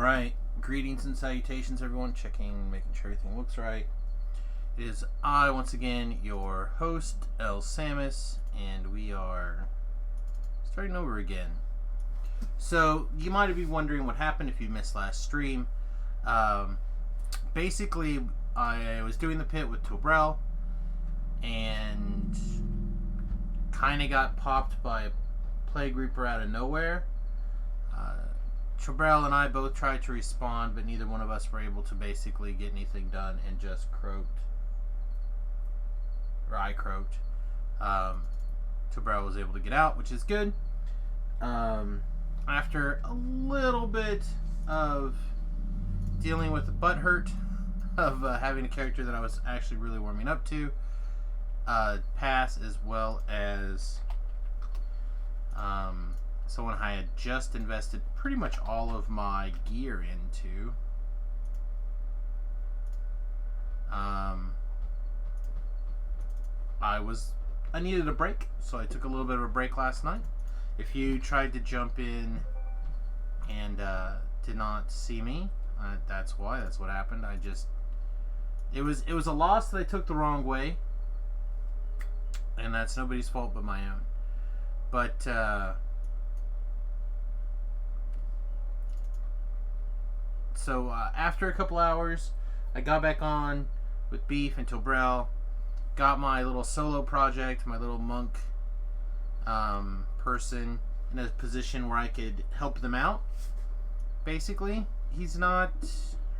Alright, greetings and salutations everyone, making sure everything looks right. It is I, once again, your host, Samius, and we are starting over again. So, you might be wondering what happened if you missed last stream. Basically, I was doing the pit with Tobrel, and kind of got popped by a Plague Reaper out of nowhere. Tobrel and I both tried to respond, but neither one of us were able to basically get anything done and just croaked. Or I croaked. Tobrel was able to get out, which is good. After a little bit of dealing with the butt hurt of having a character that I was actually really warming up to pass, as well as someone I had just invested pretty much all of my gear into. I needed a break, so I took a little bit of a break last night. If you tried to jump in and did not see me, that's why. That's what happened. It was a loss that I took the wrong way, and that's nobody's fault but my own. But so after a couple hours, I got back on with Beef and Tobrel, got my little solo project, my little monk person in a position where I could help them out. Basically, he's not,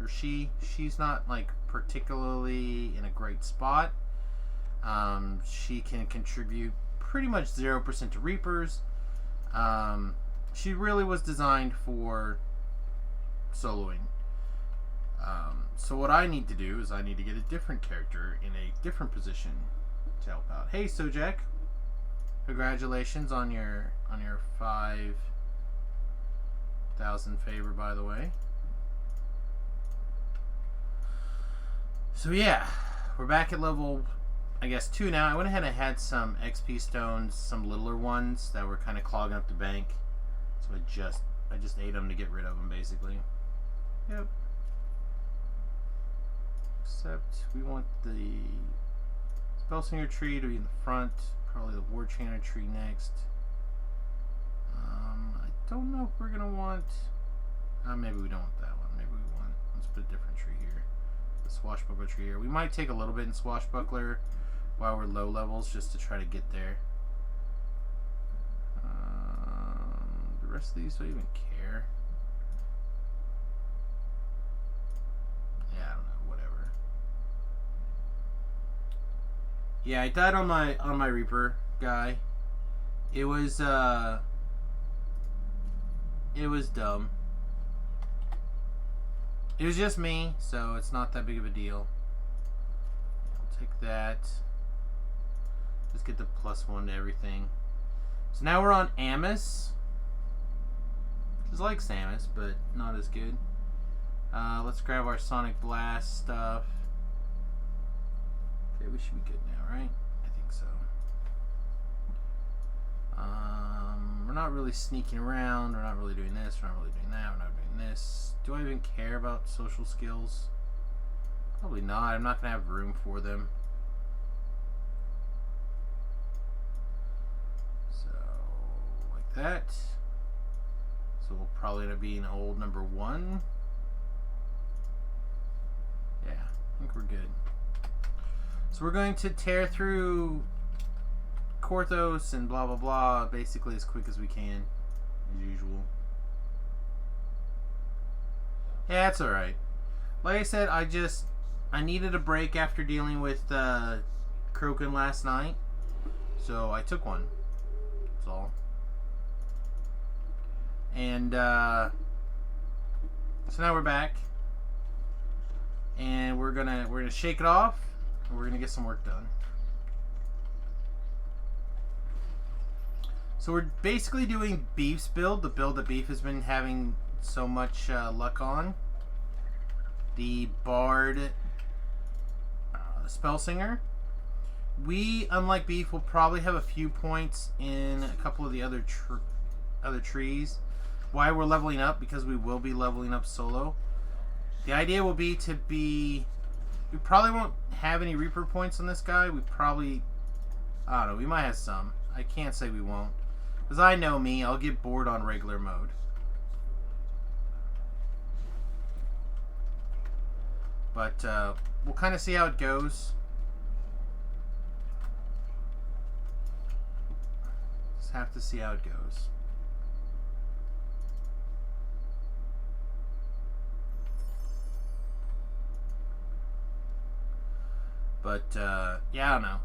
or she's not like particularly in a great spot. She can contribute pretty much 0% to Reapers. She really was designed for soloing. So what I need to do is I need to get a different character in a different position to help out. Hey, Sojak, congratulations on your 5,000 favor, by the way. So yeah, we're back at level, I guess, 2 now. I went ahead and had some XP stones, some littler ones that were kind of clogging up the bank. So I just ate them to get rid of them, basically. Yep. Except we want the Spellslinger tree to be in the front. Probably the War Chanter tree next. I don't know if we're going to want... maybe we don't want that one. Maybe we want... Let's put a different tree here. The Swashbuckler tree here. We might take a little bit in Swashbuckler while we're low levels just to try to get there. The rest of these don't even care. Yeah, I don't know. Whatever. Yeah, I died on my Reaper guy. It was dumb. It was just me, so it's not that big of a deal. I'll take that. Just get the +1 to everything. So now we're on Amos. Which is like Samus, but not as good. Let's grab our Sonic Blast stuff. Okay, we should be good now, right? I think so. We're not really sneaking around. We're not really doing this. We're not really doing that. We're not doing this. Do I even care about social skills? Probably not. I'm not going to have room for them. So, like that. So we'll probably end up being old number 1. Yeah, I think we're good. So we're going to tear through Korthos and blah blah blah basically as quick as we can, as usual. Yeah, that's alright. Like I said, I needed a break after dealing with Kroken last night, so I took one. That's all. And so now we're back, and we're gonna shake it off, and we're gonna get some work done. So we're basically doing Beef's build, the build that Beef has been having so much luck on. The Bard Spellsinger. We, unlike Beef, will probably have a few points in a couple of the other trees. why we're leveling up, because we will be leveling up solo. The idea will be to be... We probably won't have any Reaper points on this guy. We probably... I don't know. We might have some. I can't say we won't. Because I know me. I'll get bored on regular mode. But we'll kind of see how it goes. Just have to see how it goes. But, yeah, I don't know.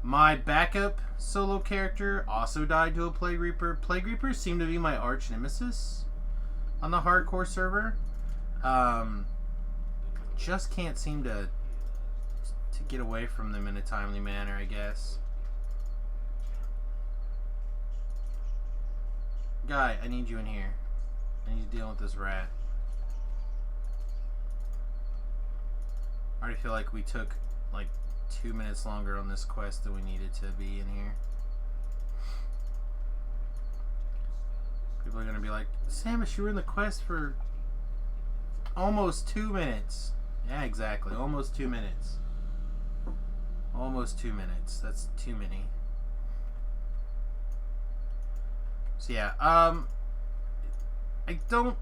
My backup solo character also died to a Plague Reaper. Plague Reapers seem to be my arch nemesis on the hardcore server. Just can't seem to get away from them in a timely manner, I guess. Guy, I need you in here. I need to deal with this rat. I already feel like we took like 2 minutes longer on this quest than we needed to be in here. People are gonna be like, Samus, you were in the quest for almost 2 minutes. Yeah, exactly. Almost 2 minutes. Almost 2 minutes. That's too many. So yeah, I don't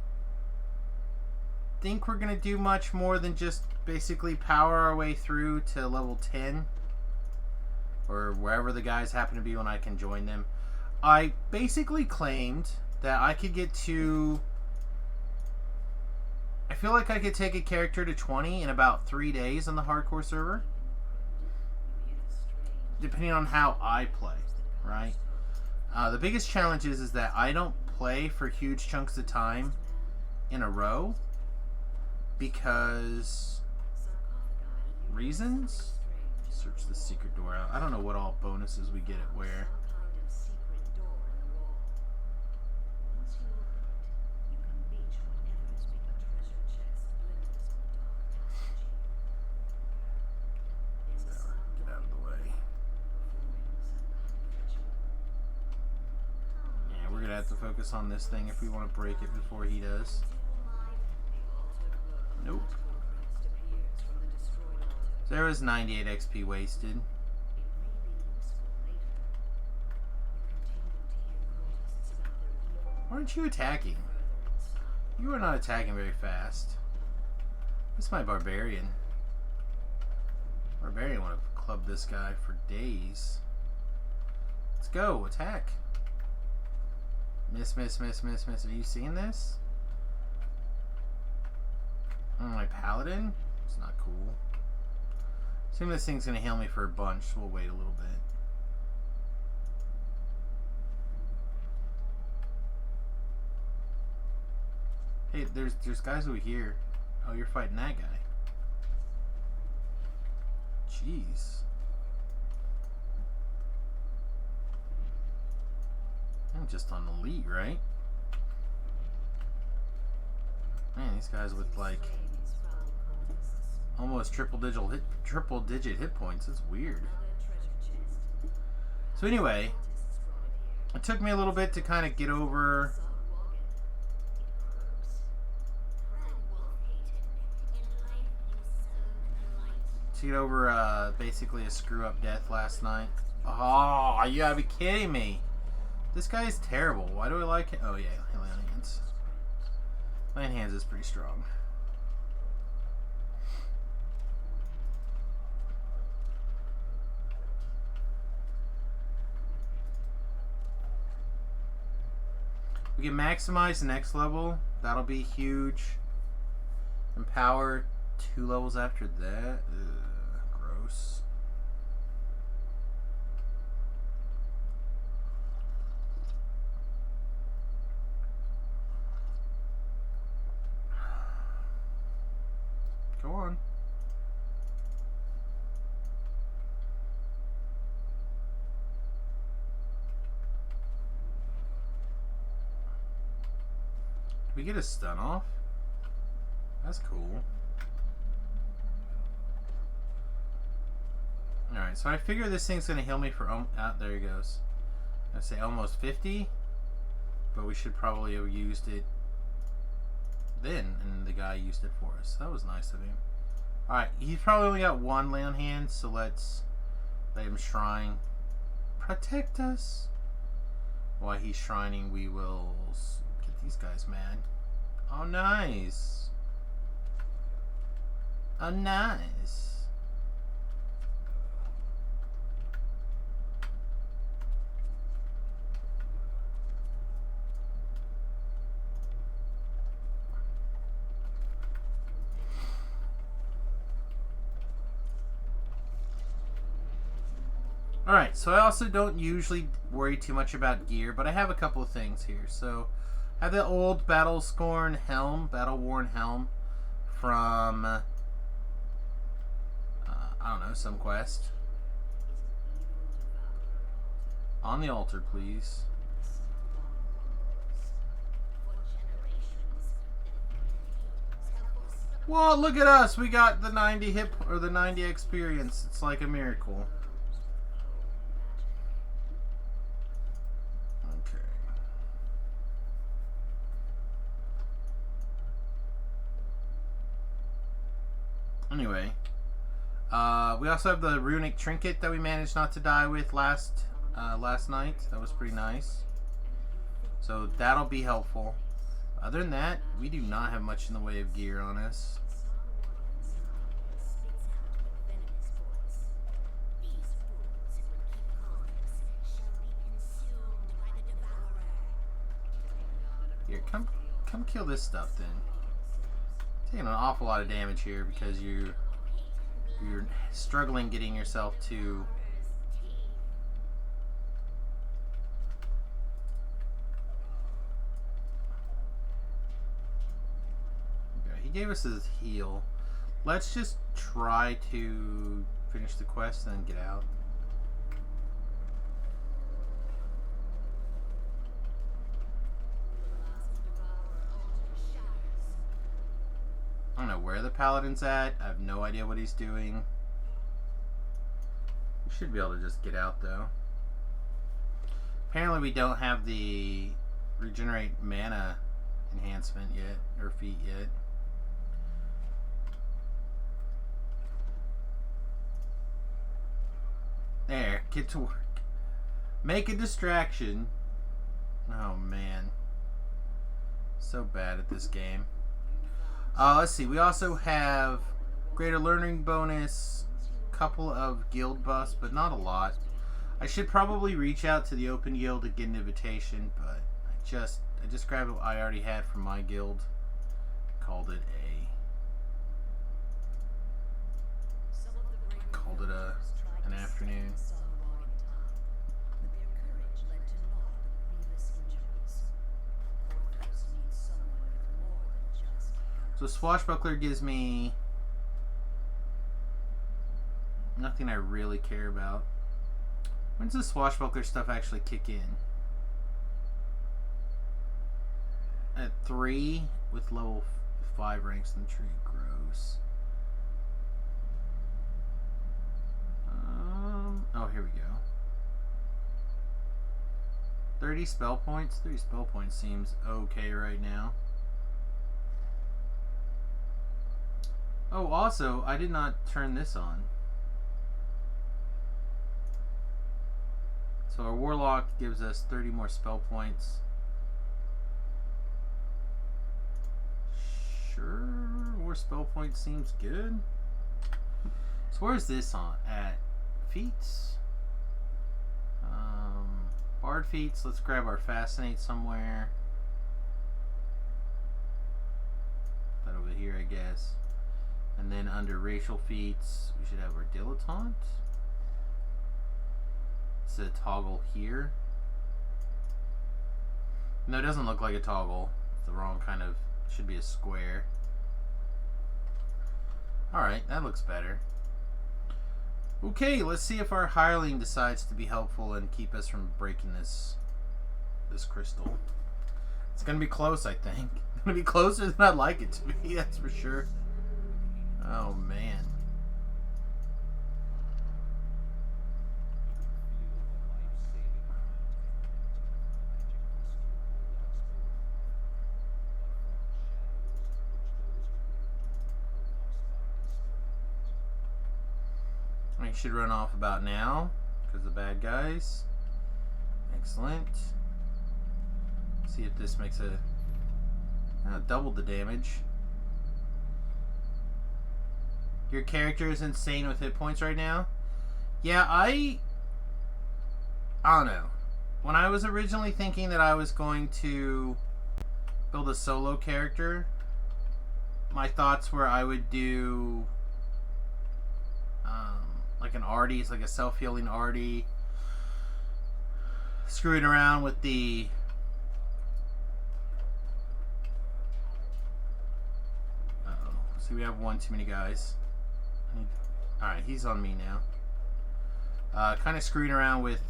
think we're gonna do much more than just basically power our way through to level 10 or wherever the guys happen to be when I can join them. I basically claimed that I could get to... I feel like I could take a character to 20 in about 3 days on the hardcore server. Depending on how I play, right? The biggest challenge is that I don't play for huge chunks of time in a row because reasons. Search the secret door out. I don't know what all bonuses we get at where. Get out of the way. Yeah, we're gonna have to focus on this thing if we want to break it before he does. Nope. There was 98 XP wasted. Why aren't you attacking? You are not attacking very fast. This is my barbarian. Barbarian would have clubbed this guy for days. Let's go, attack. Miss, miss, miss, miss, miss. Are you seeing this? Oh, my paladin? It's not cool. Assume this thing's gonna heal me for a bunch, so we'll wait a little bit. Hey, there's guys over here. Oh, you're fighting that guy. Jeez. I'm just on elite, right? Man, these guys with like almost triple digit hit points. It's weird. So anyway, it took me a little bit to kind of get over basically a screw up death last night. Oh, you gotta be kidding me. This guy is terrible. Why do I like it? Oh yeah, Land Hands. Land Hands is pretty strong. We can maximize the next level. That'll be huge. Empower 2 levels after that. Ugh, gross. Go on. We get a stun off? That's cool. Alright, so I figure this thing's gonna heal me for there he goes. I say almost 50 but we should probably have used it then, and the guy used it for us. That was nice of him. Alright, he's probably only got one lay on hands, so let's let him shrine. Protect us. While he's shrining, we will get these guys mad. Oh, nice. Oh, nice. Alright, so I also don't usually worry too much about gear, but I have a couple of things here. So, I have the old battle-worn helm from, I don't know, some quest. On the altar, please. Whoa, look at us! We got the 90 hit, or the 90 experience. It's like a miracle. Anyway, we also have the runic trinket that we managed not to die with last night. That was pretty nice. So that'll be helpful. Other than that, we do not have much in the way of gear on us. Here, come kill this stuff then. Taking an awful lot of damage here because you're struggling getting yourself to okay, he gave us his heal. Let's just try to finish the quest and then get out. I don't know where the paladin's at. I have no idea what he's doing. We should be able to just get out though. Apparently we don't have the regenerate mana enhancement yet, or feat yet. There, get to work. Make a distraction. Oh man. So bad at this game. Let's see. We also have greater learning bonus, couple of guild buffs, but not a lot. I should probably reach out to the open guild to get an invitation, but I just grabbed what I already had from my guild. Called it an afternoon. So Swashbuckler gives me nothing I really care about. When does the Swashbuckler stuff actually kick in? At 3 with level 5 ranks in the tree. Gross. Oh, here we go. 30 spell points? 30 spell points seems okay right now. Oh, also, I did not turn this on. So our Warlock gives us 30 more spell points. Sure, more spell points seems good. So where's this on? At feats? Bard feats, let's grab our Fascinate somewhere. Put that over here, I guess. And then under racial feats, we should have our Dilettante. It's a toggle here. No, it doesn't look like a toggle. It's the wrong kind of, it should be a square. Alright, that looks better. Okay, let's see if our hireling decides to be helpful and keep us from breaking this crystal. It's gonna be close, I think. It's gonna be closer than I'd like it to be, that's for sure. Oh man. I should run off about now because the bad guys. Excellent. See if this makes a doubled the damage. Your character is insane with hit points right now. Yeah, I don't know. When I was originally thinking that I was going to build a solo character, my thoughts were I would do like an arty, it's like a self-healing arty, screwing around with the see, we have one too many guys. Alright, he's on me now. Kind of screwing around with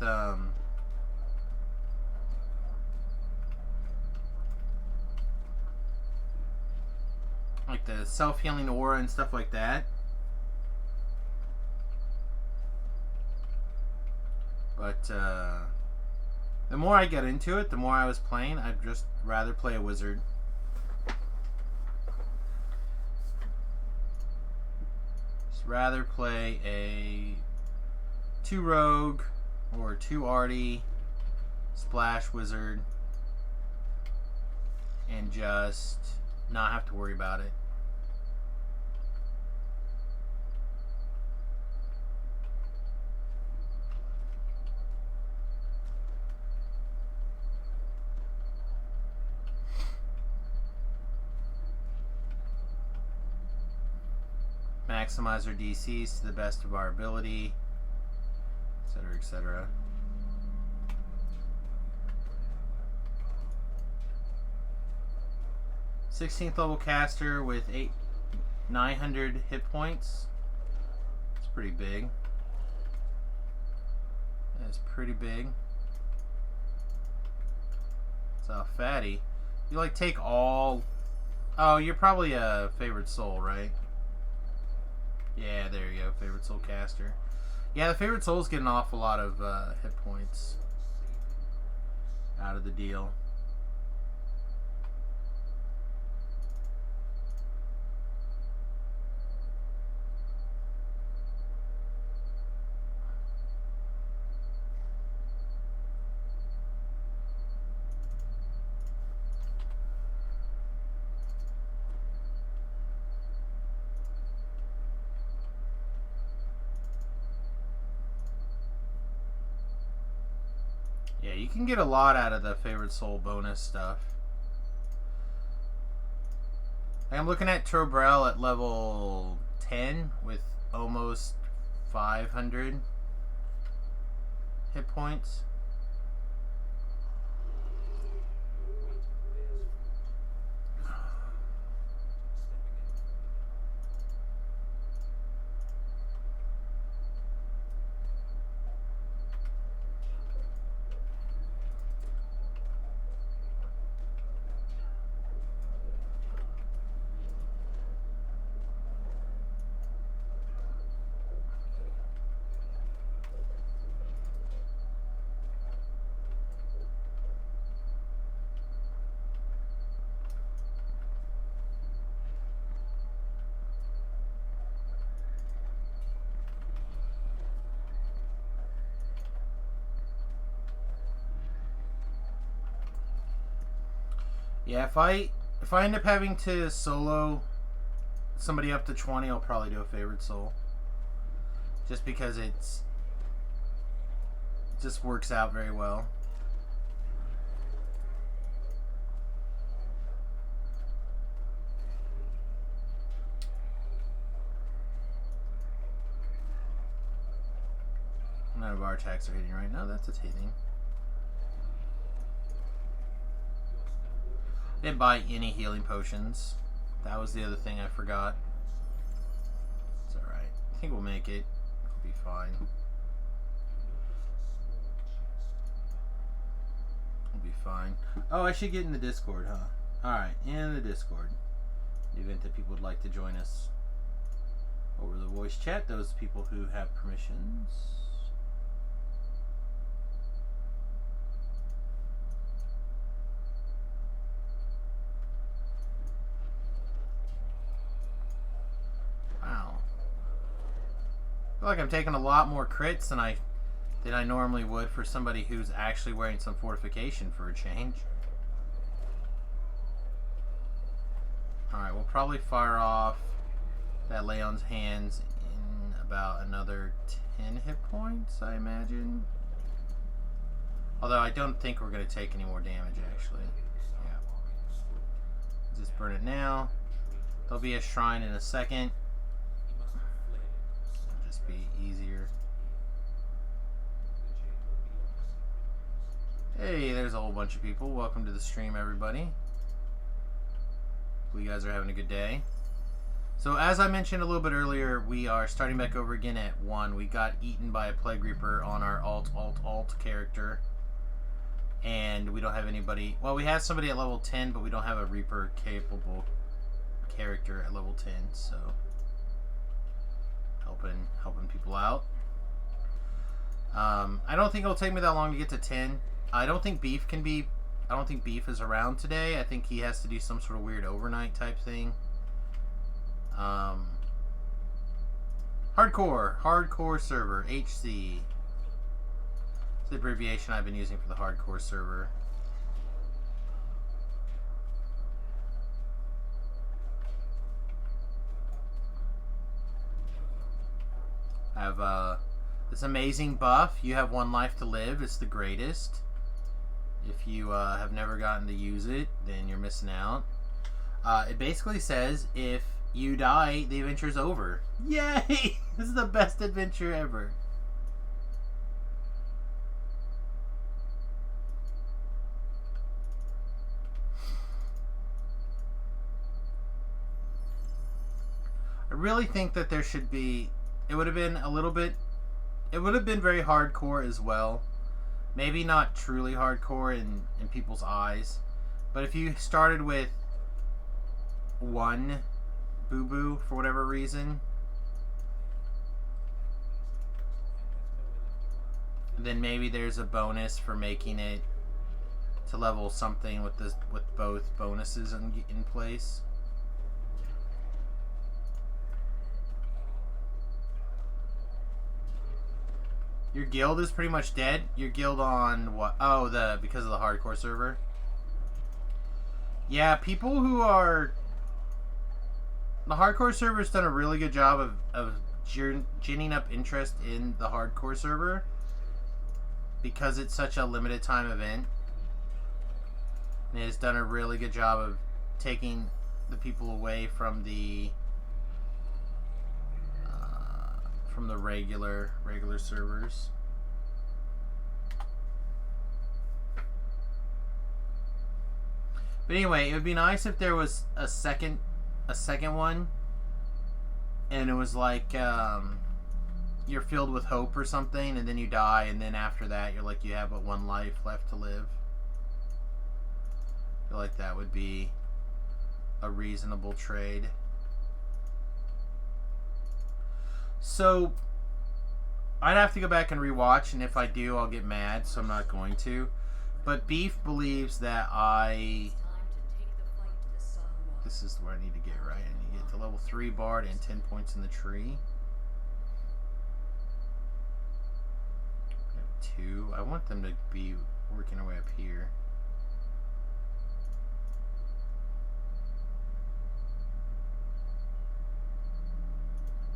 like the self-healing aura and stuff like that. But the more I get into it, the more I was playing, I'd just rather play a wizard. Just rather play a 2 rogue or 2 arty splash wizard and just not have to worry about it. Maximize our DCs to the best of our ability, etc., etc. th level caster with 900 hit points. It's pretty big. That's pretty big. So fatty. You like take all. Oh, you're probably a favorite soul, right? Yeah, there you go, favorite soul caster. Yeah, the favorite souls get an awful lot of hit points out of the deal. Yeah, you can get a lot out of the favorite soul bonus stuff. I'm looking at Trobrel at level 10 with almost 500 hit points. Yeah, if I end up having to solo somebody up to 20, I'll probably do a favorite soul. Just because it just works out very well. None of our attacks are hitting right now. That's a hitting. Didn't buy any healing potions. That was the other thing I forgot. It's alright. I think we'll make it. We'll be fine. We'll be fine. Oh, I should get in the Discord, huh? Alright, in the Discord. The event that people would like to join us over the voice chat. Those people who have permissions. feel like I'm taking a lot more crits than I normally would for somebody who's actually wearing some fortification for a change. Alright, we'll probably fire off that Leon's hands in about another 10 hit points, I imagine. Although I don't think we're going to take any more damage, actually. Yeah. Just burn it now. There'll be a shrine in a second. It'll just be easier. Hey, there's a whole bunch of people. Welcome to the stream, everybody. Hope you guys are having a good day. So, as I mentioned a little bit earlier, we are starting back over again at 1. We got eaten by a Plague Reaper on our alt character. And we don't have anybody... Well, we have somebody at level 10, but we don't have a Reaper-capable character at level 10, so... Helping people out. I don't think it'll take me that long to get to 10. I don't think Beef is around today. I think he has to do some sort of weird overnight type thing. Hardcore server, HC. It's the abbreviation I've been using for the hardcore server. I have this amazing buff. You have 1 life to live. It's the greatest. If you have never gotten to use it, then you're missing out. It basically says if you die, the adventure's over. Yay! This is the best adventure ever. I really think that there should be... It would have been a little bit... It would have been very hardcore as well. Maybe not truly hardcore in people's eyes. But if you started with 1 boo-boo for whatever reason, then maybe there's a bonus for making it to level something with both bonuses in place. Your guild is pretty much dead. Your guild on what? Oh, because of the hardcore server. Yeah, people who are... The hardcore server's done a really good job of ginning up interest in the hardcore server because it's such a limited time event. And it has done a really good job of taking the people away from the regular servers. But anyway, it would be nice if there was a second one, and it was like you're filled with hope or something, and then you die, and then after that you're like you have but 1 life left to live. I feel like that would be a reasonable trade. So, I'd have to go back and rewatch, and if I do, I'll get mad, so I'm not going to. But Beef believes that this is where I need to get right. I need to get to level 3 Bard and 10 points in the tree. I have 2. I want them to be working their way up here.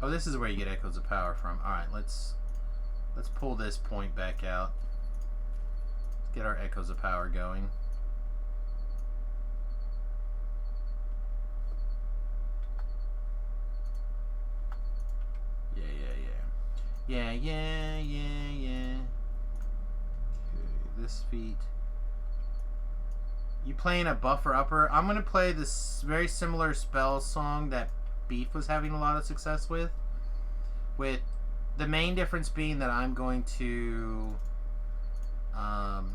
Oh, this is where you get Echoes of Power from. Alright, let's pull this point back out. Let's get our Echoes of Power going. Yeah. Okay, this feat. You playing a buffer upper? I'm going to play this very similar spell song that Beef was having a lot of success with the main difference being that I'm going to I'm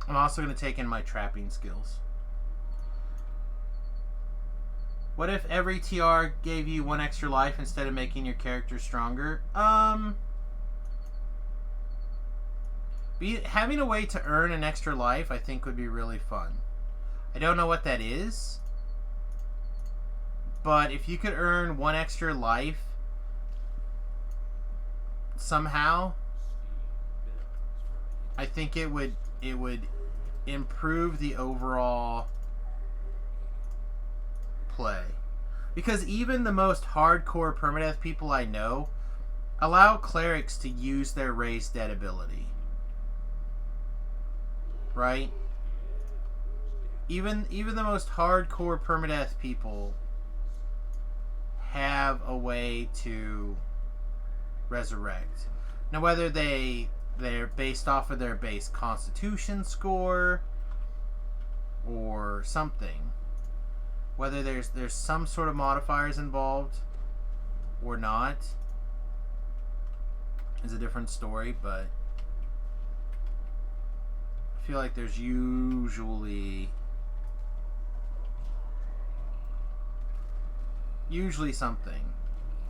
also going to take in my trapping skills. What if every TR gave you 1 extra life instead of making your character stronger? Having a way to earn an extra life I think would be really fun. I don't know what that is, But if you could earn 1 extra life somehow, I think it would improve the overall play. Because even the most hardcore permadeath people I know allow clerics to use their raised dead ability. Right? Even the most hardcore permadeath people have a way to resurrect. Now, whether they're based off of their base constitution score or something, whether there's some sort of modifiers involved or not, is a different story, but I feel like there's usually something,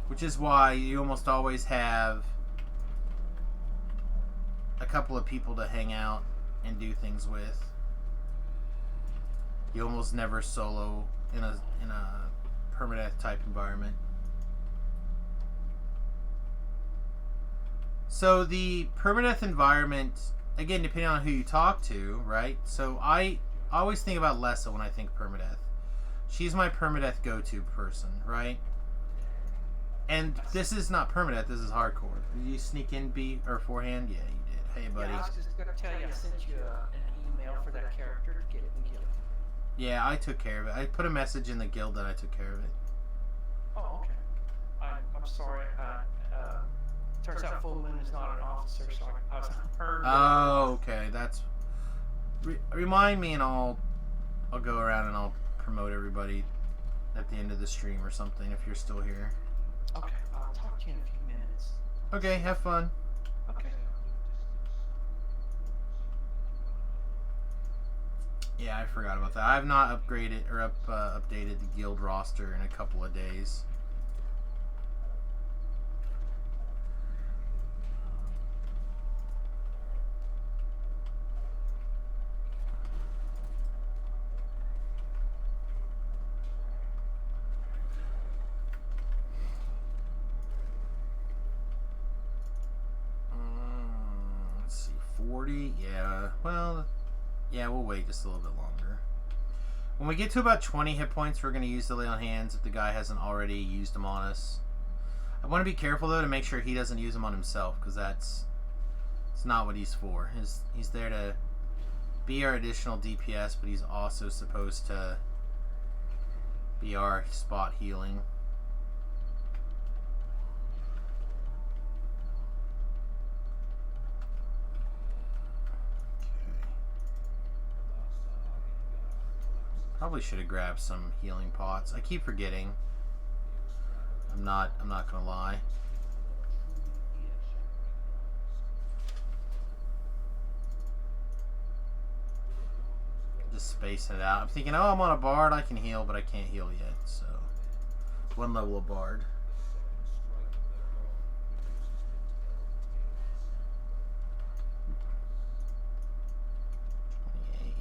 which is why you almost always have a couple of people to hang out and do things with. You almost never solo in a permadeath type environment. So the permadeath environment, again, depending on who you talk to, right? So I always think about Lessa when I think permadeath. She's my permadeath go-to person, right? And this is not permadeath, this is hardcore. Did you sneak in B or forehand? Yeah, you did. Hey, buddy. Yeah, I was just going to tell you, I sent you an email for that character to get it in guild. Yeah, I took care of it. I put a message in the guild that I took care of it. Oh, okay. I'm sorry. Turns out Full Moon is not an officer, so I was heard. Oh, okay. That's... remind me and I'll go around and I'll promote everybody at the end of the stream or something if you're still here. Okay, I'll talk to you in a few minutes. Okay, have fun. Okay. Yeah, I forgot about that. I have not upgraded or updated the guild roster in a couple of days. Let's see, 40? Yeah, well... yeah, we'll wait just a little bit longer. When we get to about 20 hit points, we're going to use the lay on hands if the guy hasn't already used them on us. I want to be careful, though, to make sure he doesn't use them on himself, because it's not what he's for. He's there to be our additional DPS, but he's also supposed to be our spot healing. Probably should have grabbed some healing pots. I keep forgetting. I'm not gonna lie. Just spacing it out. I'm thinking, oh, I'm on a bard, I can heal, but I can't heal yet, so 1 level of bard.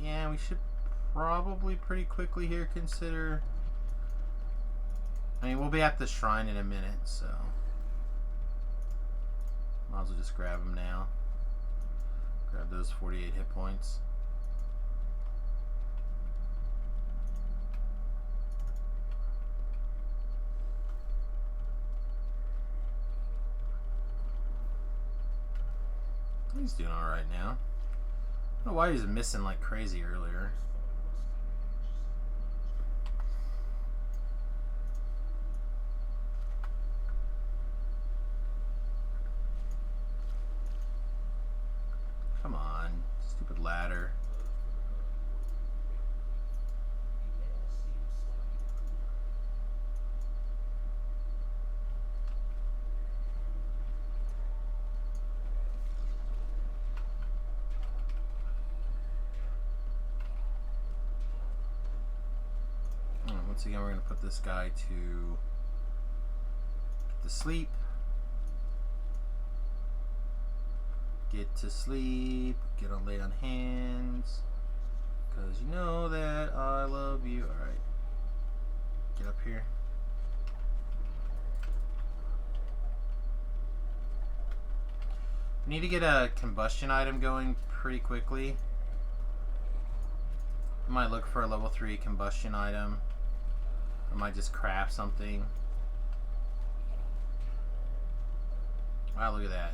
Yeah, we should probably pretty quickly here consider... I mean, we'll be at the shrine in a minute, so... might as well just grab them now. Grab those 48 hit points. He's doing alright now. I don't know why he was missing like crazy earlier. Come on, stupid ladder. Once again, we're going to put this guy to get to sleep. Get to sleep. Get on lay on hands. Because you know that I love you. Alright. Get up here. Need to get a combustion item going pretty quickly. I might look for a level 3 combustion item. I might just craft something. Wow, look at that.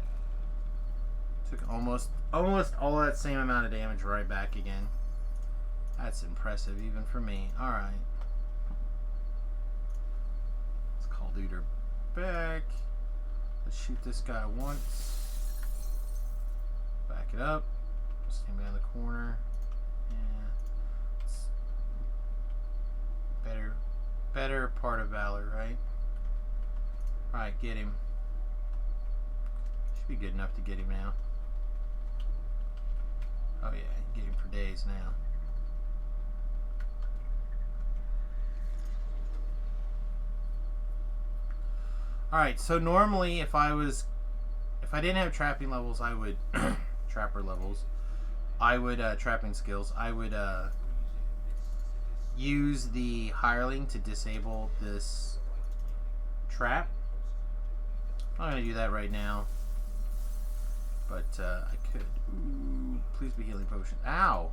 Took almost all that same amount of damage right back again. That's impressive even for me. Alright. Let's call dude her back. Let's shoot this guy once. Back it up. Stand behind the corner. Yeah. Better part of valor, right? Alright, get him. Should be good enough to get him now. Oh yeah, get him for days now. Alright, so normally if I didn't have trapping levels, I would trapper levels. I would trapping skills. I would use the hireling to disable this trap. I'm not gonna do that right now, but I could. Ooh, please be healing potion. Ow!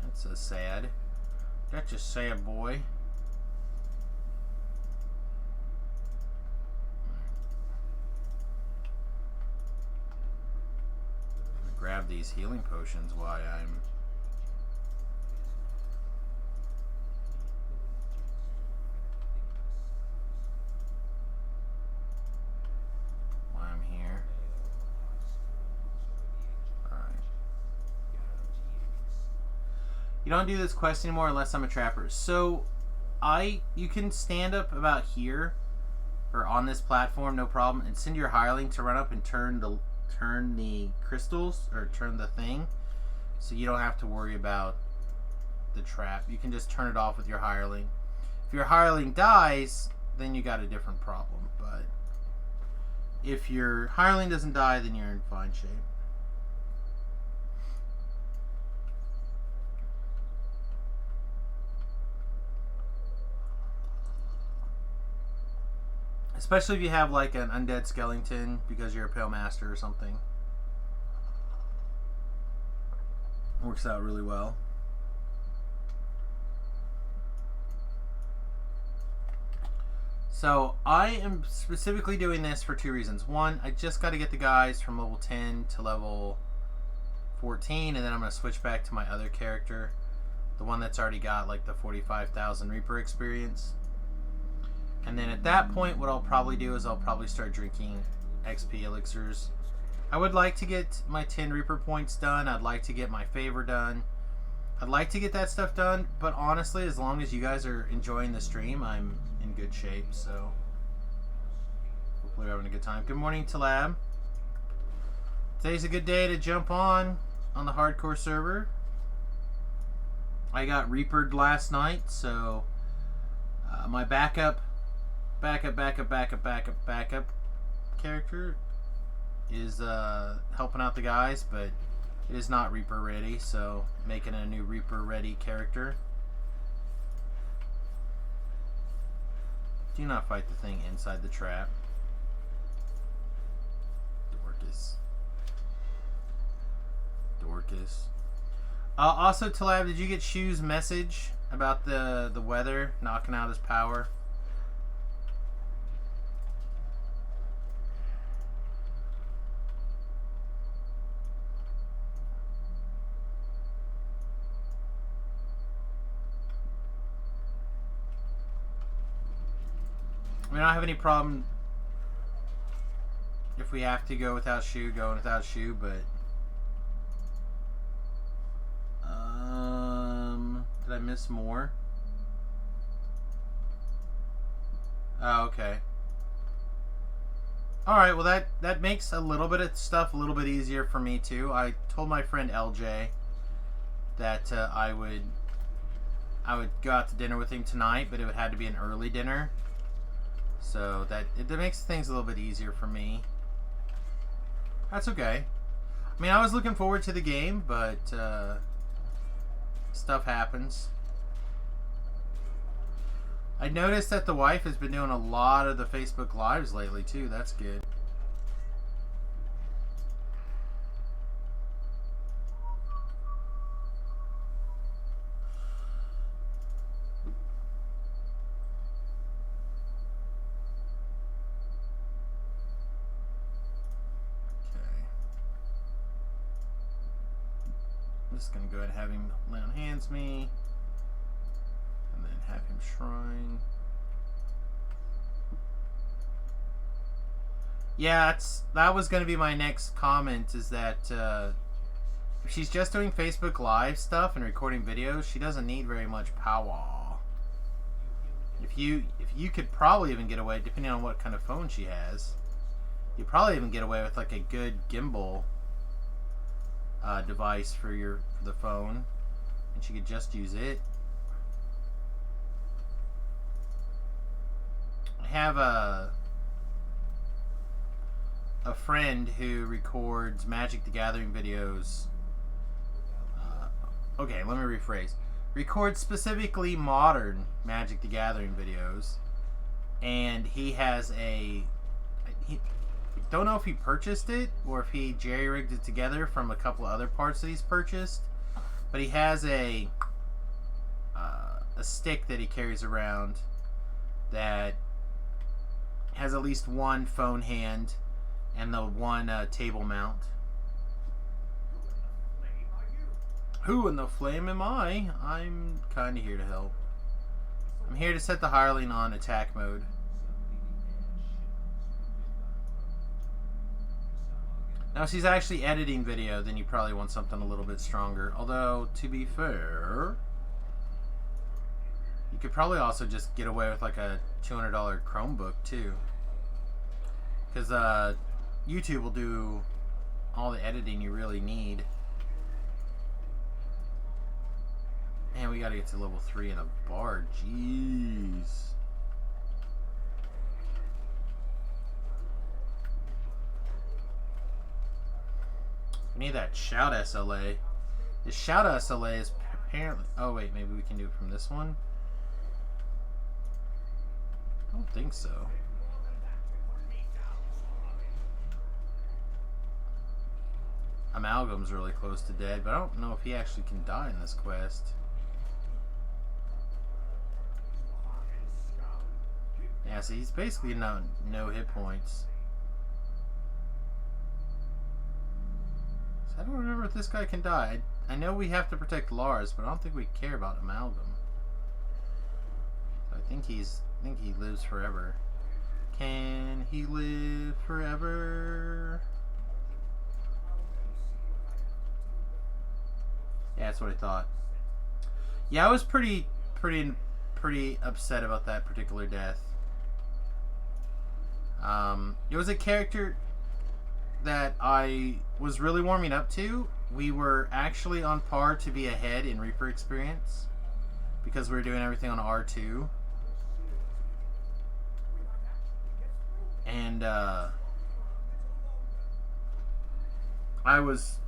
That's a sad. That's a sad boy. Grab these healing potions while I'm here. Alright. You don't do this quest anymore unless I'm a trapper. So you can stand up about here or on this platform, no problem, and send your hireling to run up and turn the crystals, or turn the thing, so you don't have to worry about the trap. You can just turn it off with your hireling. If your hireling dies, then you got a different problem, but if your hireling doesn't die, then you're in fine shape. Especially if you have like an undead skeleton because you're a pale master or something. Works out really well. So I am specifically doing this for two reasons. One, I just got to get the guys from level 10 to level 14, and then I'm going to switch back to my other character, the one that's already got like the 45,000 Reaper experience. And then at that point, what I'll probably do is I'll probably start drinking XP elixirs. I would like to get my 10 Reaper points done. I'd like to get my favor done. I'd like to get that stuff done, but honestly, as long as you guys are enjoying the stream, I'm in good shape, so hopefully we're having a good time. Good morning, Talab. Today's a good day to jump on the hardcore server. I got Reapered last night, so my backup character is helping out the guys, but it is not Reaper ready, so making a new Reaper ready character. Do not fight the thing inside the trap. Dorcas. Also, Talab, did you get Shu's message about the weather knocking out his power? I mean, I don't have any problem if we have to go without Shu, going without Shu, but did I miss more? Oh, okay. Alright, well that makes a little bit of stuff a little bit easier for me too. I told my friend LJ that I would go out to dinner with him tonight, but it would have to be an early dinner. So that makes things a little bit easier for me. That's okay. I mean, I was looking forward to the game, but stuff happens. I noticed that the wife has been doing a lot of the Facebook Lives lately too. That's good. I'm just gonna go ahead and have him lay on hands me, and then have him shrine. Yeah, that was gonna be my next comment. Is that if she's just doing Facebook Live stuff and recording videos, she doesn't need very much power. If you could probably even get away, depending on what kind of phone she has, you probably even get away with like a good gimbal device for the phone, and she could just use it. I have a friend who records Magic the Gathering videos. Okay, let me rephrase. Records specifically modern Magic the Gathering videos, and he has don't know if he purchased it or if he jerry-rigged it together from a couple of other parts that he's purchased, but he has a stick that he carries around that has at least one phone hand and the one table mount. Who in the flame am I? I'm kind of here to help. I'm here to set the hireling on attack mode. Now, if she's actually editing video, then you probably want something a little bit stronger. Although, to be fair, you could probably also just get away with like a $200 Chromebook too. Because YouTube will do all the editing you really need. Man, we gotta get to level 3 in a bard. Jeez. We need that shout SLA. The shout SLA is apparently... Oh, wait. Maybe we can do it from this one? I don't think so. Amalgam's really close to dead, but I don't know if he actually can die in this quest. Yeah, so he's basically no hit points. I don't remember if this guy can die. I know we have to protect Lars, but I don't think we care about Amalgam. So I think he lives forever. Can he live forever? Yeah, that's what I thought. Yeah, I was pretty upset about that particular death. It was a character that I was really warming up to. We were actually on par to be ahead in Reaper experience because we were doing everything on R2. And I was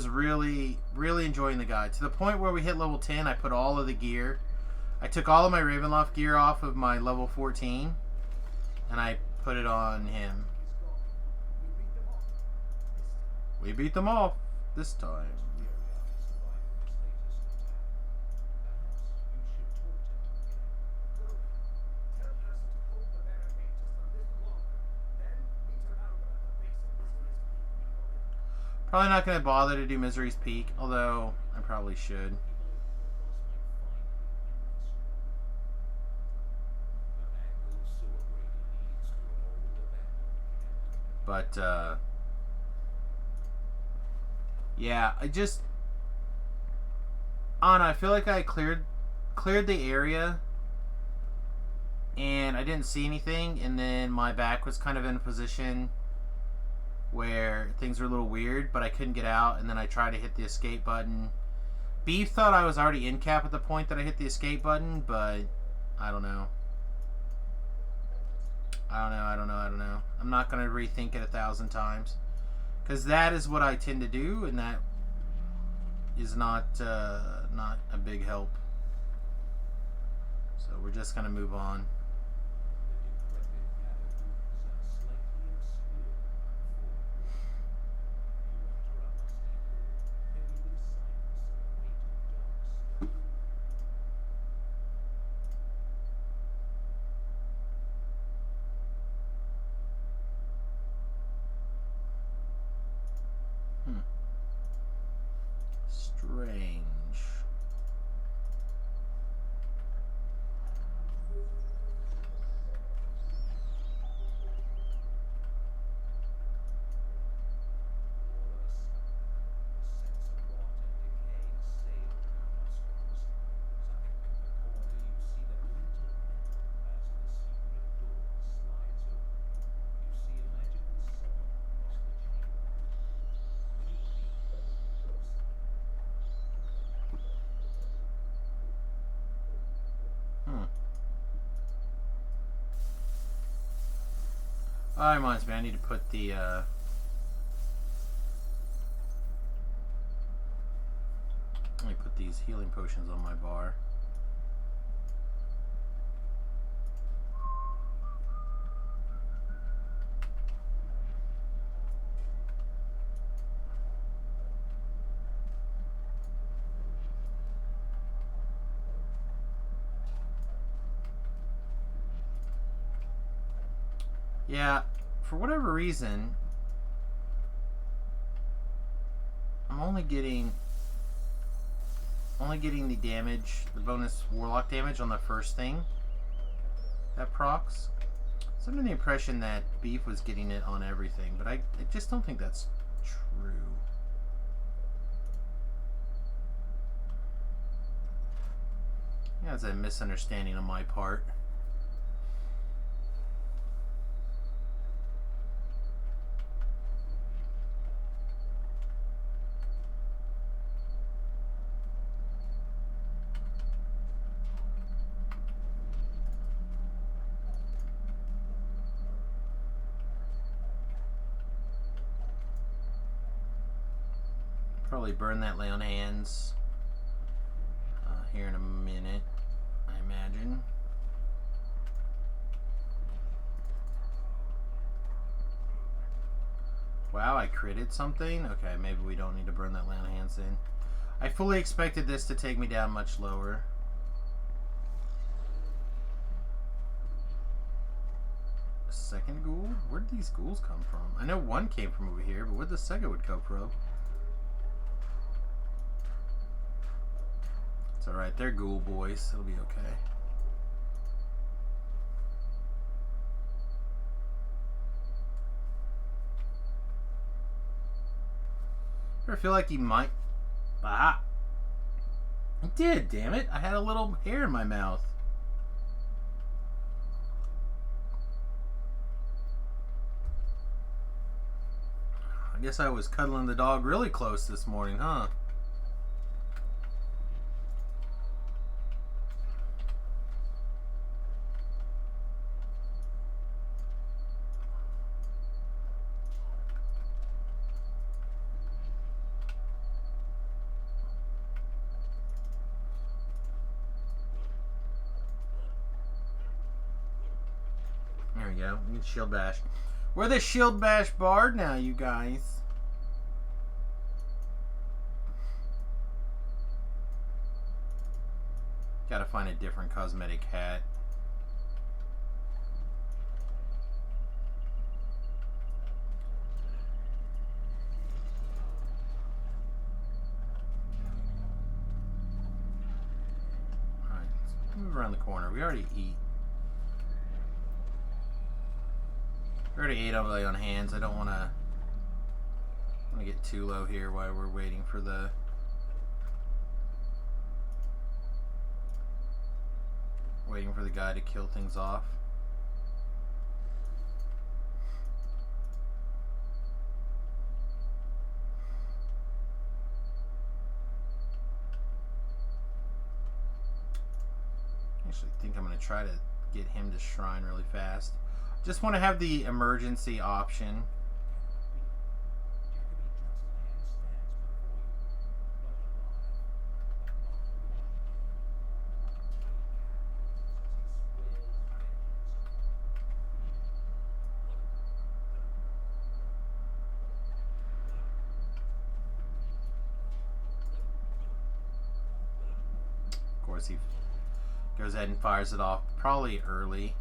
really enjoying the guy to the point where we hit level 10. I put all of the gear. I took all of my Ravenloft gear off of my level 14 and I put it on him. We beat them off this time. Probably not going to bother to do Misery's Peak, although I probably should. But, yeah, I don't know, I feel like I cleared the area and I didn't see anything, and then my back was kind of in a position where things were a little weird, but I couldn't get out, and then I tried to hit the escape button. Beef thought I was already in cap at the point that I hit the escape button, but I don't know. I don't know. I'm not going to rethink it 1,000 times. Because that is what I tend to do, and that is not a big help. So So we're just going to move on. Strange. Oh, reminds me, I need to put the, let me put these healing potions on my bar. Yeah, for whatever reason, I'm only getting the damage, the bonus warlock damage on the first thing that procs. So I'm under the impression that Beef was getting it on everything, but I just don't think that's true. Yeah, it's a misunderstanding on my part. Probably burn that lay on hands here in a minute, I imagine. Wow, I critted something? Okay, maybe we don't need to burn that lay on hands in. I fully expected this to take me down much lower. A second ghoul? Where did these ghouls come from? I know one came from over here, but where'd the second would come from? It's alright, they're ghoul boys. It'll be okay. Ever feel like you might... Ah! I did, damn it! I had a little hair in my mouth. I guess I was cuddling the dog really close this morning, huh? There we go. We can shield bash. We're the shield bash bard now, you guys. Gotta find a different cosmetic hat. Alright, let's move around the corner. We already eat. We already ate overlay on hands. I don't want to get too low here while we're waiting for the guy to kill things off. I actually think I'm going to try to get him to shrine really fast. Just want to have the emergency option. course, he goes ahead and fires it off probably early.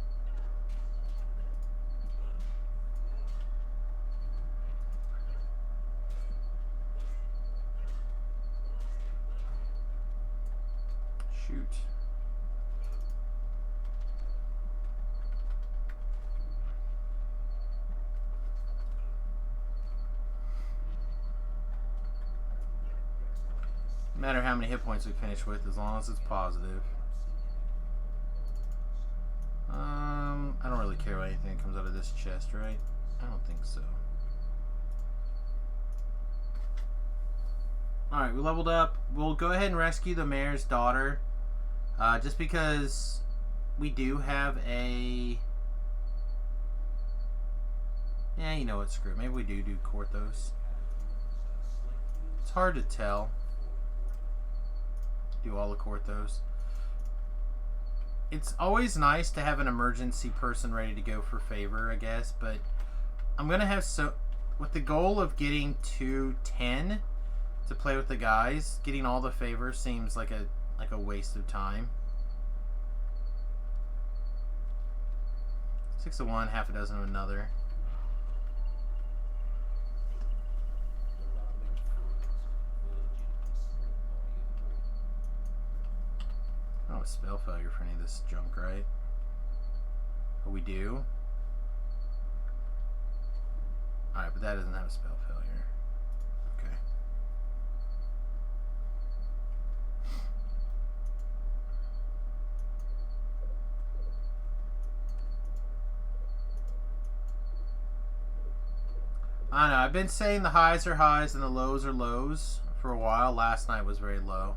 Shoot. No matter how many hit points we finish with, as long as it's positive. I don't really care about anything that comes out of this chest, right? I don't think so. Alright, we leveled up. We'll go ahead and rescue the mayor's daughter. Just because we do have a... Yeah, you know what, screw it. Maybe we do Korthos. It's hard to tell. Do all the Korthos. It's always nice to have an emergency person ready to go for favor, I guess, but I'm gonna have with the goal of getting to 10 to play with the guys, getting all the favors seems like a waste of time. 6 of one, half a dozen of another. I don't have a spell failure for any of this junk, right? Oh, we do? Alright, but that doesn't have a spell failure. Okay. I don't know, I've been saying the highs are highs and the lows are lows for a while. Last night was very low.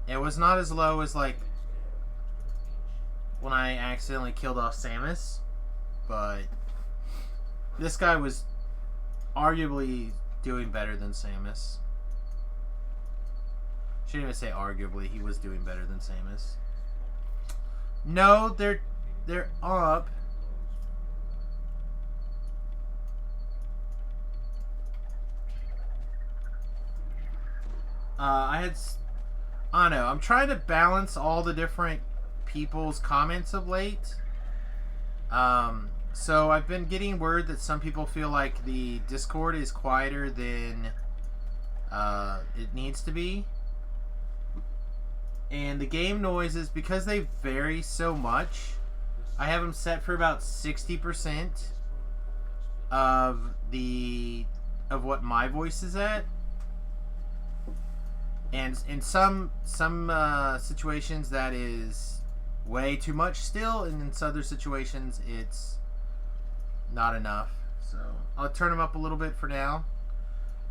It was not as low as, like, when I accidentally killed off Samius, but this guy was arguably doing better than Samius. Shouldn't even say arguably, he was doing better than Samius. No, they're up. I don't know. I'm trying to balance all the different people's comments of late. So I've been getting word that some people feel like the Discord is quieter than it needs to be. And the game noises, because they vary so much, I have them set for about 60% of what my voice is at. And in some situations that is way too much still, and in other situations it's not enough. So I'll turn them up a little bit for now,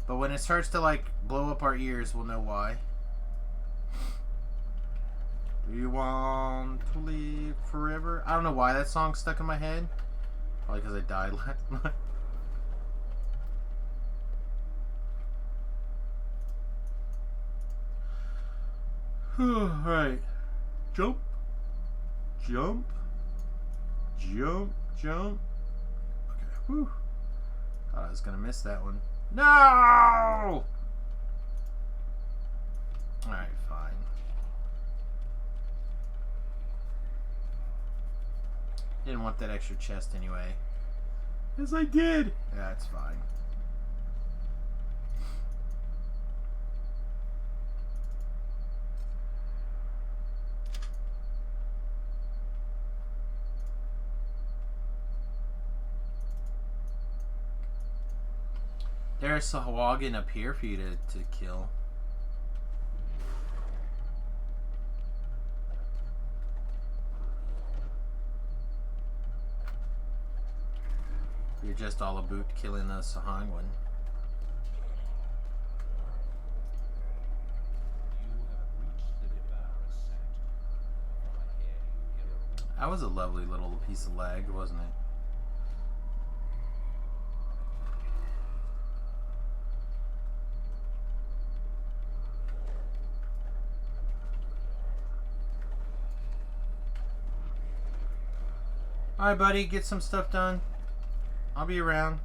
but when it starts to like blow up our ears, we'll know why. Do you want to live forever? I don't know why that song stuck in my head. Probably because I died last night. Alright. Jump. Jump. Jump. Jump. Okay. Whew. Thought I was going to miss that one. No! Alright, fine. Didn't want that extra chest anyway. Yes, I did! Yeah, it's fine. There's a Hawagan up here for you to kill. You're just all about killing a Sahangwan. That was a lovely little piece of lag, wasn't it? Alright, buddy, get some stuff done. I'll be around.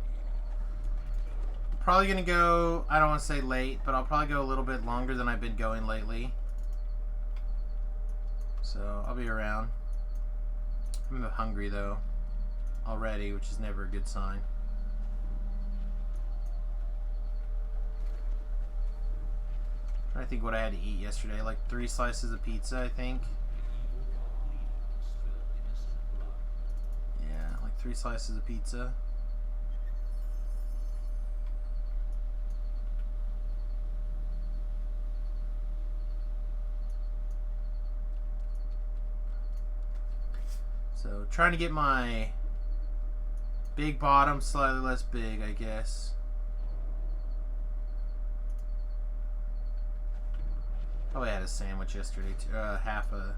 Probably gonna go, I don't want to say late, but I'll probably go a little bit longer than I've been going lately. So I'll be around. I'm hungry though already, which is never a good sign. I think what I had to eat yesterday, like 3 slices of pizza, I think. Yeah, like 3 slices of pizza. So trying to get my big bottom slightly less big, I guess. Probably had a sandwich yesterday too. Half a.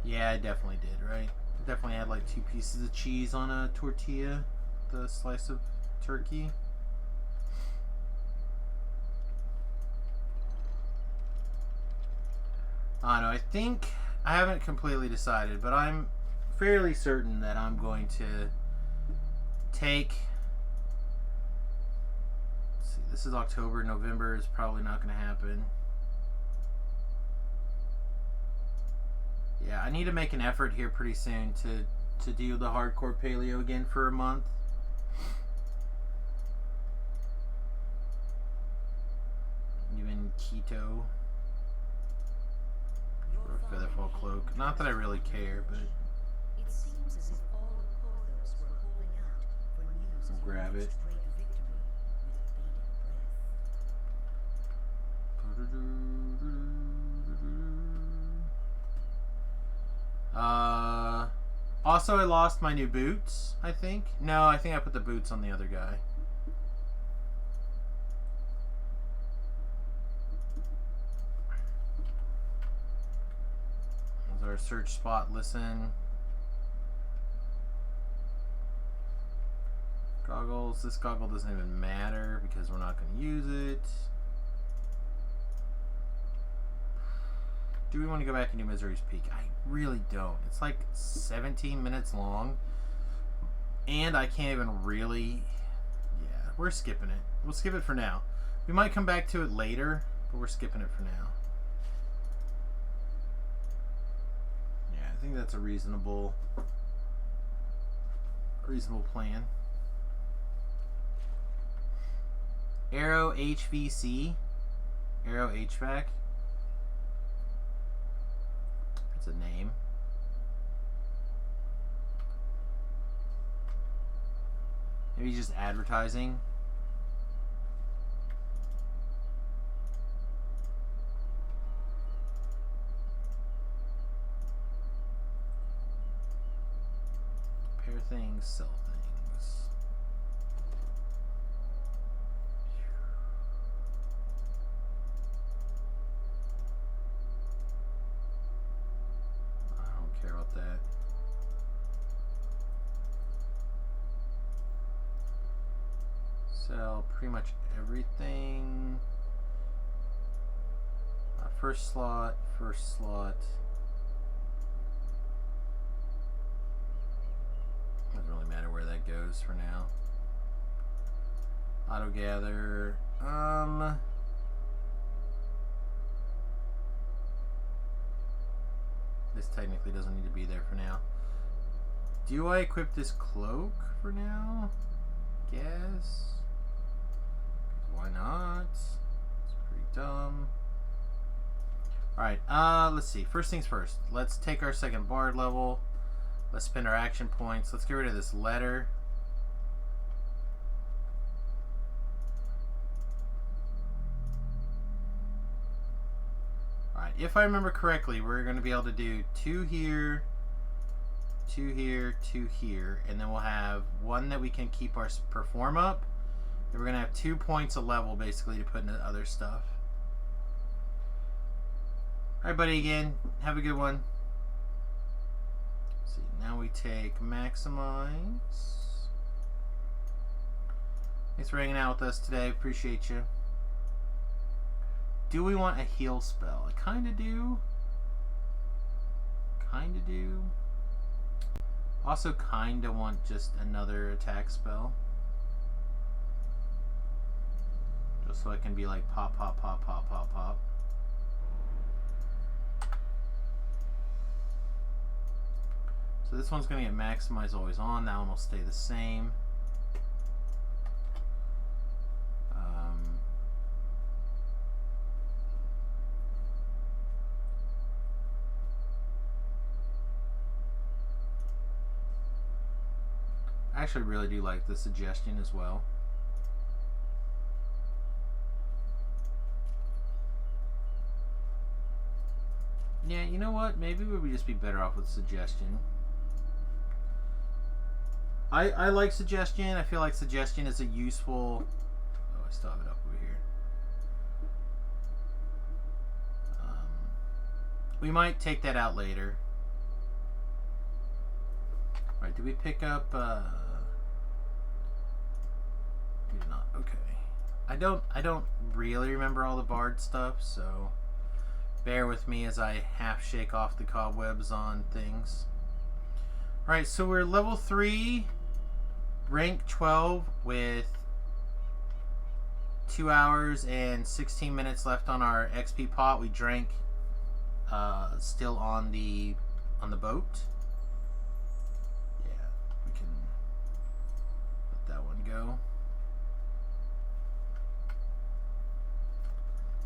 Yeah, I definitely did, right? Definitely had like 2 pieces of cheese on a tortilla, the slice of turkey. I don't know. I think I haven't completely decided, but I'm fairly certain that I'm going to take. Let's see, this is October. November is probably not going to happen. Yeah, I need to make an effort here pretty soon to do the hardcore paleo again for a month. Even keto. Or a featherfall cloak. Not that I really care, but it seems as if all the Porthos were holding out for news I'll of grab your it. next great victory with bated breath. Also I lost my new boots, I think. No, I think I put the boots on the other guy. There's our search spot, listen. Goggles. This goggle doesn't even matter because we're not going to use it. Do we want to go back and do Misery's Peak? I really don't. It's like 17 minutes long. And I can't even really... Yeah, we're skipping it. We'll skip it for now. We might come back to it later, but we're skipping it for now. Yeah, I think that's a reasonable plan. Aero HVC. Aero HVAC. That's a name. Maybe just advertising. Pair things, sell things. I don't care about that. Sell pretty much everything. First slot. Doesn't really matter where that goes for now. Auto gather. This technically doesn't need to be there for now. Do I equip this cloak for now? Guess. Why not? It's pretty dumb. Alright, let's see. First things first. Let's take our second bard level. Let's spend our action points. Let's get rid of this letter. Alright, if I remember correctly, we're going to be able to do 2 here, 2 here, 2 here, and then we'll have 1 that we can keep our perform up. And we're going to have 2 points of level, basically, to put into other stuff. Alright, buddy, again. Have a good one. Let's see, now we take maximize. Thanks for hanging out with us today. Appreciate you. Do we want a heal spell? I kind of do. Also kind of want just another attack spell. Just so I can be like pop, pop, pop, pop, pop, pop. So this one's going to get maximize always on. That one will stay the same. I actually really do like the suggestion as well. Yeah, you know what? Maybe we would just be better off with suggestion. I like suggestion. I feel like suggestion is a useful... Oh, I still have it up over here. We might take that out later. Alright, did we pick up... We did not. Okay. I don't really remember all the Bard stuff, so... Bear with me as I half shake off the cobwebs on things. Alright, so we're level 3, rank 12 with 2 hours and 16 minutes left on our XP pot. We drank still on the boat. Yeah, we can let that one go.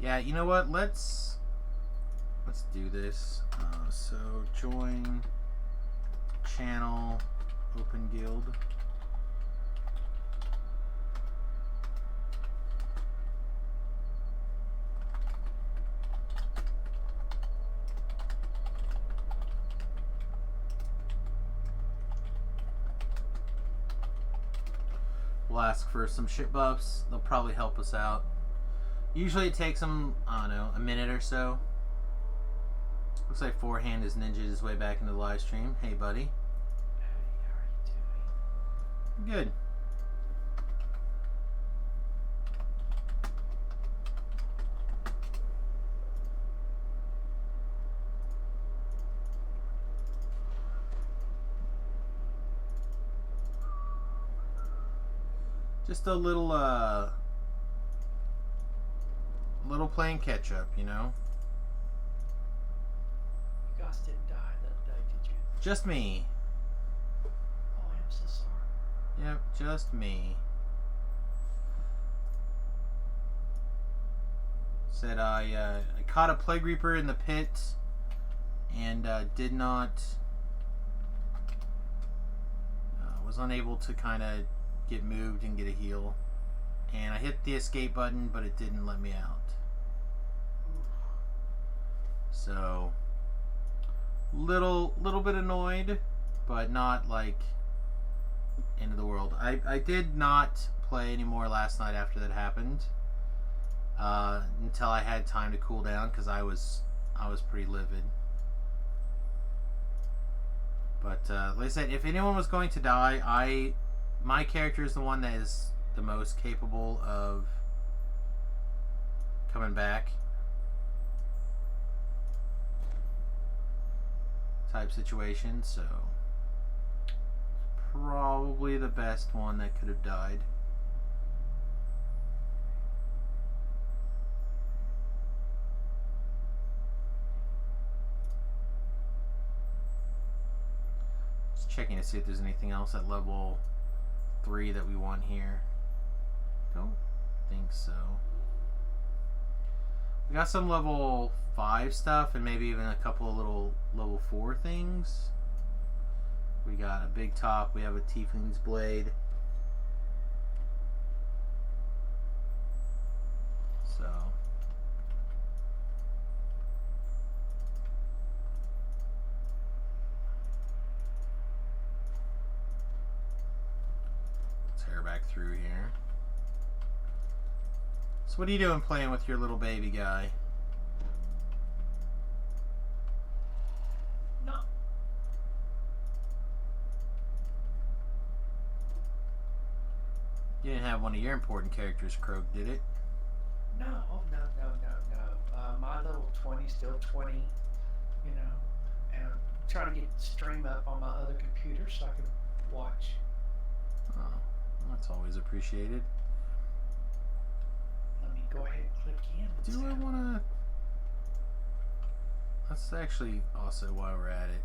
Yeah, you know what? Let's do this. So join channel, open guild. We'll ask for some shit buffs. They'll probably help us out. Usually it takes them, I don't know, a minute or so. Looks like Forehand is ninja'd his way back into the live stream. Hey, buddy. Hey, how are you doing? Good. Just a little playing catch up, you know. You guys didn't die that day, did you? Just me. Oh, I'm so sorry. Yep, just me. Said I caught a Plague Reaper in the pit and did not... was unable to kind of get moved and get a heal. And I hit the escape button, but it didn't let me out. So, little bit annoyed, but not like end of the world. I did not play anymore last night after that happened, until I had time to cool down because I was pretty livid. But like I said, if anyone was going to die, my character is the one that is the most capable of coming back. Type situation, so probably the best one that could have died. Just checking to see if there's anything else at level 3 that we want here. Don't think so. We got some level 5 stuff and maybe even a couple of little level 4 things. We got a big top. We have a Tiefling's Blade. So let's hair back through here. So what are you doing playing with your little baby guy? No. You didn't have one of your important characters croak, did it? No, oh, no. My level 20 still 20, you know, and I'm trying to get the stream up on my other computer so I can watch. Oh, that's always appreciated. Let me go ahead and click in. Do I want to... That's actually also why we're at it.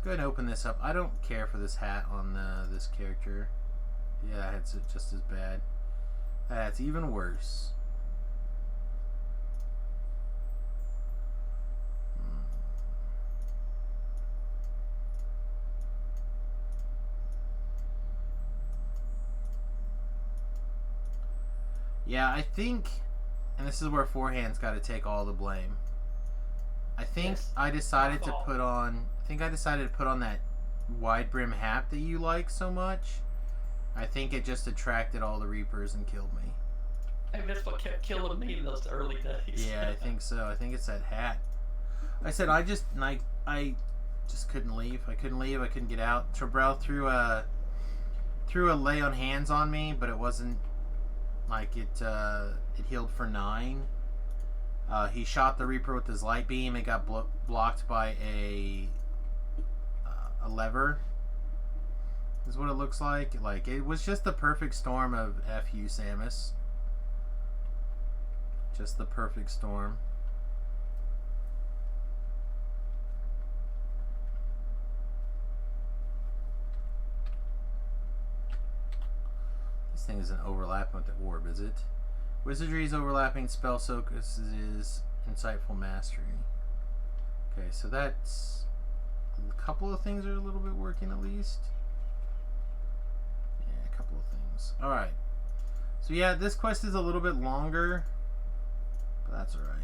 Let's go ahead and open this up. I don't care for this hat on this character. Yeah, it's just as bad. That's even worse. Yeah, I think, and this is where Forehand's got to take all the blame. I think I decided to put on. I think I decided to put on that wide brim hat that you like so much. I think it just attracted all the Reapers and killed me. Hey, that's what kept killing me in those early days. Yeah, I think so. I think it's that hat. I said I just couldn't leave. I couldn't leave. I couldn't get out. Trabrell threw a lay on hands on me, but it wasn't like it healed for 9. He shot the Reaper with his light beam. It got blocked by a lever. Is what it looks like. Like, it was just the perfect storm of F.U. Samus. Just the perfect storm. This thing isn't overlapping with the orb, is it? Wizardry's overlapping, spell soak is insightful mastery. Okay, so that's a couple of things are a little bit working at least. Yeah, a couple of things. Alright. So yeah, this quest is a little bit longer, but that's alright.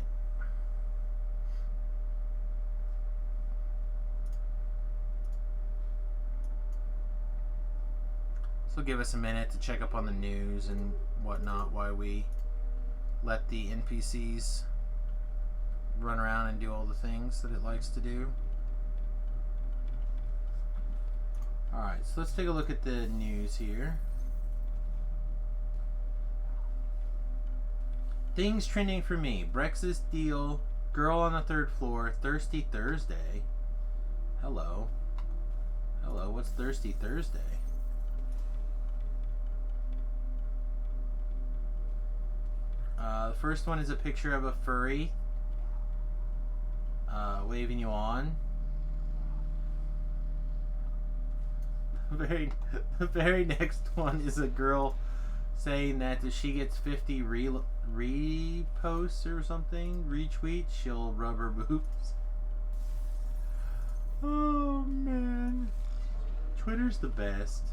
This will give us a minute to check up on the news and whatnot while we let the NPCs run around and do all the things that it likes to do. Alright, so let's take a look at the news here. Things trending for me. Brexit deal. Girl on the 3rd floor. Thirsty Thursday. Hello. Hello, what's Thirsty Thursday? The first one is a picture of a furry waving you on. The very next one is a girl saying that if she gets 50 reposts or something, retweets, she'll rub her boobs. Oh man, Twitter's the best.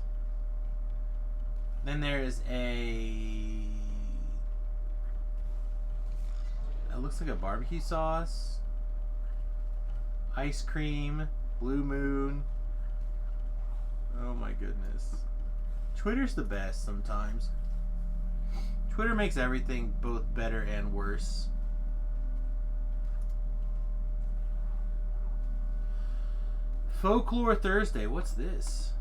Then there's it looks like a barbecue sauce, ice cream, blue moon. Oh my goodness. Twitter's the best sometimes. Twitter makes everything both better and worse. Folklore Thursday. What's this?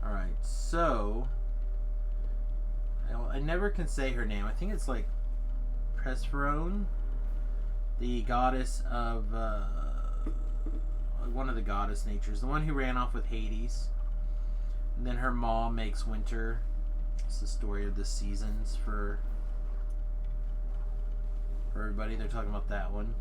Alright, so I never can say her name. I think it's like Presperone, the goddess of one of the goddess natures, the one who ran off with Hades. And then her mom makes winter. It's the story of the seasons for everybody. They're talking about that one.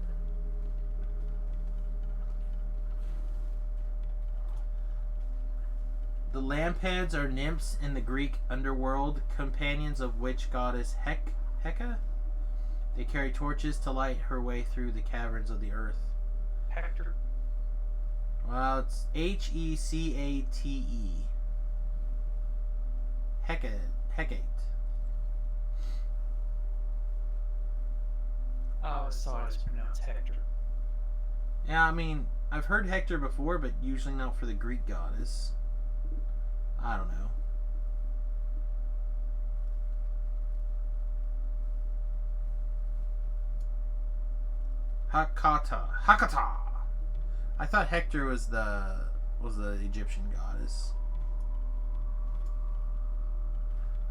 The Lampheads are nymphs in the Greek underworld, companions of witch goddess Heka. They carry torches to light her way through the caverns of the earth. Hector. Well, it's Hecate. Hecate. I always thought it's pronounced Hector. Yeah, I mean, I've heard Hector before, but usually not for the Greek goddess. I don't know. Hakata. I thought Hector was the Egyptian goddess.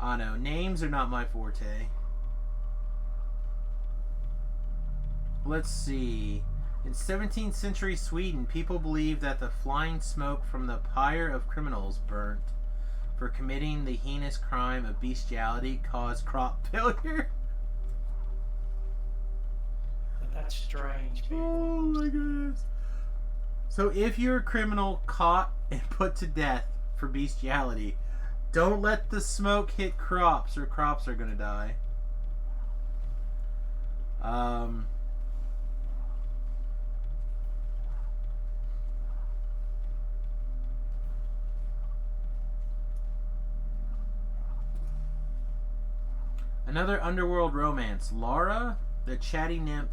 I don't know. Names are not my forte. Let's see. In 17th century Sweden, people believed that the flying smoke from the pyre of criminals burnt for committing the heinous crime of bestiality caused crop failure. That's strange, people. Oh my goodness. So if you're a criminal caught and put to death for bestiality, don't let the smoke hit crops or crops are gonna die. Another underworld romance. Laura, the chatty nymph,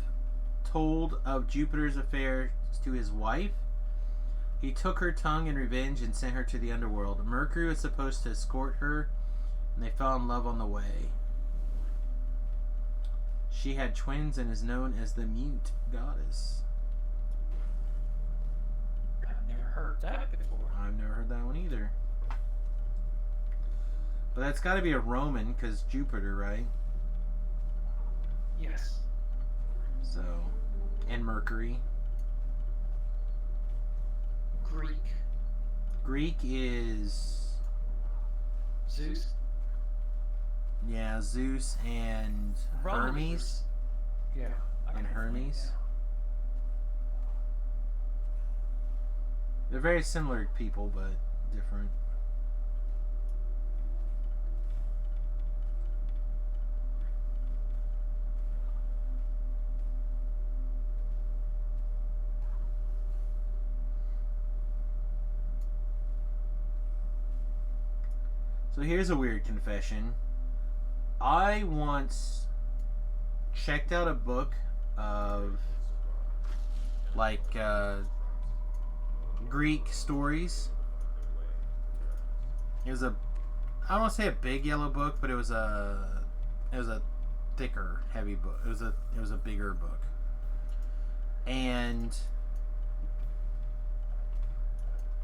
told of Jupiter's affairs to his wife. He took her tongue in revenge and sent her to the underworld. Mercury was supposed to escort her, and they fell in love on the way. She had twins and is known as the Mute Goddess. I've never heard that before. I've never heard that one either. But that's got to be a Roman, because Jupiter, right? Yes. So, and Mercury. Greek. Greek is, Zeus. yeah, Zeus and Roman Hermes. Yeah. I And can Hermes. think now. They're very similar people, but different. So here's a weird confession. I once checked out a book of like Greek stories. It was a, I don't want to say a big yellow book, but it was a thicker, heavy book. It was a bigger book. And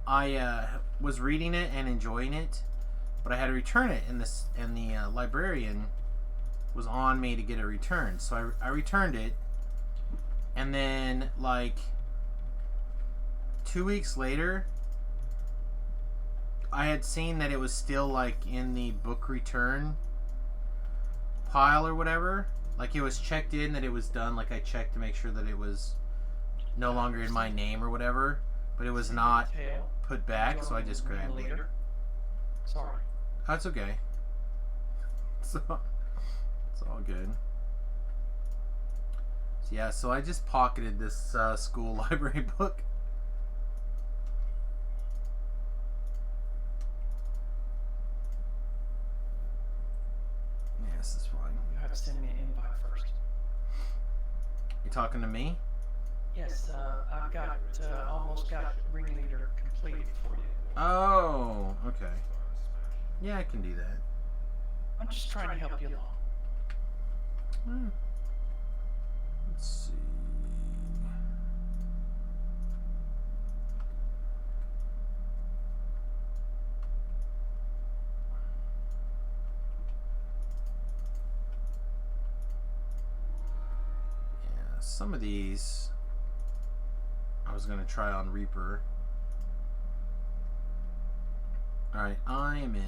I was reading it and enjoying it, but I had to return it, and the librarian was on me to get it returned. So I returned it, and then like 2 weeks later, I had seen that it was still like in the book return pile or whatever. Like it was checked in that it was done. Like I checked to make sure that it was no longer in my name or whatever, but it was not Tail. put back. So I just grabbed it. Later. Sorry. That's okay. So it's all good. So yeah, so I just pocketed this school library book. Yeah, this is fine. You have to send me an invite first. You talking to me? Yes, I've got almost got ringleader completed for you. Oh, okay. Yeah, I can do that. I'm just trying to help you along. Let's see. Yeah, some of these I was going to try on Reaper. Alright, I am in.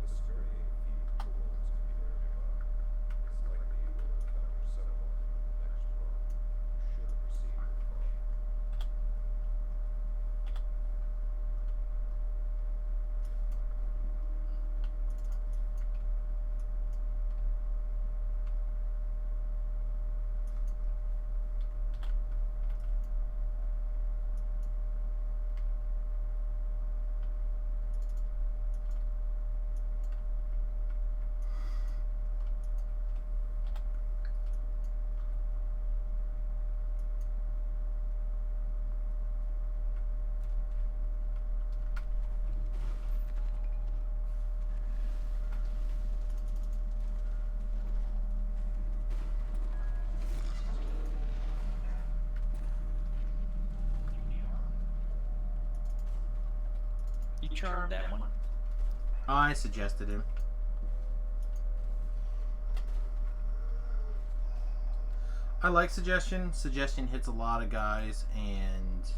The scurrying feet tools to be nearby. It's likely you will encounter several in the next room. You should proceed with caution. You charmed that one? I suggested him. I like suggestion. Suggestion hits a lot of guys, and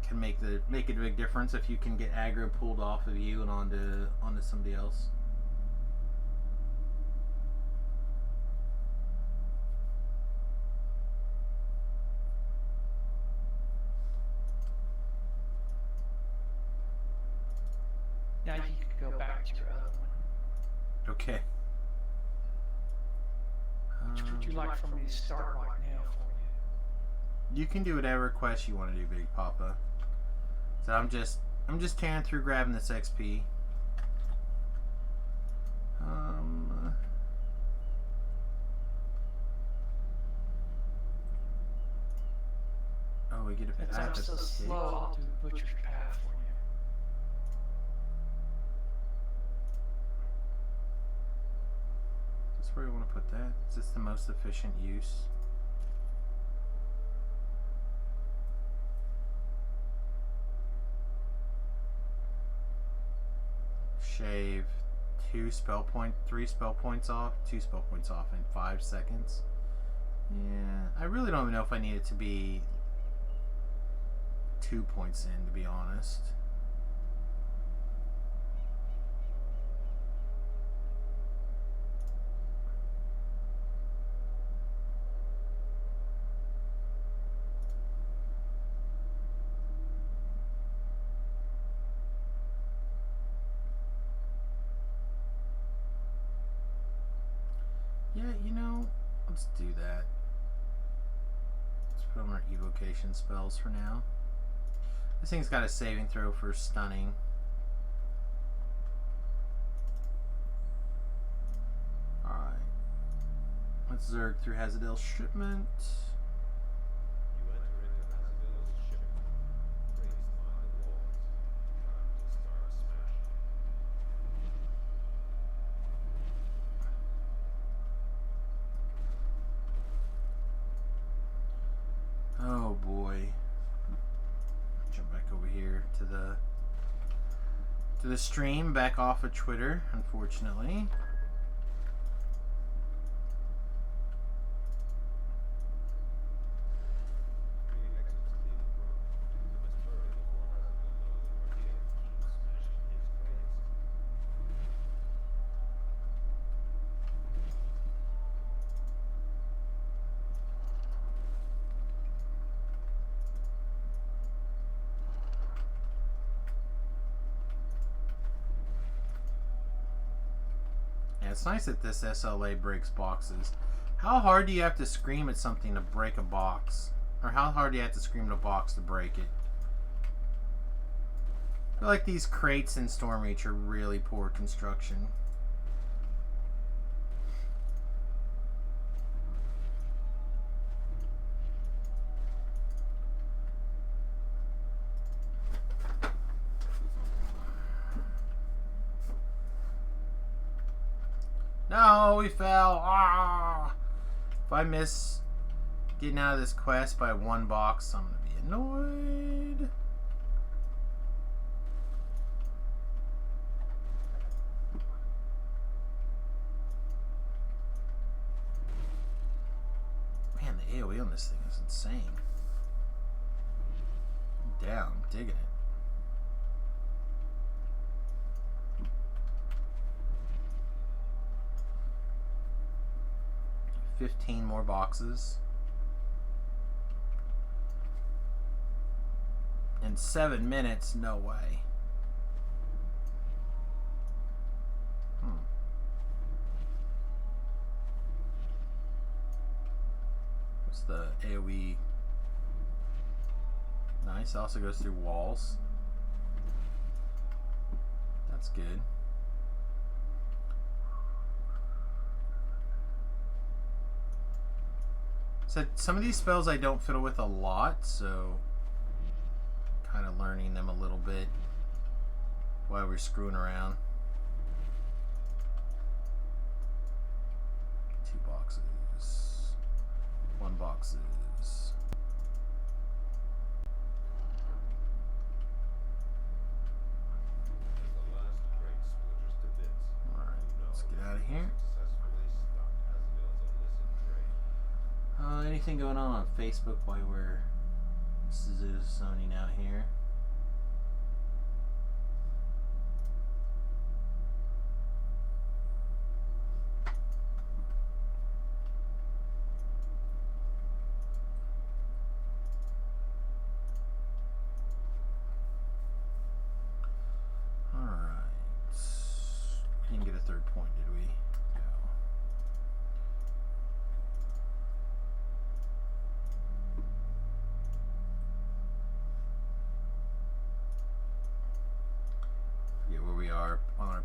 can make it a big difference if you can get aggro pulled off of you and onto somebody else. Now you can go back to your other one. Okay. Which would you like for me to start right now for you? You can do whatever quest you want to do, Big Papa. So I'm just tearing through grabbing this XP. Oh, we get a Since I'm so slow, I'll do Butcher's Path for you. Is this where you want to put that? Is this the most efficient use? Shave 3 spell points off in 5 seconds. Yeah, I really don't even know if I need it to be 2 points in, to be honest. Yeah, you know, let's do that. Let's put on our evocation spells for now. This thing's got a saving throw for stunning. Alright. Let's zerg through Hazadil's shipment. You enter into Hazardill's shipment, praised by the lords. Time to start smashing. Oh boy. Jump back over here to the stream, back off of Twitter, unfortunately. Three exits leave the room. You must hurry before Hazardill knows you are here. Keep smashing his crates. Yeah, it's nice that this SLA breaks boxes. How hard do you have to scream at something to break a box? Or how hard do you have to scream at a box to break it? I feel like these crates in Stormreach are really poor construction. No, we fell. Ah! If I miss getting out of this quest by 1 box, I'm gonna be annoyed. Man, the AoE on this thing is insane. I'm down, I'm digging it. 15 more boxes. In 7 minutes, no way. What's the AoE? Nice, also goes through walls. That's good. So some of these spells I don't fiddle with a lot, so kind of learning them a little bit while we're screwing around. 2 boxes. 1 boxes. As the last crate splinters to bits, Alright, you know let's get out of you've here. successfully stopped Hazardill's illicit trade. Anything going on Facebook while we're zoning out here?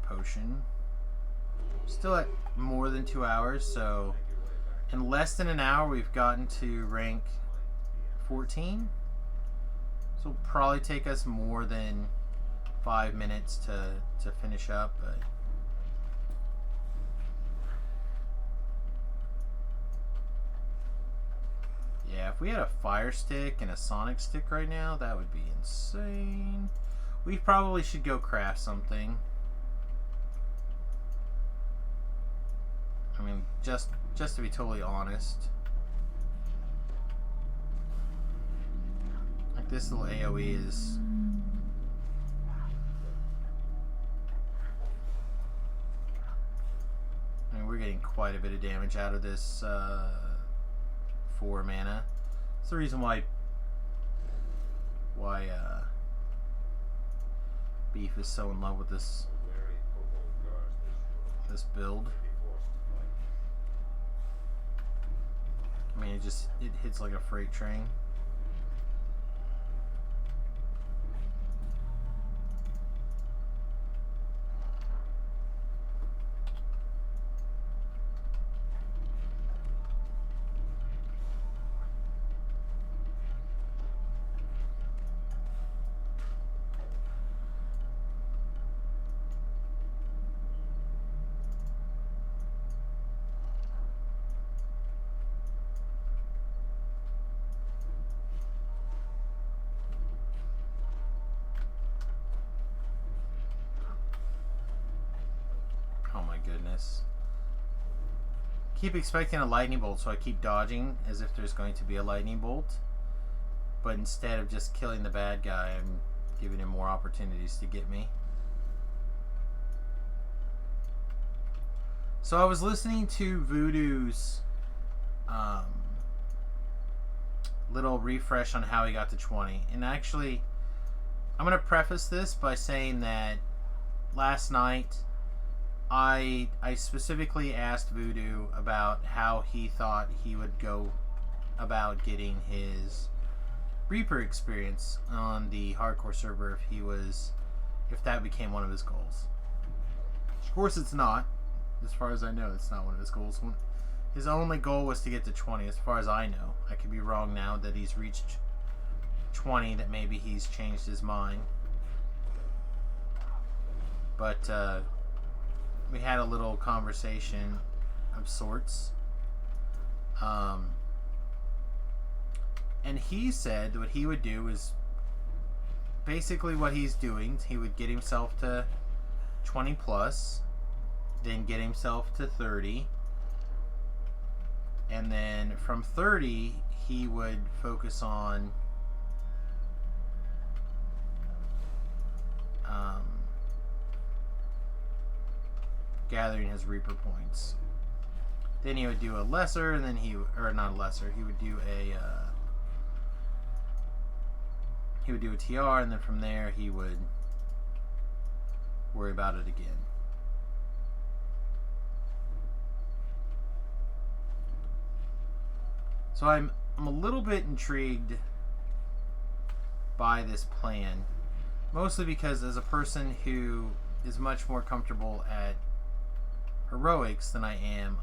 potion. Still at more than 2 hours, so in less than an hour we've gotten to rank 14. So it'll probably take us more than 5 minutes to finish up, but yeah, if we had a fire stick and a sonic stick right now, that would be insane. We probably should go craft something. I mean, just to be totally honest. Like this little AoE is... I mean, we're getting quite a bit of damage out of this 4 mana. That's the reason why Beef is so in love with this build. I mean, it hits like a freight train. Goodness. Keep expecting a lightning bolt, so I keep dodging as if there's going to be a lightning bolt. But instead of just killing the bad guy, I'm giving him more opportunities to get me. So I was listening to Voodoo's little refresh on how he got to 20. And actually, I'm going to preface this by saying that last night I specifically asked Voodoo about how he thought he would go about getting his Reaper experience on the hardcore server if that became one of his goals. Of course it's not. As far as I know, it's not one of his goals. His only goal was to get to 20, as far as I know. I could be wrong now that he's reached 20, that maybe he's changed his mind. But we had a little conversation of sorts. And he said what he would do is basically what he's doing. He would get himself to 20 plus, then get himself to 30, and then from 30 he would focus on gathering his Reaper points. Then he would do a lesser, and then or not a lesser, he would do a TR, and then from there he would worry about it again. So I'm a little bit intrigued by this plan, mostly because as a person who is much more comfortable at heroics than I am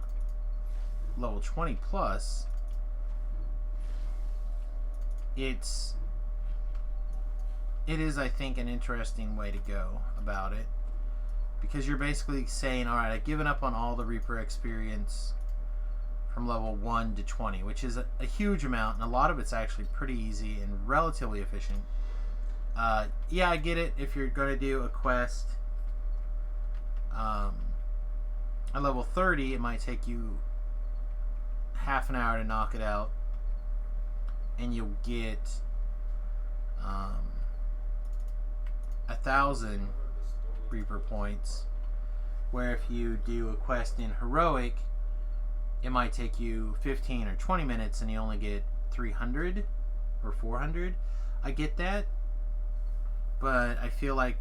level 20 plus, it is, I think, an interesting way to go about it, because you're basically saying, alright, I've given up on all the Reaper experience from level 1 to 20, which is a huge amount, and a lot of it's actually pretty easy and relatively efficient. Yeah, I get it if you're going to do a quest at level 30, it might take you half an hour to knock it out, and you'll get 1,000 Reaper points, where if you do a quest in heroic, it might take you 15 or 20 minutes and you only get 300 or 400. I get that, but I feel like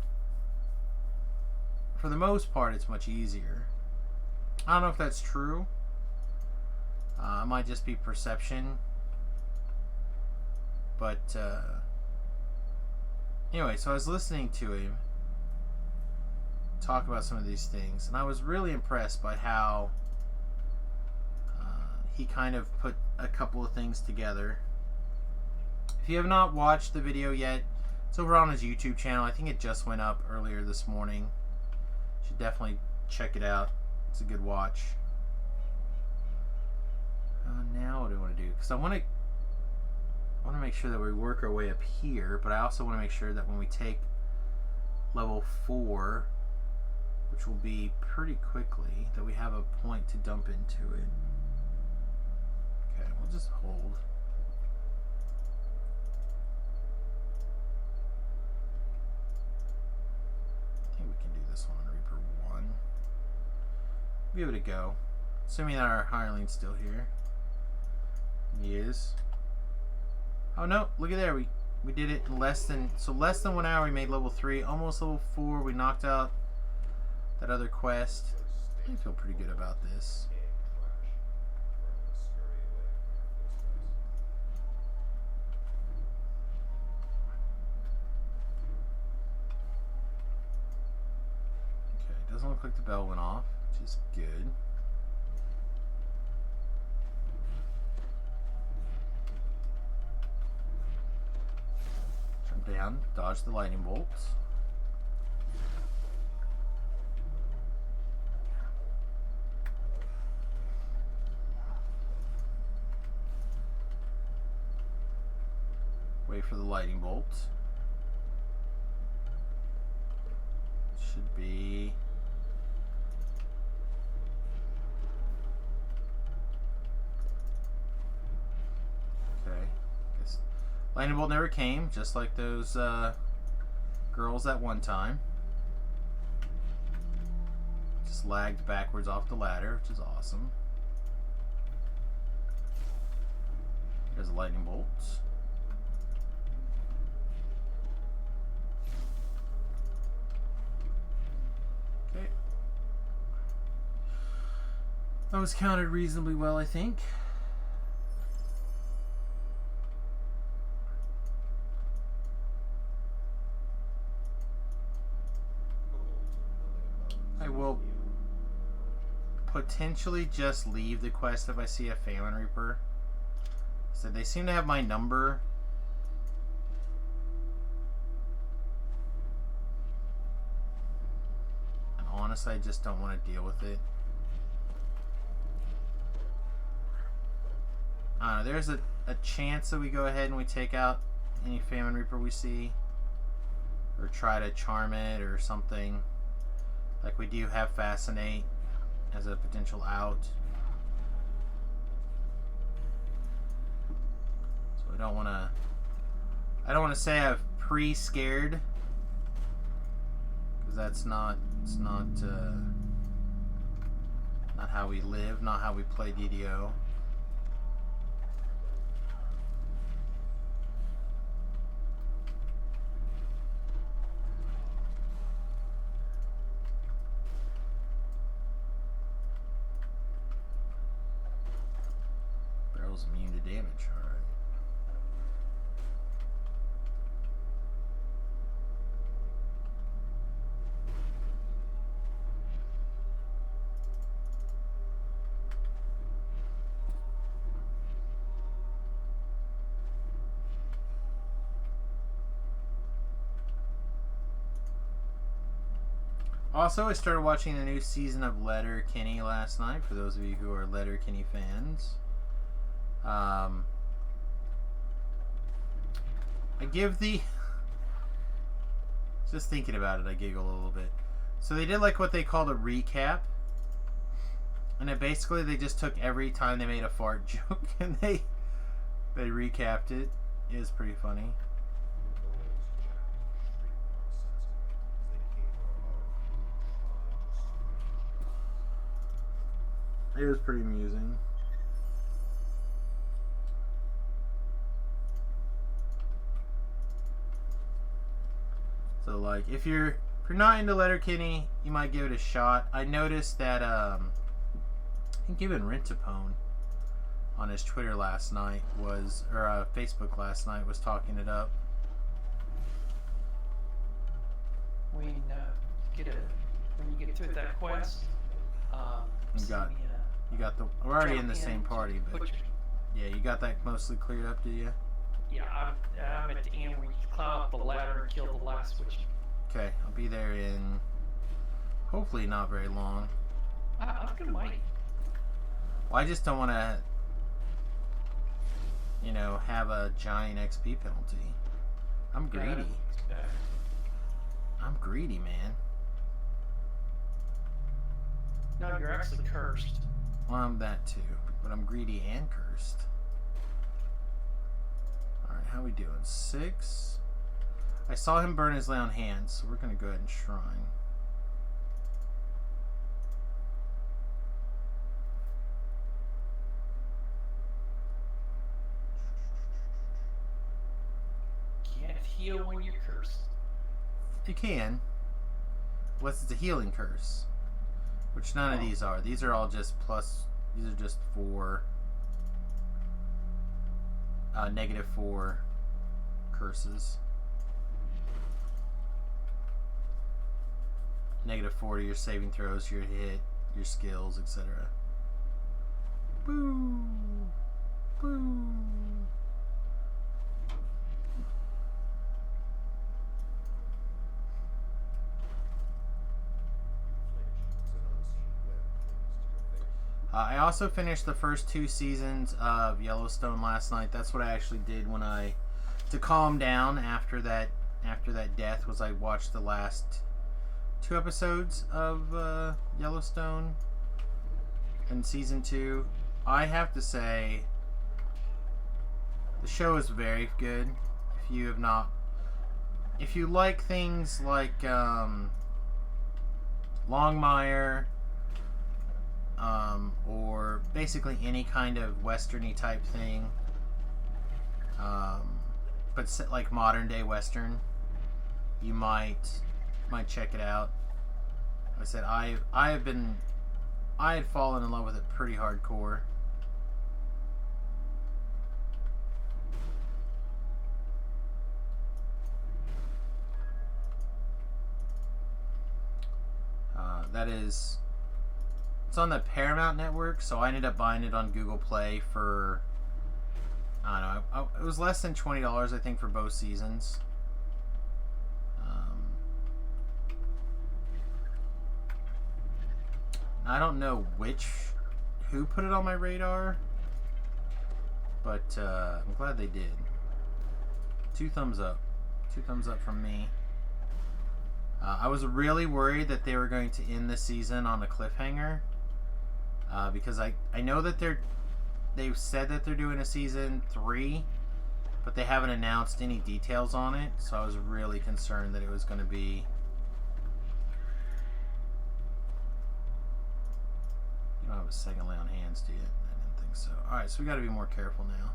for the most part it's much easier. I don't know if that's true. It might just be perception. But anyway, so I was listening to him, talk about some of these things, and I was really impressed by how he kind of put a couple of things together. If you have not watched the video yet, it's over on his YouTube channel. I think it just went up earlier this morning. You should definitely check it out. It's a good watch. Now what do I want to do? Because I want to make sure that we work our way up here, but I also want to make sure that when we take level 4, which will be pretty quickly, that we have a point to dump into it. Okay, we'll just hold. I think we can do this one on Reaper 1. Give it a go. Assuming that our hireling's still here. He is. Oh no, look at there. We did it in less than 1 hour. We made level 3, almost level 4. We knocked out that other quest. I feel pretty good about this. Okay, doesn't look like the bell went off, which is good. Jump down, dodge the lightning bolts. Wait for the lightning bolts. Should be okay. Guess lightning bolt never came, just like those girls at one time. Just lagged backwards off the ladder, which is awesome. There's the lightning bolts. Okay. That was counted reasonably well, I think. I will potentially just leave the quest if I see a Famine Reaper. So they seem to have my number. And honestly, I just don't want to deal with it. There's a chance that we go ahead and we take out any Famine Reaper we see. Or try to charm it or something. Like we do have Fascinate as a potential out. So I don't want to say I've pre-scared, because that's not how we live, not how we play DDO. Barrel's immune to damage, alright. Also, I started watching the new season of Letterkenny last night, for those of you who are Letterkenny fans. I give the... Just thinking about it, I giggle a little bit. So they did like what they called a recap. And it basically, they just took every time they made a fart joke and they recapped it. It was pretty funny. It was pretty amusing. So like if you're not into Letterkenny, you might give it a shot. I noticed that I think even Rentapone on his Twitter last night was, or Facebook last night was talking it up. We get a when you get through that quest, You send got- me You got the. We're already in jump the same party, but put your- yeah, you got that mostly cleared up, did you? yeah, I'm at the end where you climb up the ladder and kill the last witch. Okay, I'll be there in. Hopefully, not very long. I can wait. Well, I just don't want to. Have a giant XP penalty. I'm greedy. I'm greedy, man. No, you're actually cursed. Well, I'm that too, but I'm greedy and cursed. Alright, how we doing? 6. I saw him burn his lay on hands, so we're gonna go ahead and shrine. Can't heal when you're cursed. You can. Unless it's a healing curse. Which none of these are. These are all just plus. These are just for -4 curses. -4 to your saving throws, your hit, your skills, etc. Boo! Boo! I also finished the first 2 seasons of Yellowstone last night. That's what I actually did to calm down after that death, was I watched the last 2 episodes of Yellowstone in season 2. I have to say, the show is very good. If you like things like Longmire, or basically any kind of westerny type thing, but like modern day western, you might check it out. Like I said, I had fallen in love with it pretty hardcore. It's on the Paramount Network, so I ended up buying it on Google Play for, I don't know, it was less than $20, I think, for both seasons. I don't know who put it on my radar, but I'm glad they did. 2 thumbs up. 2 thumbs up from me. I was really worried that they were going to end the season on a cliffhanger, because I know that they've said that they're doing a season 3, but they haven't announced any details on it, so I was really concerned that it was going to be... You don't have a second lay on hands, do you? I didn't think so. Alright, so we got to be more careful now.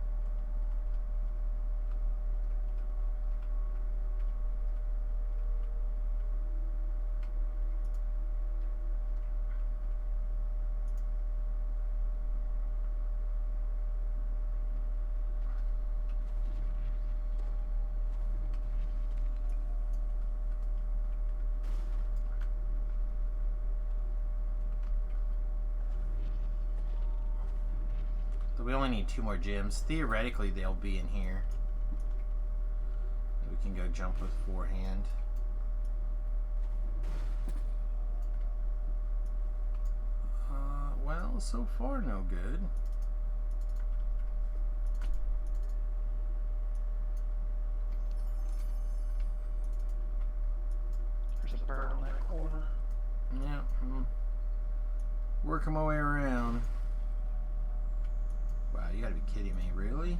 We only need 2 more gems. Theoretically, they'll be in here. We can go jump with forehand. Well, so far no good. There's a bird on that corner. Yeah. Working my way around. Wow, you gotta be kidding me, really?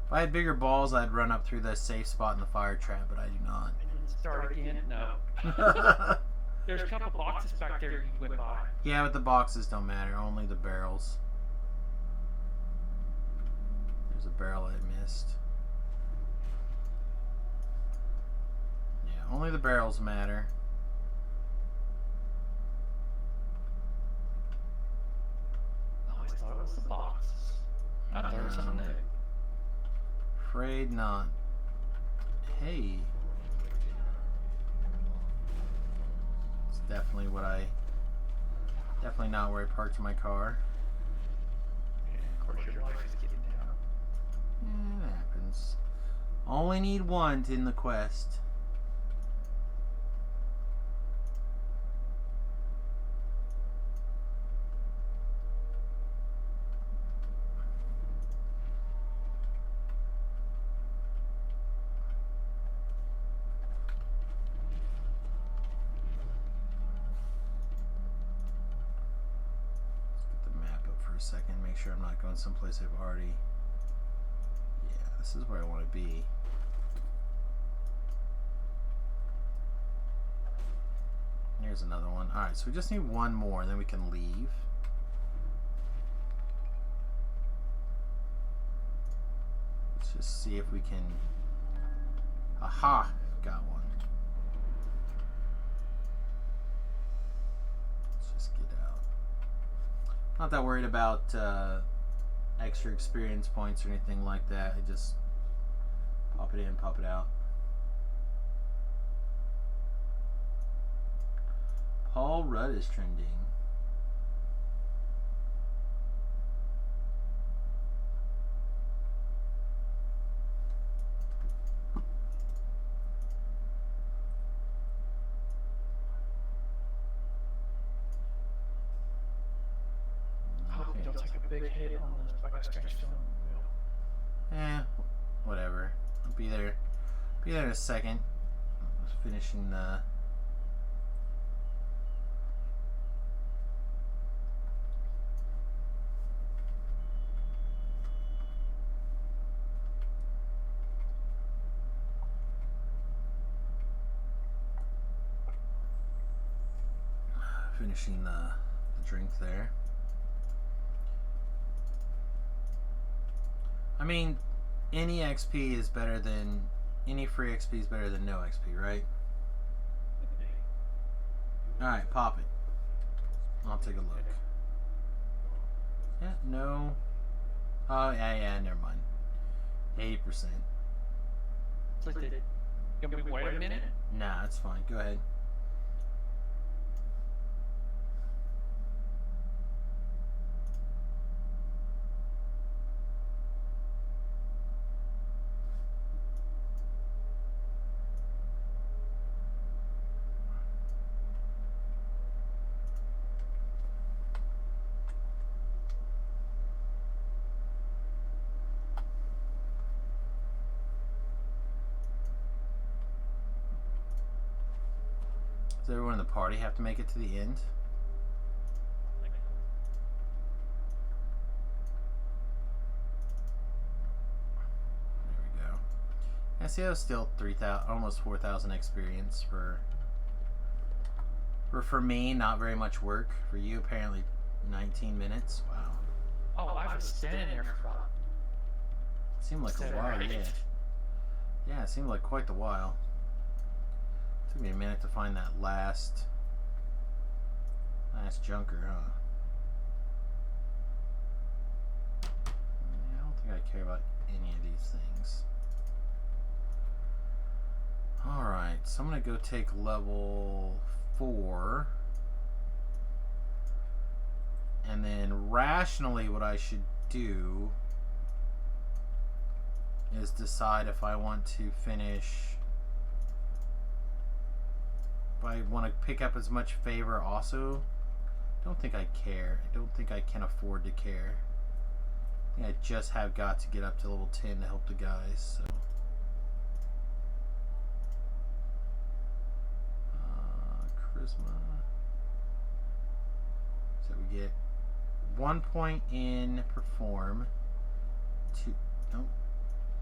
If I had bigger balls, I'd run up through the safe spot in the fire trap, but I do not. Start again? No. There's a couple boxes back there you went by. Yeah, but the boxes don't matter, only the barrels. There's a barrel I missed. Yeah, only the barrels matter. I always thought it was the boxes. I thought it was something new. Afraid not. Hey. definitely not where I parked my car. And of course, your life is getting down. Yeah, it happens. Only need one to end the quest. Second, make sure I'm not going someplace I've already. Yeah, this is where I want to be. Here's another one. Alright, so we just need one more, and then we can leave. Let's just see if we can. Aha! Got one. Not that worried about extra experience points or anything like that. I just pop it in, pop it out. Paul Rudd is trending. Big hit on the I got strange feeling wheel. Whatever. I'll be there. Be there in a second. Finishing the. Finishing the drink there. I mean, any XP is better than any free XP is better than no XP, right? All right, pop it. I'll take a look. Yeah, no. Oh yeah, never mind. 80%. It's like they, you want me to wait a minute? Nah, it's fine. Go ahead. Does everyone in the party have to make it to the end? There we go. I see that was still 3,000, almost 4,000 experience for me. Not very much work. For you, apparently 19 minutes. Wow. Oh, I was standing there for about. Seemed like a while, right? yeah. Yeah, it seemed like quite the while. Took me a minute to find that last junker, huh? Yeah, I don't think I care about any of these things. Alright, so I'm gonna go take level 4. And then rationally what I should do is decide if I want to finish. If I want to pick up as much favor also. Don't think I care. I don't think I can afford to care. I think I just have got to get up to level 10 to help the guys, so. Charisma. So we get 1 point in perform. 2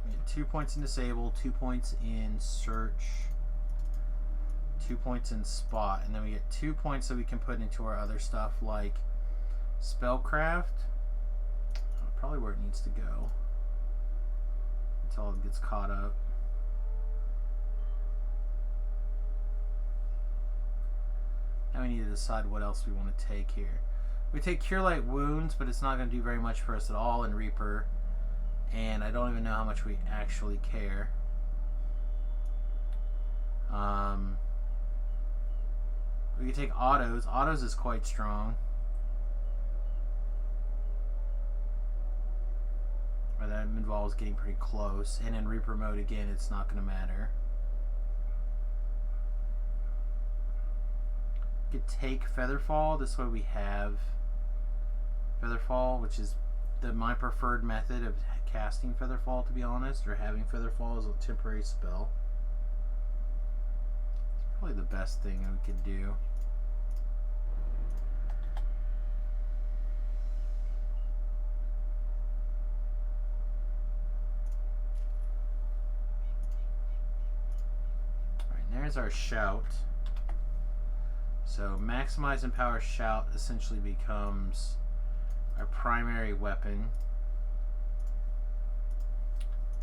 we get 2 points in disable, 2 points in search. 2 points in spot, and then we get 2 points that we can put into our other stuff like spellcraft. Probably where it needs to go until it gets caught up. Now we need to decide what else we want to take here. We take Cure Light Wounds, but it's not going to do very much for us at all in Reaper, and I don't even know how much we actually care. We can take autos. Autos is quite strong. Or that involves getting pretty close. And in Reaper mode, again, it's not going to matter. We could take Featherfall. This way we have Featherfall, which is my preferred method of casting Featherfall, to be honest, or having Featherfall as a temporary spell. It's probably the best thing we could do. Alright, there's our shout. So maximize and power shout essentially becomes our primary weapon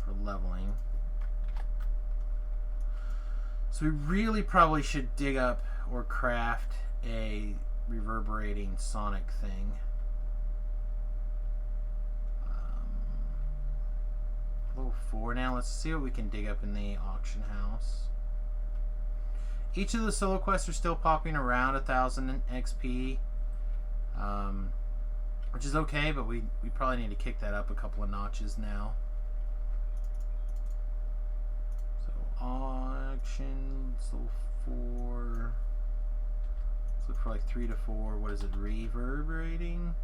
for leveling. So we really probably should dig up or craft a reverberating sonic thing. Level 4 now. Let's see what we can dig up in the auction house. Each of the solo quests are still popping around 1,000 XP. Which is okay, but we probably need to kick that up a couple of notches now. So auction, level 4. Let's look for like 3 to 4. What is it? Reverberating?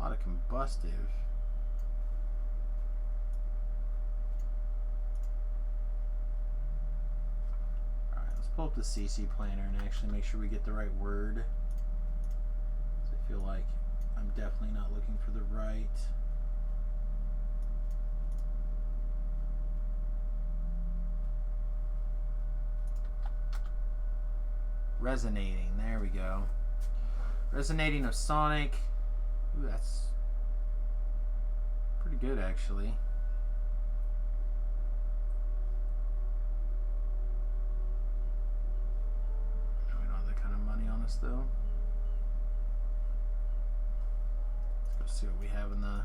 A lot of combustive. Pull up the CC planner and actually make sure we get the right word. I feel like I'm definitely not looking for the right. Resonating, there we go. Resonating of Sonic. Ooh, that's pretty good actually. Though. Let's go see what we have in the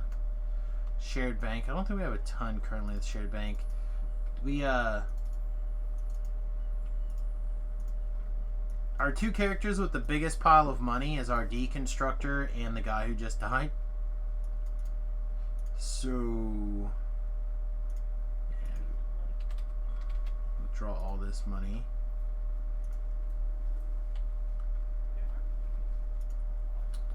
shared bank. I don't think we have a ton currently in the shared bank. We our two characters with the biggest pile of money is our deconstructor and the guy who just died. So yeah, withdraw all this money.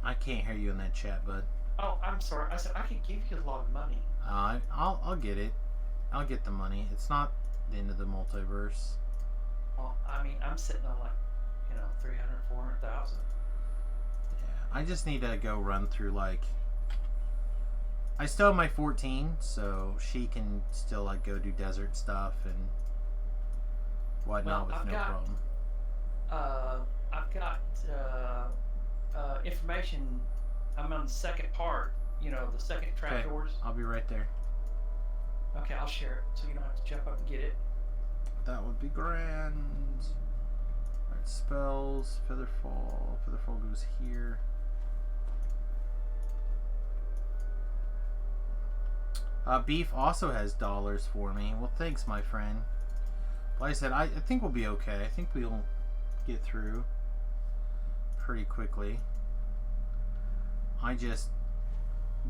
I can't hear you in that chat, bud. Oh, I'm sorry. I said I can give you a lot of money. I'll get it. I'll get the money. It's not the end of the multiverse. Well, I mean, I'm sitting on like, 300,000, 400,000. Yeah, I just need to go run through like. I still have my 14, so she can still like go do desert stuff and whatnot with no problem. I've got information. I'm on the second part. The second trapdoors. I'll be right there. Okay, I'll share it, so you don't have to jump up and get it. That would be grand. Alright, spells, Featherfall. Featherfall goes here. Beef also has dollars for me. Well, thanks, my friend. Like I said, I think we'll be okay. I think we'll get through pretty quickly. I just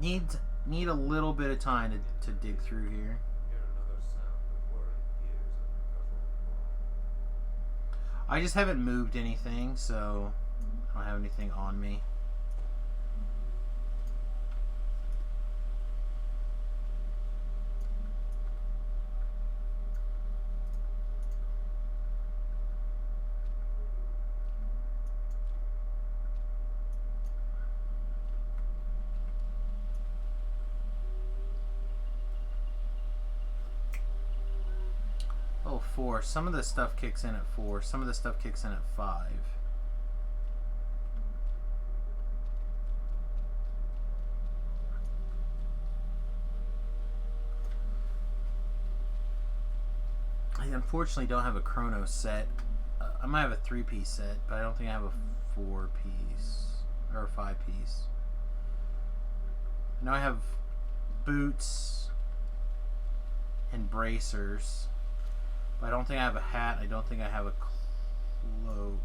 need a little bit of time to dig through here. Hear another sound of whirring gears under the cover. I just haven't moved anything, so I don't have anything on me. Oh, 4. Some of this stuff kicks in at 4. Some of this stuff kicks in at 5. I unfortunately don't have a chrono set. I might have a 3-piece set, but I don't think I have a 4-piece or a 5-piece. Now I have boots and bracers. But I don't think I have a hat. I don't think I have a cloak.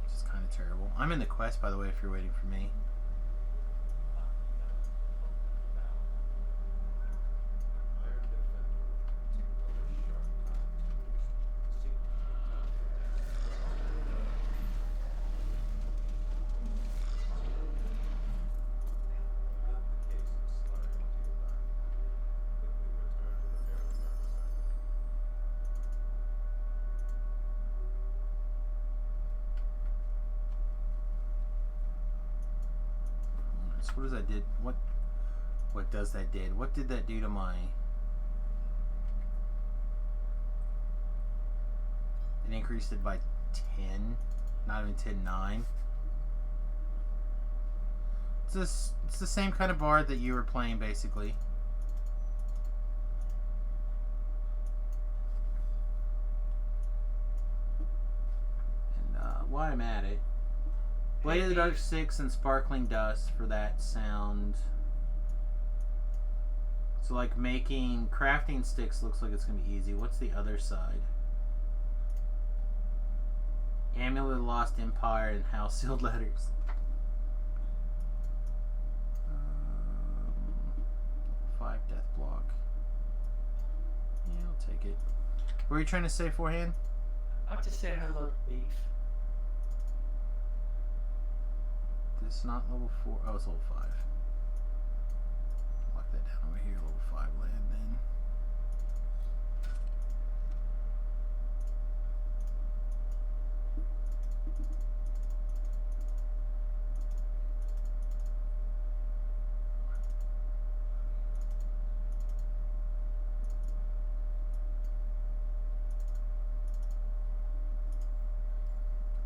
Which is kind of terrible. I'm in the quest, by the way, if you're waiting for me. Iron Defender, particularly sharp talent. Lift the case and slide it onto your lap. Quickly return to the barrel representative. So what does that did? What does that did? What did that do to my? It increased it by 10, not even 10, 9. It's the same kind of bard that you were playing, basically. And while I'm at it, Blade of the Dark 6 and Sparkling Dust for that sound. So like making crafting sticks looks like it's gonna be easy. What's the other side? Amulet of the Lost Empire and House Sealed Letters. 5 death block. Yeah, I'll take it. What were you trying to say forehand? I'm just saying hello to Beef. This is not level 4. Oh, it's level 5. Lock that down over here. Level 5 land then.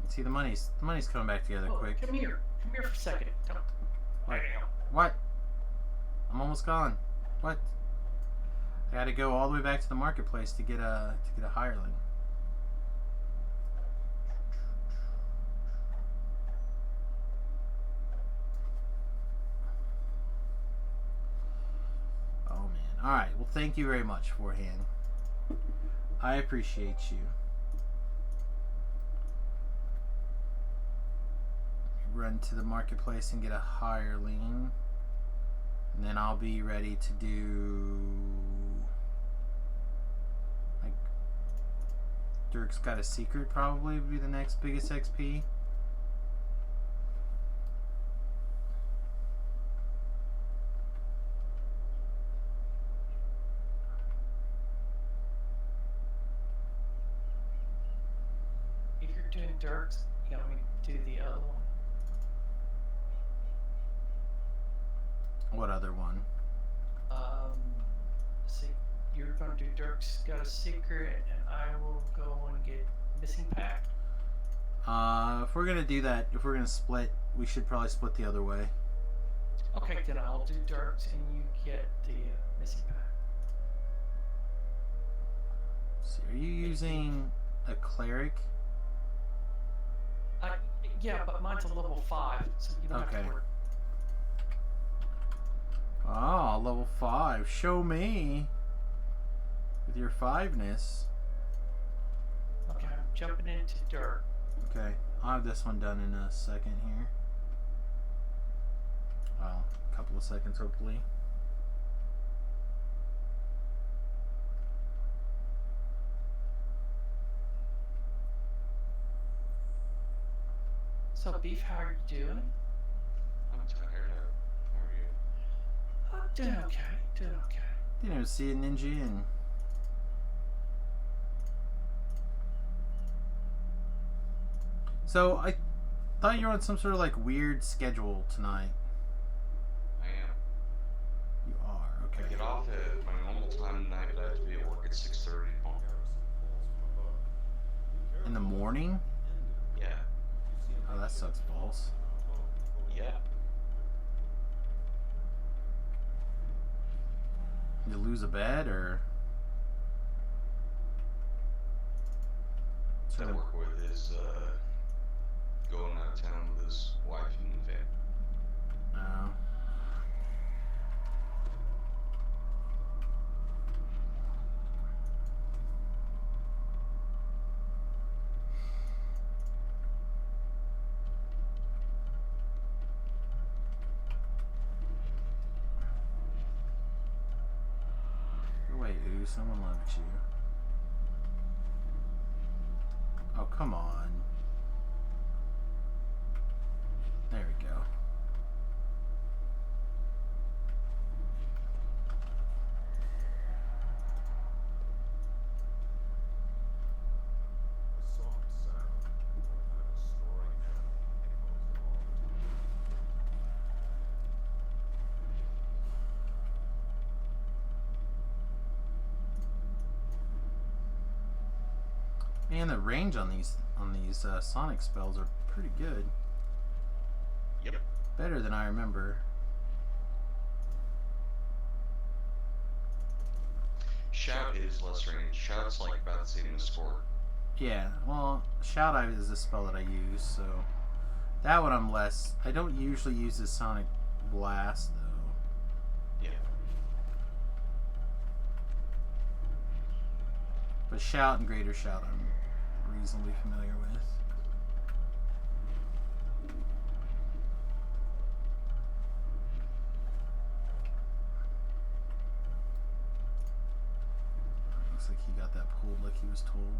See, the money's coming back together Oh, quick. come here for a second. Don't. What? Bam. What? I'm almost gone. What? I got to go all the way back to the marketplace to get a hireling. Oh man. All right. Well, thank you very much, forehand. I appreciate you. Run to the marketplace and get a hireling, and then I'll be ready to do like Dirk's Got a Secret. Probably would be the next biggest XP. If you're doing Dirks, you want me to do the other one? What other one? See, you're going to do Dirk's Got a Secret, and I will go and get Missing Pack. If we're gonna do that, if we're gonna split, we should probably split the other way. Okay, then I'll do Dirk's, and you get the Missing Pack. So are you using a cleric? Yeah, but mine's a level 5, so you don't have Okay. to worry. Oh, level 5. Show me with your 5-ness. Okay, I'm jumping into Dirk. Okay, I'll have this one done in a second here. Well, a couple of seconds, hopefully. So, Beef, how are you doing? I'm tired. How are you? I'm doing okay. Doing okay. Didn't even see a ninja in. So I thought you were on some sort of like weird schedule tonight. I am. You are, I okay. get off at my normal time tonight, but I have to be at work at 6:30. In the morning? Yeah. Oh, that sucks balls. Yeah. Did you lose a bet or? I work with is going out of town with his wife and family. Oh. you. Someone loves you. Oh, come on. There we go. A soft sound, what kind of a snoring animal echoes along the Man, the range on these sonic spells are pretty good. Yep. Better than I remember. Shout is less range. Shout's like about the same as Score. Yeah, well, Shout Eye is a spell that I use, so that one I'm less. I don't usually use the Sonic Blast though. Yeah. But Shout and Greater Shout I'm reasonably familiar with. Looks like he got that pulled like he was told.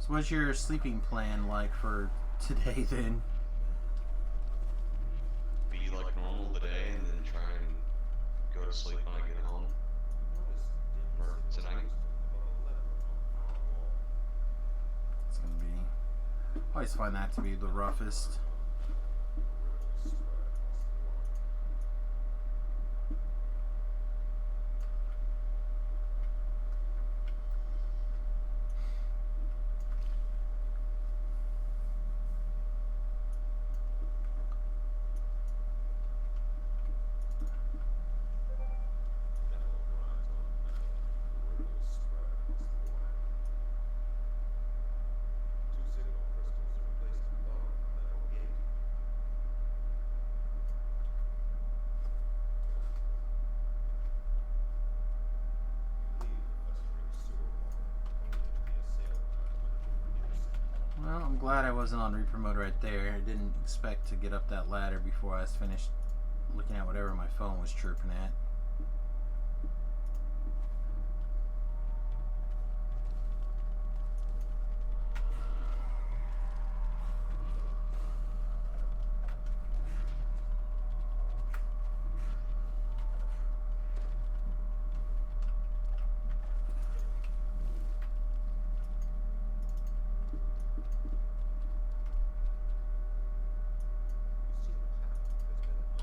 So what's your sleeping plan like for today then? Be like normal today and then try and go to sleep when I get home. Or tonight. It's gonna be. I always find that to be the roughest. Well, I'm glad I wasn't on Reaper mode right there. I didn't expect to get up that ladder before I was finished looking at whatever my phone was chirping at.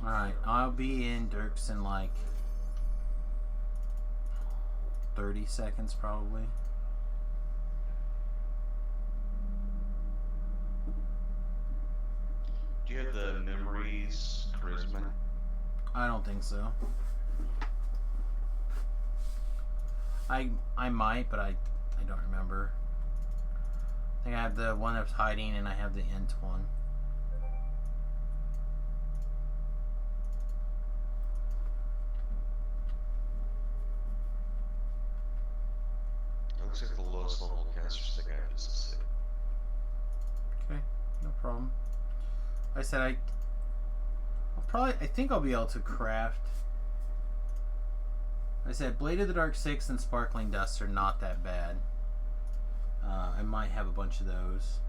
Alright, I'll be in Dirks in like 30 seconds probably. Do you have the memories charisma? I don't think so. I might, but I don't remember. I think I have the one that's hiding and I have the int one. It looks like the lowest level caster stick I have is a 6. Okay, no problem. Like I said I think I'll be able to craft. Like I said Blade of the Dark 6 and Sparkling Dust are not that bad. I might have a bunch of those.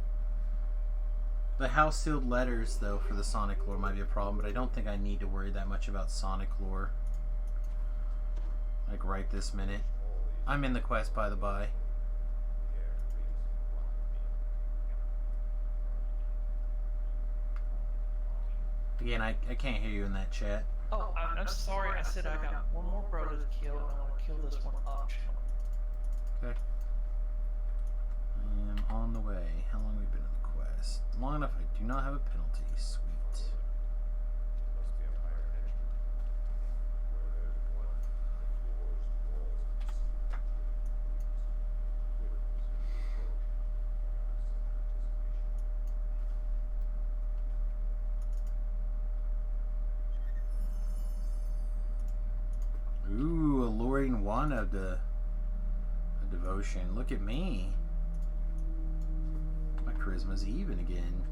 The House Sealed Letters though for the Sonic lore might be a problem, but I don't think I need to worry that much about Sonic lore. Like right this minute. I'm in the quest by the by. Again, I can't hear you in that chat. Oh, I'm sorry. I said I got one more brother to kill, and I want to kill this one optional. Okay. I am on the way. How long have we been in the quest? Long enough I do not have a penalty. Sweet. one of the devotion. Look at me. My charisma's even again.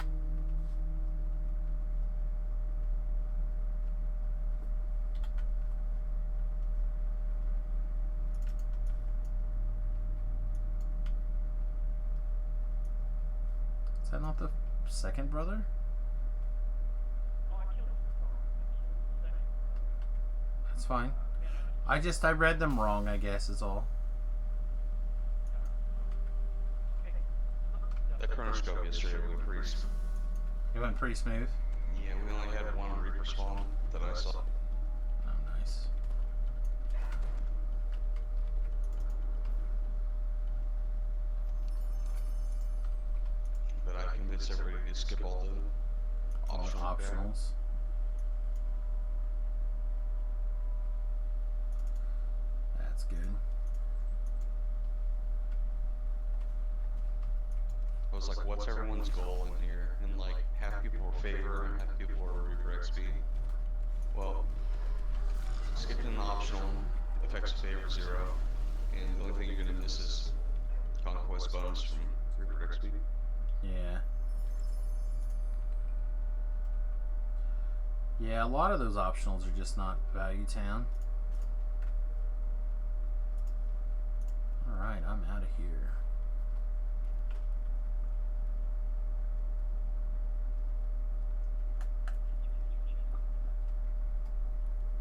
Is that not the second brother? Oh, I killed him. I killed the second brother. That's fine. Man, I read them wrong, I guess, is all. okay. That chronoscope yesterday went pretty. It went pretty smooth. Yeah, we only had one Reaper spawn that I saw. Oh, nice. But I convinced everybody to skip all the All the optional. optionals. That's good. I was like, what's everyone's goal in here? And like, half people were favor and half people were Reaper XP. Well, skipping the optional affects favor 0, and the only thing you're gonna miss is conquest bonus from Reaper XP. Yeah. Yeah, a lot of those optionals are just not value town. Alright, I'm out of here.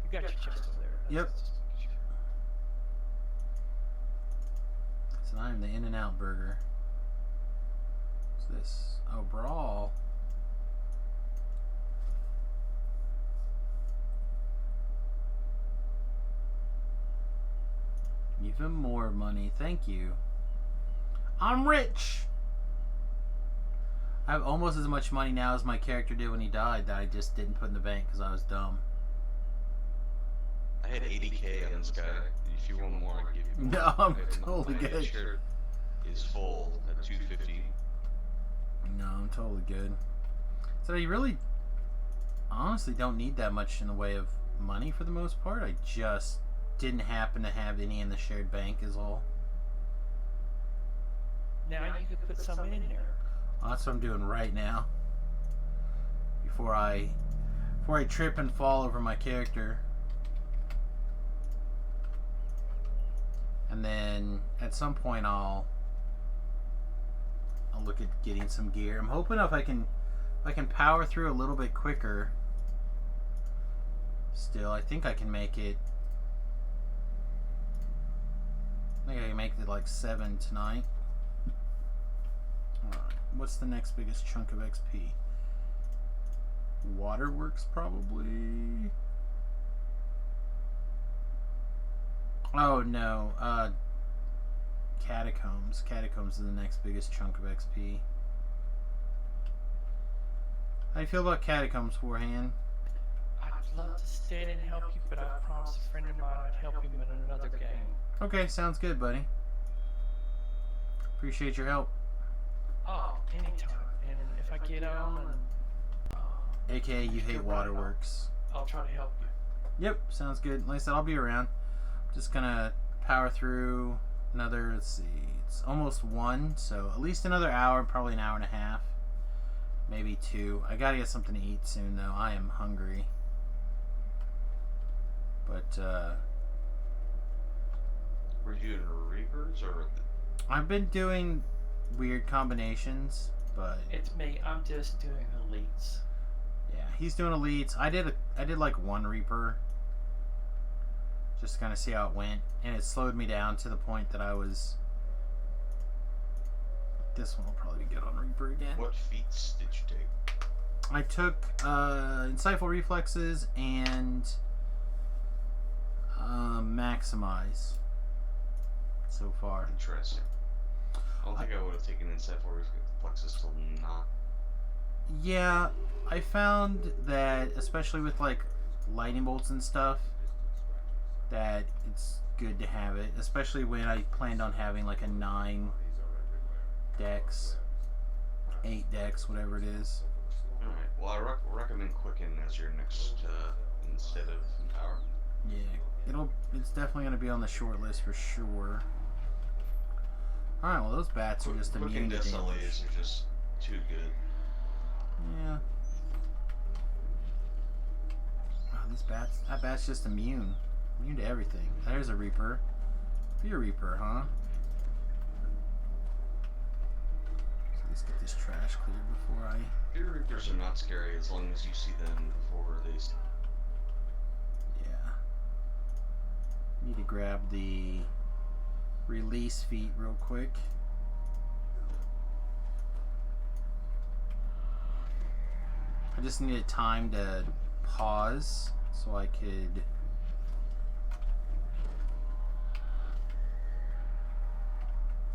You got your chest over there. Yep. Just making sure. So I'm the In-N-Out burger. What's this? Oh, Brawl. Even more money, thank you. I'm rich! I have almost as much money now as my character did when he died that I just didn't put in the bank because I was dumb. I had 80k on this guy. If you want more, I can give you more. No, I'm I have totally my good. shirt is full at 250. No, I'm totally good. So you really honestly don't need that much in the way of money for the most part. I just didn't happen to have any in the shared bank is all. Now you could put some in there. That's what I'm doing right now. Before I trip and fall over my character. And then at some point I'll look at getting some gear. I'm hoping if I can power through a little bit quicker. Still, I think I can make it. I think I can make it like 7 tonight. Alright, what's the next biggest chunk of XP? Waterworks, probably. Oh no, Catacombs. Catacombs is the next biggest chunk of XP. How do you feel about Catacombs, Forehand? I'd love to stand and help you, but I promised a friend of mine I'd help him in another game. Okay, sounds good, buddy. Appreciate your help. Oh, anytime. And if I get on, and AKA, you hate Waterworks. I'll try to help you. Yep, sounds good. Like I said, I'll be around. Just gonna power through another, let's see, it's almost 1, so at least another hour, probably an hour and a half. Maybe 2. I gotta get something to eat soon, though. I am hungry. But, Were you doing Reapers or? I've been doing weird combinations, but It's me. I'm just doing elites. yeah, he's doing elites. I did like 1 Reaper, just to kind of see how it went, and it slowed me down to the point that I was. This one will probably be good on Reaper again. What feats did you take? I took Insightful Reflexes and Maximize so far. Interesting. I don't think I would have taken Insightful Reflexes till not. Yeah, I found that, especially with like lightning bolts and stuff, that it's good to have it, especially when I planned on having like a 9 dex, 8 dex, whatever it is. Alright, well I recommend Quicken as your next instead of Empower. Yeah, It's definitely gonna be on the short list for sure. All right, well those bats are just immune to damage. SLAs are just too good. Yeah. Wow, that bat's just immune to everything. There's a Reaper. Be a Reaper, huh? So let's get this trash cleared before I. Fear Reapers are not scary as long as you see them before they. Yeah. Need to grab the release feat real quick. I just needed time to pause so I could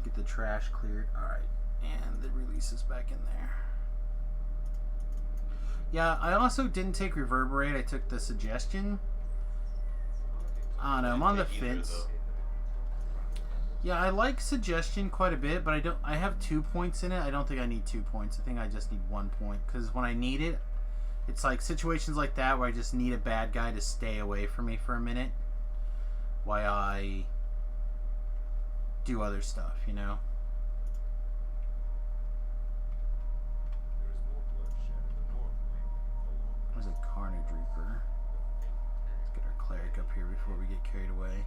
get the trash cleared. Alright, and the release is back in there. Yeah, I also didn't take Reverberate, I took the suggestion. I don't know, I'm on the fence. Yeah, I like suggestion quite a bit, but I have 2 points in it. I don't think I need 2 points. I think I just need 1 point. Because when I need it, it's like situations like that where I just need a bad guy to stay away from me for a minute while I do other stuff, you know? There's a Carnage Reaper. Let's get our Cleric up here before we get carried away.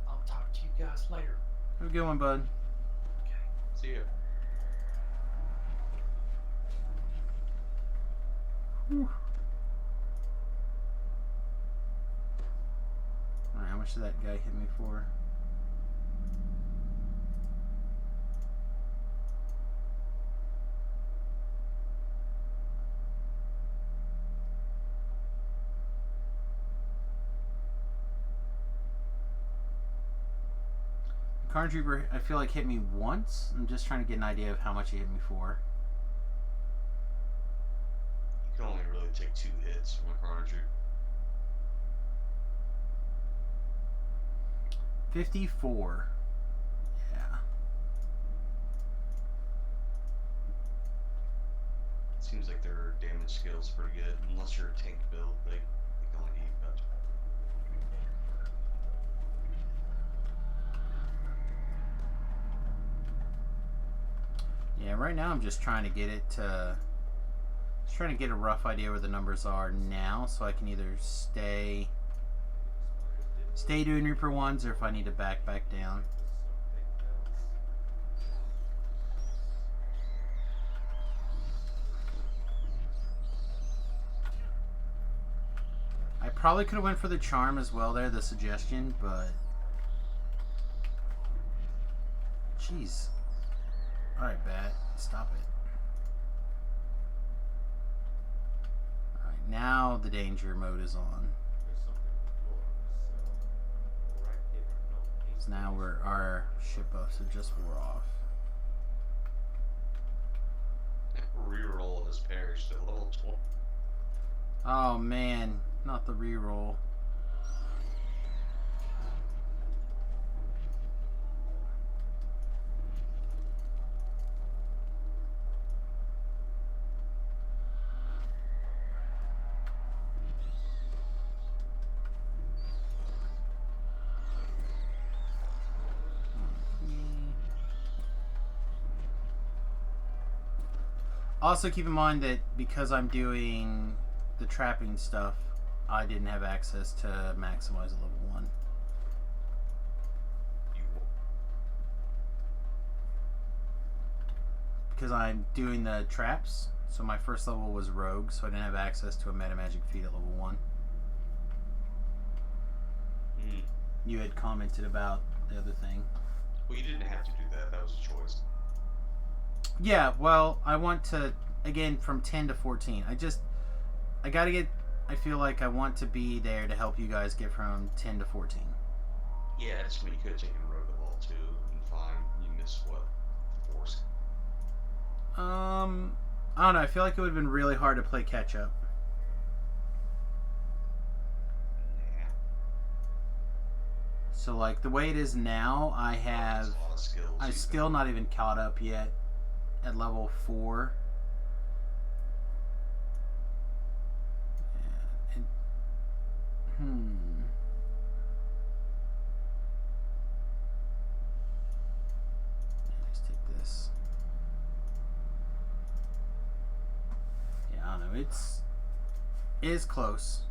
I'll talk to you guys later. Have a good one, bud. Okay. See ya. Whew. Alright, how much did that guy hit me for? Carnage Reaper, I feel like hit me once. I'm just trying to get an idea of how much he hit me for. You can only really take 2 hits from a Carnage Reaper. 54. Yeah. Seems like their damage skill's pretty good. Unless you're a tank build, they can only eat about. Yeah, right now I'm just trying to get it to... Just trying to get a rough idea where the numbers are now, so I can either stay doing Reaper 1s, or if I need to back down. I probably could have went for the charm as well there, the suggestion, but... Jeez. Alright, bat. Stop it. Alright, now the danger mode is on. So now our ship buffs have just wore off. Reroll his perished at level 20. Oh man, not the reroll. Also keep in mind that because I'm doing the trapping stuff, I didn't have access to maximize at level 1. Because I'm doing the traps, so my first level was rogue, so I didn't have access to a meta magic feat at level 1. You had commented about the other thing. Well, you didn't have to do that. That was a choice. Yeah, well, I want to, again, from 10 to 14. I gotta get, I feel like I want to be there to help you guys get from 10 to 14. Yeah, it's when you could have taken rogue at level 2 and fine. You missed what? 4. I don't know, I feel like it would have been really hard to play catch up. Nah. So, like, the way it is now, I have, That's a lot of skills. I'm even. still not even caught up yet at level 4. Yeah, let's take this. Yeah, I don't know. It is close.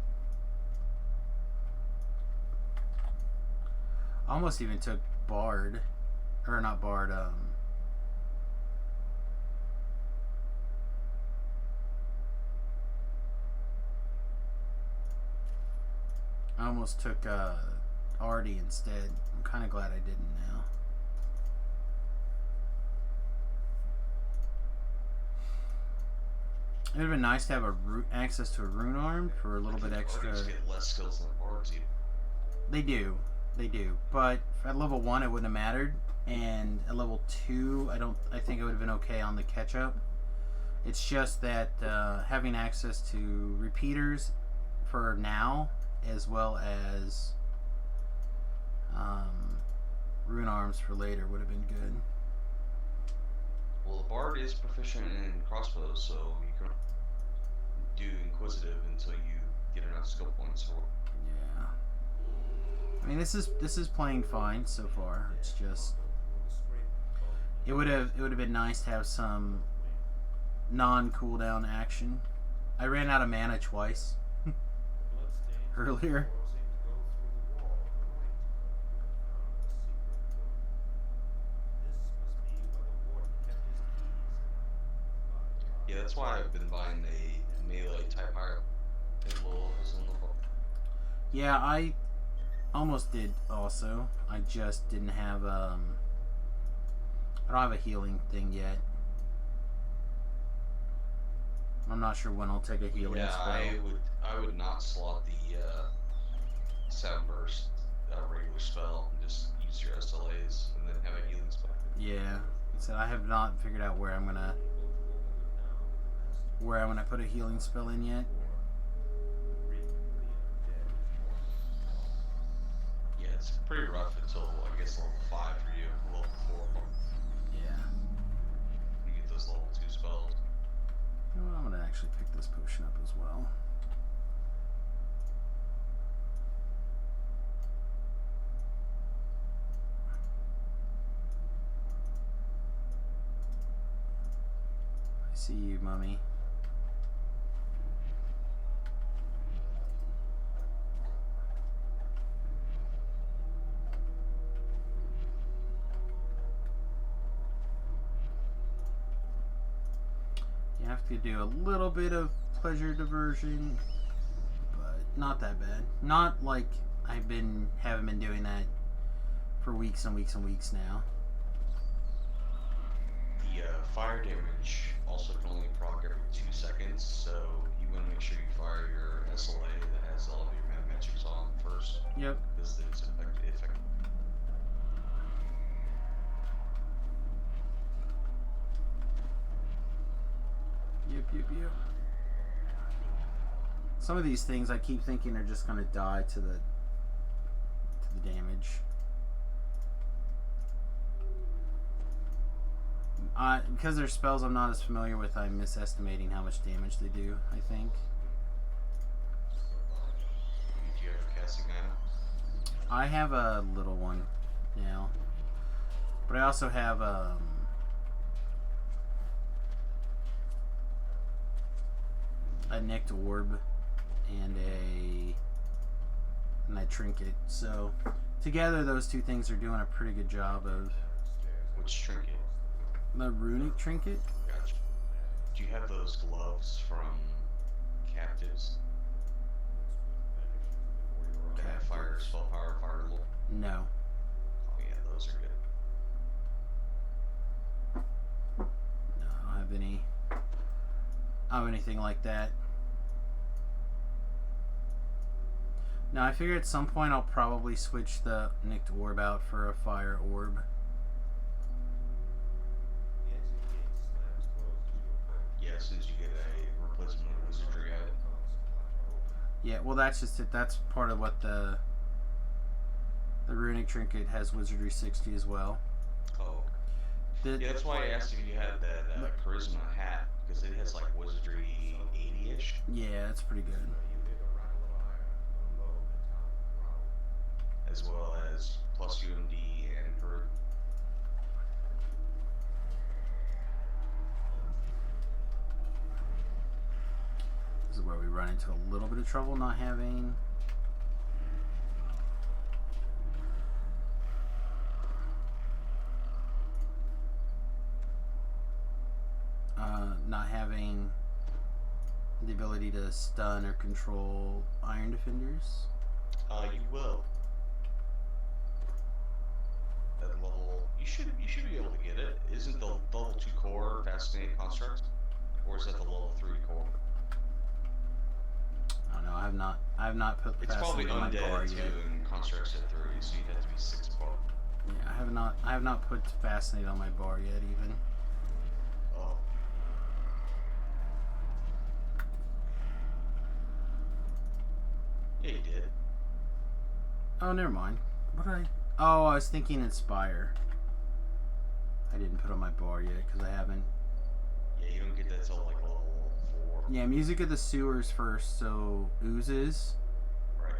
Almost even took Bard, or not Bard. I almost took Artie instead. I'm kind of glad I didn't now. It would have been nice to have access to a rune arm for a little bit extra. Arties get less skills than bards even. They do, but at level 1 it wouldn't have mattered, and at level 2 I think it would have been okay on the catch up. It's just that having access to repeaters for now, as well as rune arms for later, would have been good. Well, the bard is proficient in crossbows, so you can do inquisitive until you get enough skill points. Yeah. I mean, this is playing fine so far. It's just it would have been nice to have some non-cooldown action. I ran out of mana twice earlier. Yeah, that's why I've been buying a melee type higher Yeah, I almost did also. I just didn't have I don't have a healing thing yet. I'm not sure when I'll take a healing spell. I would not slot the sound burst regular spell. Just use your SLAs and then have a healing spell. Yeah. So I have not figured out where I'm gonna put a healing spell in yet. Yeah, it's pretty rough until I guess level 5 for you, level 4. Yeah. You get those level 2 spells. You know what, I'm gonna actually pick this potion up as well. I see you, mummy. You have to do a little bit of pleasure diversion, but not that bad. Not like haven't been doing that for weeks and weeks and weeks now. The fire damage also can only proc every 2 seconds, so you want to make sure you fire your SLA that has all of your mana metrics on first. Yep. Because it's effective. Yep. Some of these things I keep thinking are just gonna die to the damage. Because they're spells I'm not as familiar with, I'm misestimating how much damage they do, I think. Do you have a casting item? I have a little one now. But I also have a nicked orb and a trinket. So together those two things are doing a pretty good job of Which trinket? the runic trinket. Gotcha. Do you have those gloves from captives? That have fire, spell power, fire lore? No. Oh yeah, those are good. No, I don't have any. I don't have anything like that. Now I figure at some point I'll probably switch the nicked orb out for a fire orb. Yeah, as soon as you get a replacement wizardry item. Yeah, well that's just it. That's part of what the runic trinket has, wizardry 60 as well. Oh. Yeah, that's why I asked if you had that charisma hat, because it has like wizardry 80-ish. Yeah, it's pretty good. You hear the rattle of iron, the low metallic growl. As well as plus UMD and charisma. This is where we run into a little bit of trouble not having. Not having the ability to stun or control iron defenders. You will. At level, you should be able to get it. Isn't the level 2 core Fascinate Construct, or is that the level 3 core? I don't know. I have not put It's probably Fascinate on my bar undead too, yet. and Construct's at 3, so you'd have to be 6 bar. Yeah, I have not put Fascinate on my bar yet even. Oh. Yeah, you did. Oh, never mind. What did I? Oh, I was thinking Inspire. I didn't put on my bar yet because I haven't. Yeah, you don't get that till like level 4. Yeah, Music of the Sewers first, so Oozes, Right.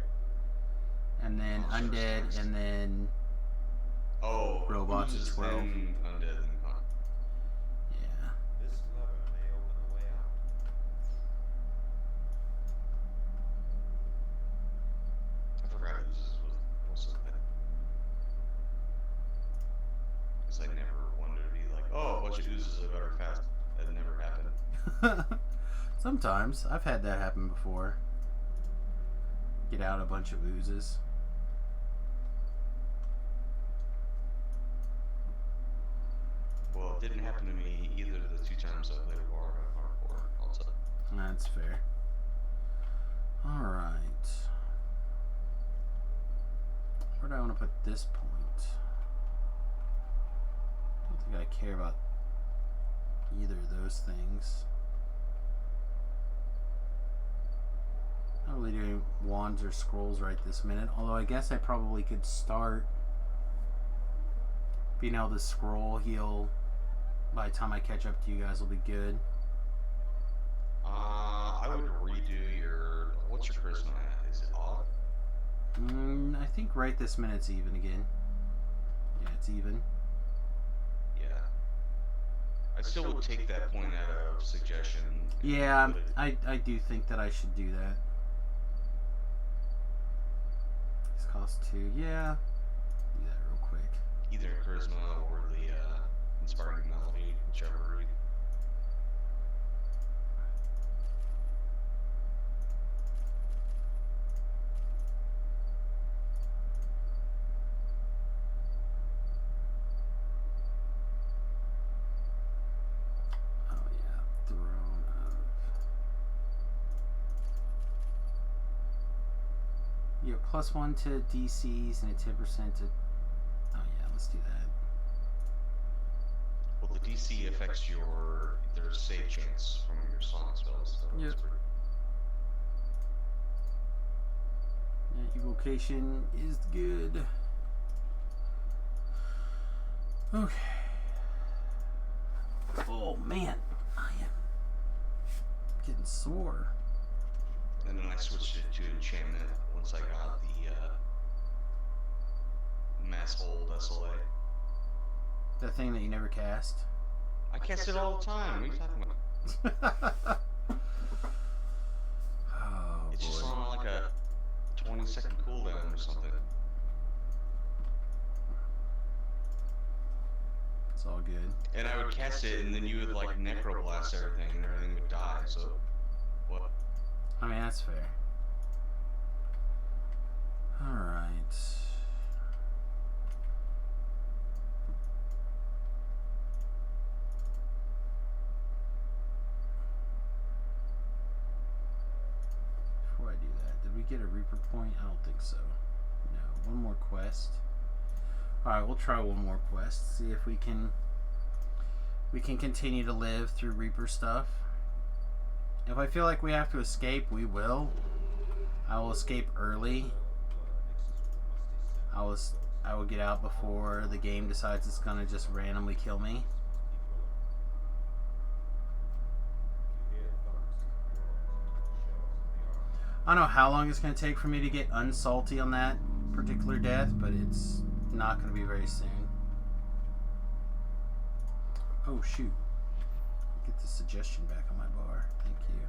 and then Monsters Undead, next. and then Oh, Robots is Oozes, 12. then undead, then con. yeah. This lever may open a way out. I forgot Oozes was a thing. Because I never wanted to be like, oh, a bunch of Oozes are better fast. That never happened. Sometimes I've had that happen before. Get out a bunch of Oozes. Well, it didn't happen to me either of the 2 times I played War on hardcore. Also. That's fair. All right. Where do I want to put this point? I don't think I care about either of those things. Not really doing wands or scrolls right this minute. Although I guess I probably could start being able to scroll heal. By the time I catch up to you guys, will be good. I would redo your. What's your charisma at? Is it odd? I think right this minute's even again. Yeah, it's even. Yeah. I still would take that point out of suggestion. and Yeah, put it- I do think that I should do that. These cost 2. Yeah. Do that real quick. either charisma or the inspiring melody, whichever. Oh yeah, Throne of. You get +1 to DCs and a 10% to. Oh yeah, let's do that. Well, the DC affects your their save chance from your sonic spells. So Yep. that's pretty. Yeah, evocation is good. Okay. Oh man, I am getting sore. And then I switched it to enchantment once I got the mass hold SLA. That thing that you never cast. I cast it all the time. What are you talking about? Oh It's just boy. on like a 20-second cooldown or something. It's all good. And I would cast it, and then you would like necroblast everything, and everything would die. So, what? I mean, that's fair. Alright. Before I do that, did we get a Reaper point? I don't think so. No. One more quest. Alright, we'll try one more quest. See if we can continue to live through Reaper stuff. If I feel like we have to escape, we will. I will escape early. I I will get out before the game decides it's gonna just randomly kill me. I don't know how long it's gonna take for me to get unsalty on that particular death, but it's not gonna be very soon. Oh shoot. Get the suggestion back on my bar. Thank you.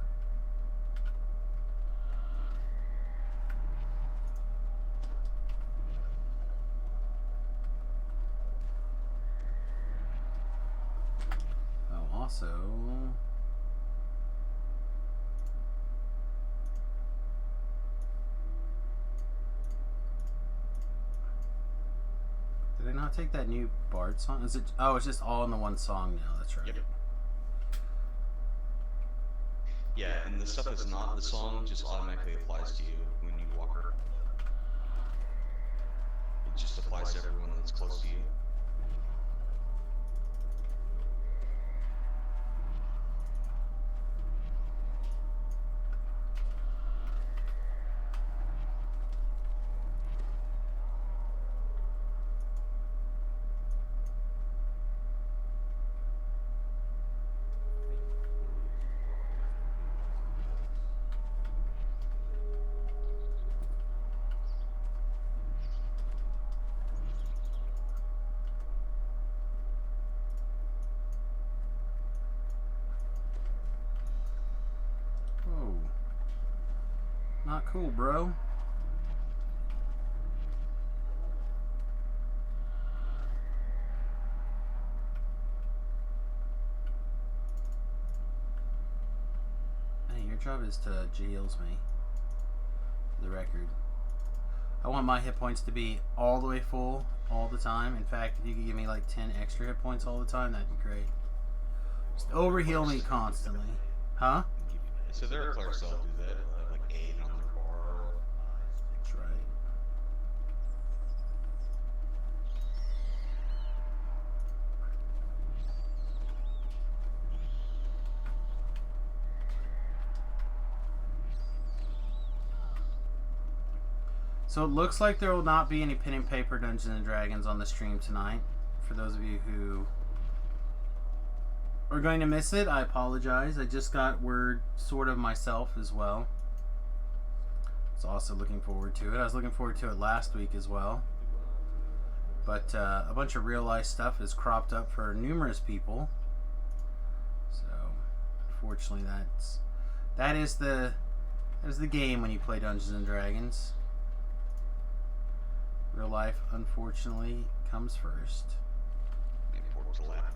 Oh, also... Did I not take that new Bard song? Is it? Oh, it's just all in the one song now. That's right. Yep. Yeah, and the stuff that's not the song just automatically applies to you when you walk around. It just applies to everyone that's close to you. Oh. Not cool, bro. Hey, your job is to jails me. For the record. I want my hit points to be all the way full all the time. In fact, if you could give me like 10 extra hit points all the time, that'd be great. Just overheal me constantly. Huh? So there are clerks that'll do that, like 8 on their bar. That's right. So it looks like there will not be any pen and paper Dungeons and Dragons on the stream tonight. For those of you who are going to miss it, I apologize. I just got word sort of myself as well. So also looking forward to it. I was looking forward to it last week as well. But a bunch of real life stuff is cropped up for numerous people. So unfortunately that is the game when you play Dungeons and Dragons. Real life, unfortunately, comes first. Important to lap.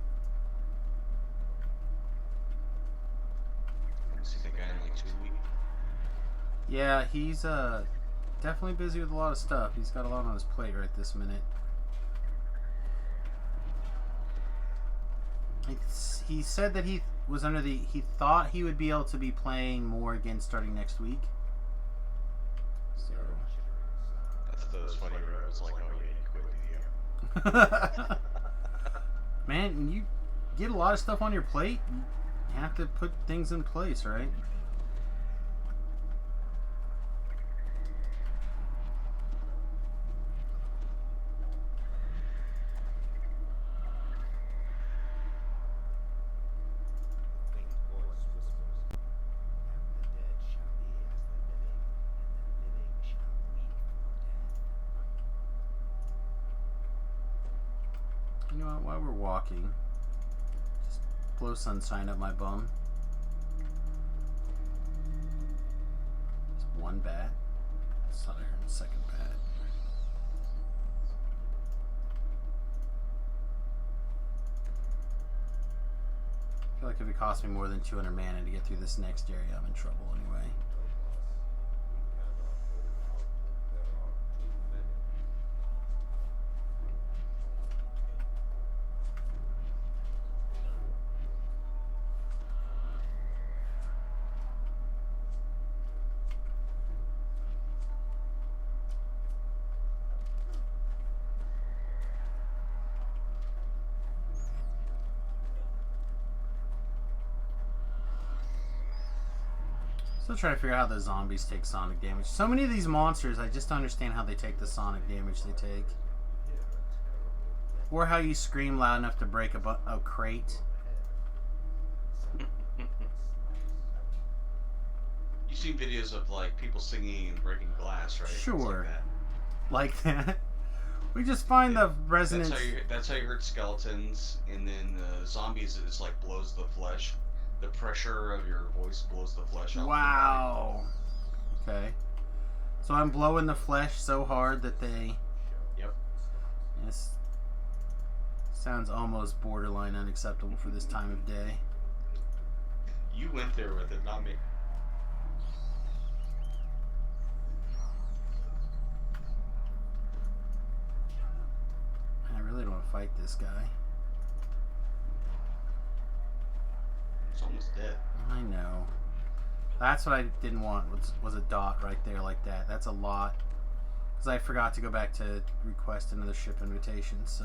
See that guy in like 2 weeks. Yeah, he's definitely busy with a lot of stuff. He's got a lot on his plate right this minute. He said that he was under the... He thought he would be able to be playing more again starting next week. So... That's those funny roads like, oh yeah, you quit, do you? Man, when you get a lot of stuff on your plate, you have to put things in place, right? You know what, while we're walking, just blow sunshine up my bum. Just one bat. It's not here in the second bat. I feel like if it costs me more than 200 mana to get through this next area, I'm in trouble anyway. Still trying to figure out how the zombies take sonic damage. So many of these monsters, I just don't understand how they take the sonic damage they take. Or how you scream loud enough to break a crate. You see videos of like people singing and breaking glass, right? It's Sure. like that. Like that. We just find the resonance. That's how you hurt skeletons, and then zombies. It's like blows the flesh. The pressure of your voice blows the flesh off. Wow. Okay. So I'm blowing the flesh so hard that they. Yep. Yes. Sounds almost borderline unacceptable for this time of day. You went there with it, not me. I really don't want to fight this guy. It's almost dead. I know. That's what I didn't want, was a dot right there like that. That's a lot. Because I forgot to go back to request another ship invitation, so...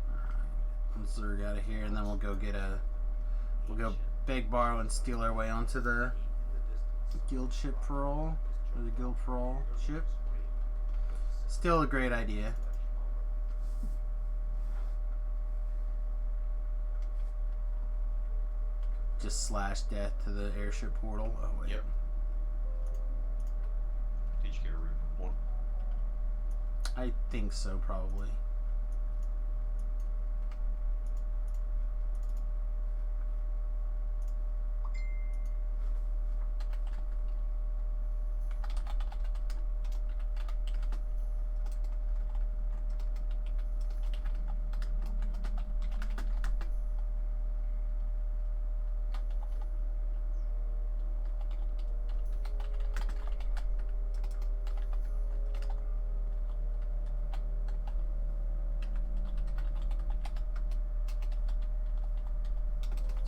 Alright, Zerg out of here, and then we'll go get a... We'll go beg, borrow, and steal our way onto the guild ship parole. Or the guild parole ship. Still a great idea. Just slash death to the airship portal. Oh wait. Yep. Did you get a root one? I think so, probably.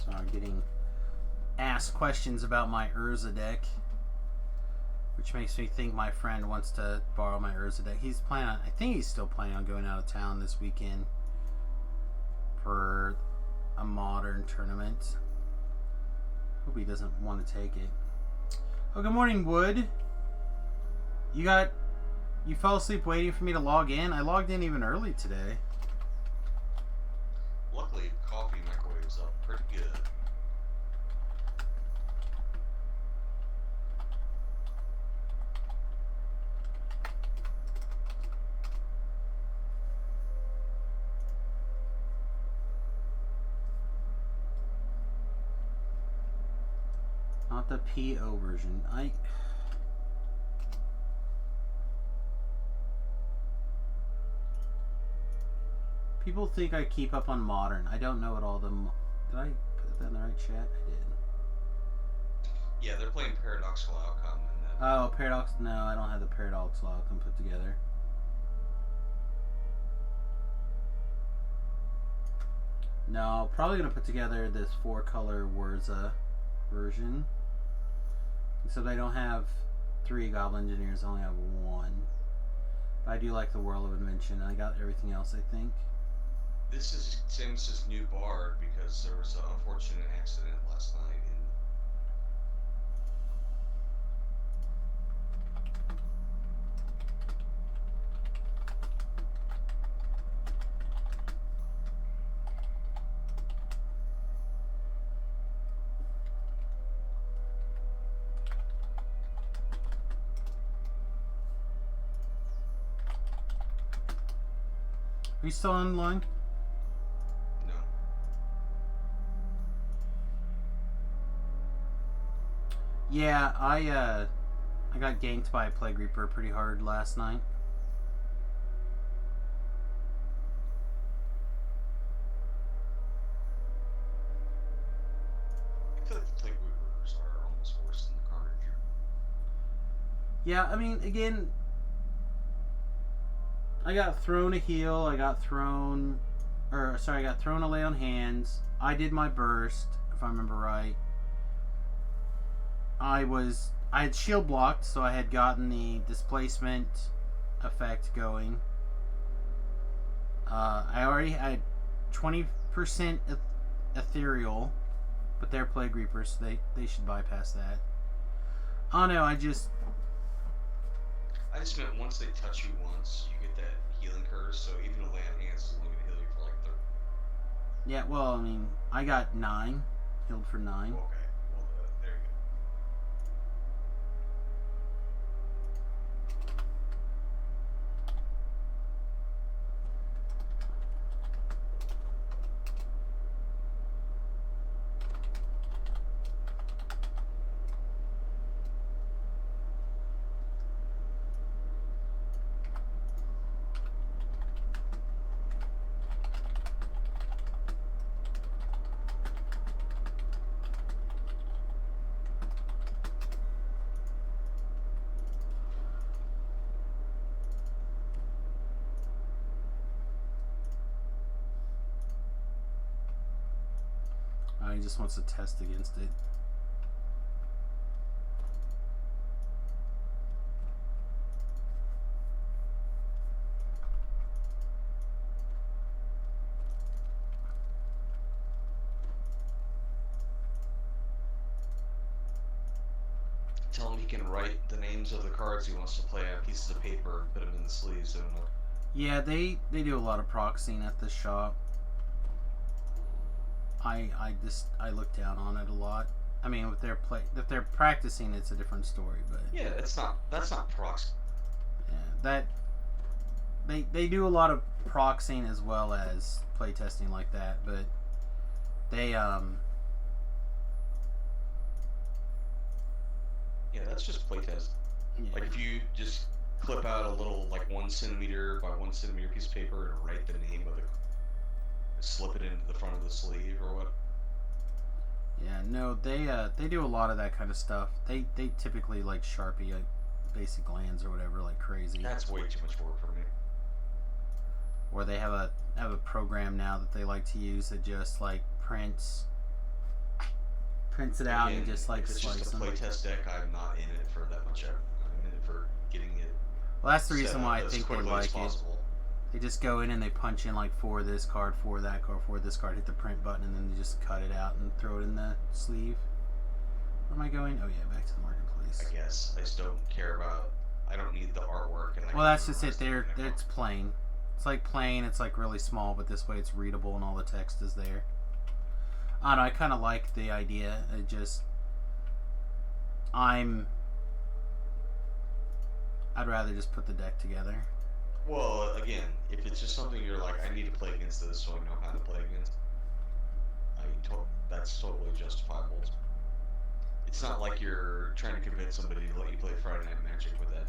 So I'm getting asked questions about my Urza deck, which makes me think my friend wants to borrow my Urza deck. He's planning on, I think he's still planning on going out of town this weekend for a modern tournament. Hope he doesn't want to take it. Oh, good morning, Wood. You fell asleep waiting for me to log in? I logged in even early today. Luckily, coffee microwaves up pretty good. Not the PO version. People think I keep up on modern. I don't know what all them. Did I put that in the right chat? I did. Yeah, they're playing Paradoxical Outcome. And then Oh, Paradox. No, I don't have the Paradoxical Outcome put together. No, probably gonna put together this 4-color Wurza version. Except I don't have 3 Goblin Engineers, I only have 1. But I do like the Whirl of Invention. I got everything else, I think. this is Samus's new bard because there was an unfortunate accident last night. Are you still online? No. Yeah, I got ganked by a Plague Reaper pretty hard last night. I feel like the Plague Reapers are almost worse than the Carnage. Yeah, I mean, again, I got thrown a heal, I got thrown a lay on hands. I did my burst, if I remember right. I had shield blocked, so I had gotten the displacement effect going. I already had 20% ethereal but they're Plague Reapers, so they should bypass that. Oh no, I just meant once they touch you once, you get that healing curse, so even a land hands is only going to heal you for like 30. yeah. Well, I mean, I got 9, healed for 9. Okay, well, there you go. He just wants to test against it. Tell him he can write the names of the cards he wants to play on pieces of paper and put them in the sleeves. And Yeah, they do a lot of proxying at this shop. I look down on it a lot. I mean, if they're practicing, it's a different story. But yeah, that's not proxy. yeah, they do a lot of proxying as well as playtesting like that. But they Yeah, that's just playtest. yeah. Like if you just clip out a little like 1 centimeter by 1 centimeter piece of paper and write the name of the, slip it into the front of the sleeve or what. Yeah, no, they do a lot of that kind of stuff. They typically like Sharpie like basic lands or whatever like crazy. That's way too much work for me. Or they have a program now that they like to use that just like prints it out and just like if it's slice just a them. playtest deck, I'm not in it for that much effort. I'm in it for getting it. Well, that's the set reason up why I as think they quickly as like it. possible. They just go in and they punch in like for this card, for that card, for this card, hit the print button, and then they just cut it out and throw it in the sleeve. Where am I going? Oh yeah, back to the marketplace. I guess I just don't care about. I don't need the artwork. And Well, that's just it. It's plain. It's like plain. It's like really small, but this way it's readable and all the text is there. I don't know. I kind of like the idea. It just, I'd rather just put the deck together. Well, again, if it's just something you're like, I need to play against this, so I know how to play against. That's totally justifiable. It's not like you're trying to convince somebody to let you play Friday Night Magic with that.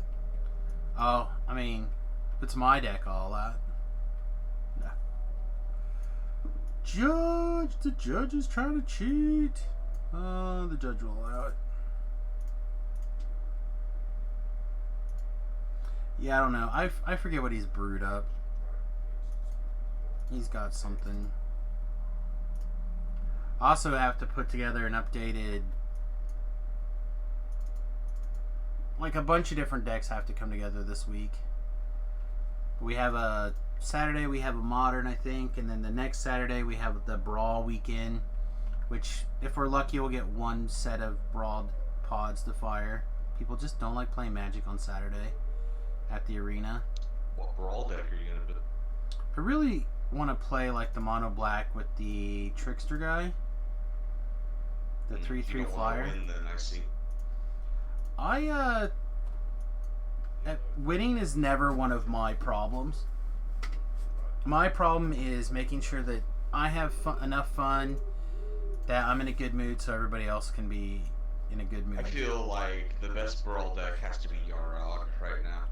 Oh, I mean, if it's my deck, I'll allow it. No. Judge! The judge is trying to cheat. The judge will allow it. Yeah, I don't know. I forget what he's brewed up. He's got something. I also have to put together an updated... Like, a bunch of different decks have to come together this week. We have a... Saturday we have a Modern, I think. And then the next Saturday we have the Brawl weekend. Which, if we're lucky, we'll get one set of Brawl pods to fire. People just don't like playing Magic on Saturday at the arena. What Brawl deck are you gonna do? I really want to play like the mono black with the Trickster guy. The 3/3 flyer. Win, then I see. Winning is never one of my problems. My problem is making sure that I have enough fun, that I'm in a good mood, so everybody else can be in a good mood. I feel like the best Brawl deck has to be Yarog right now.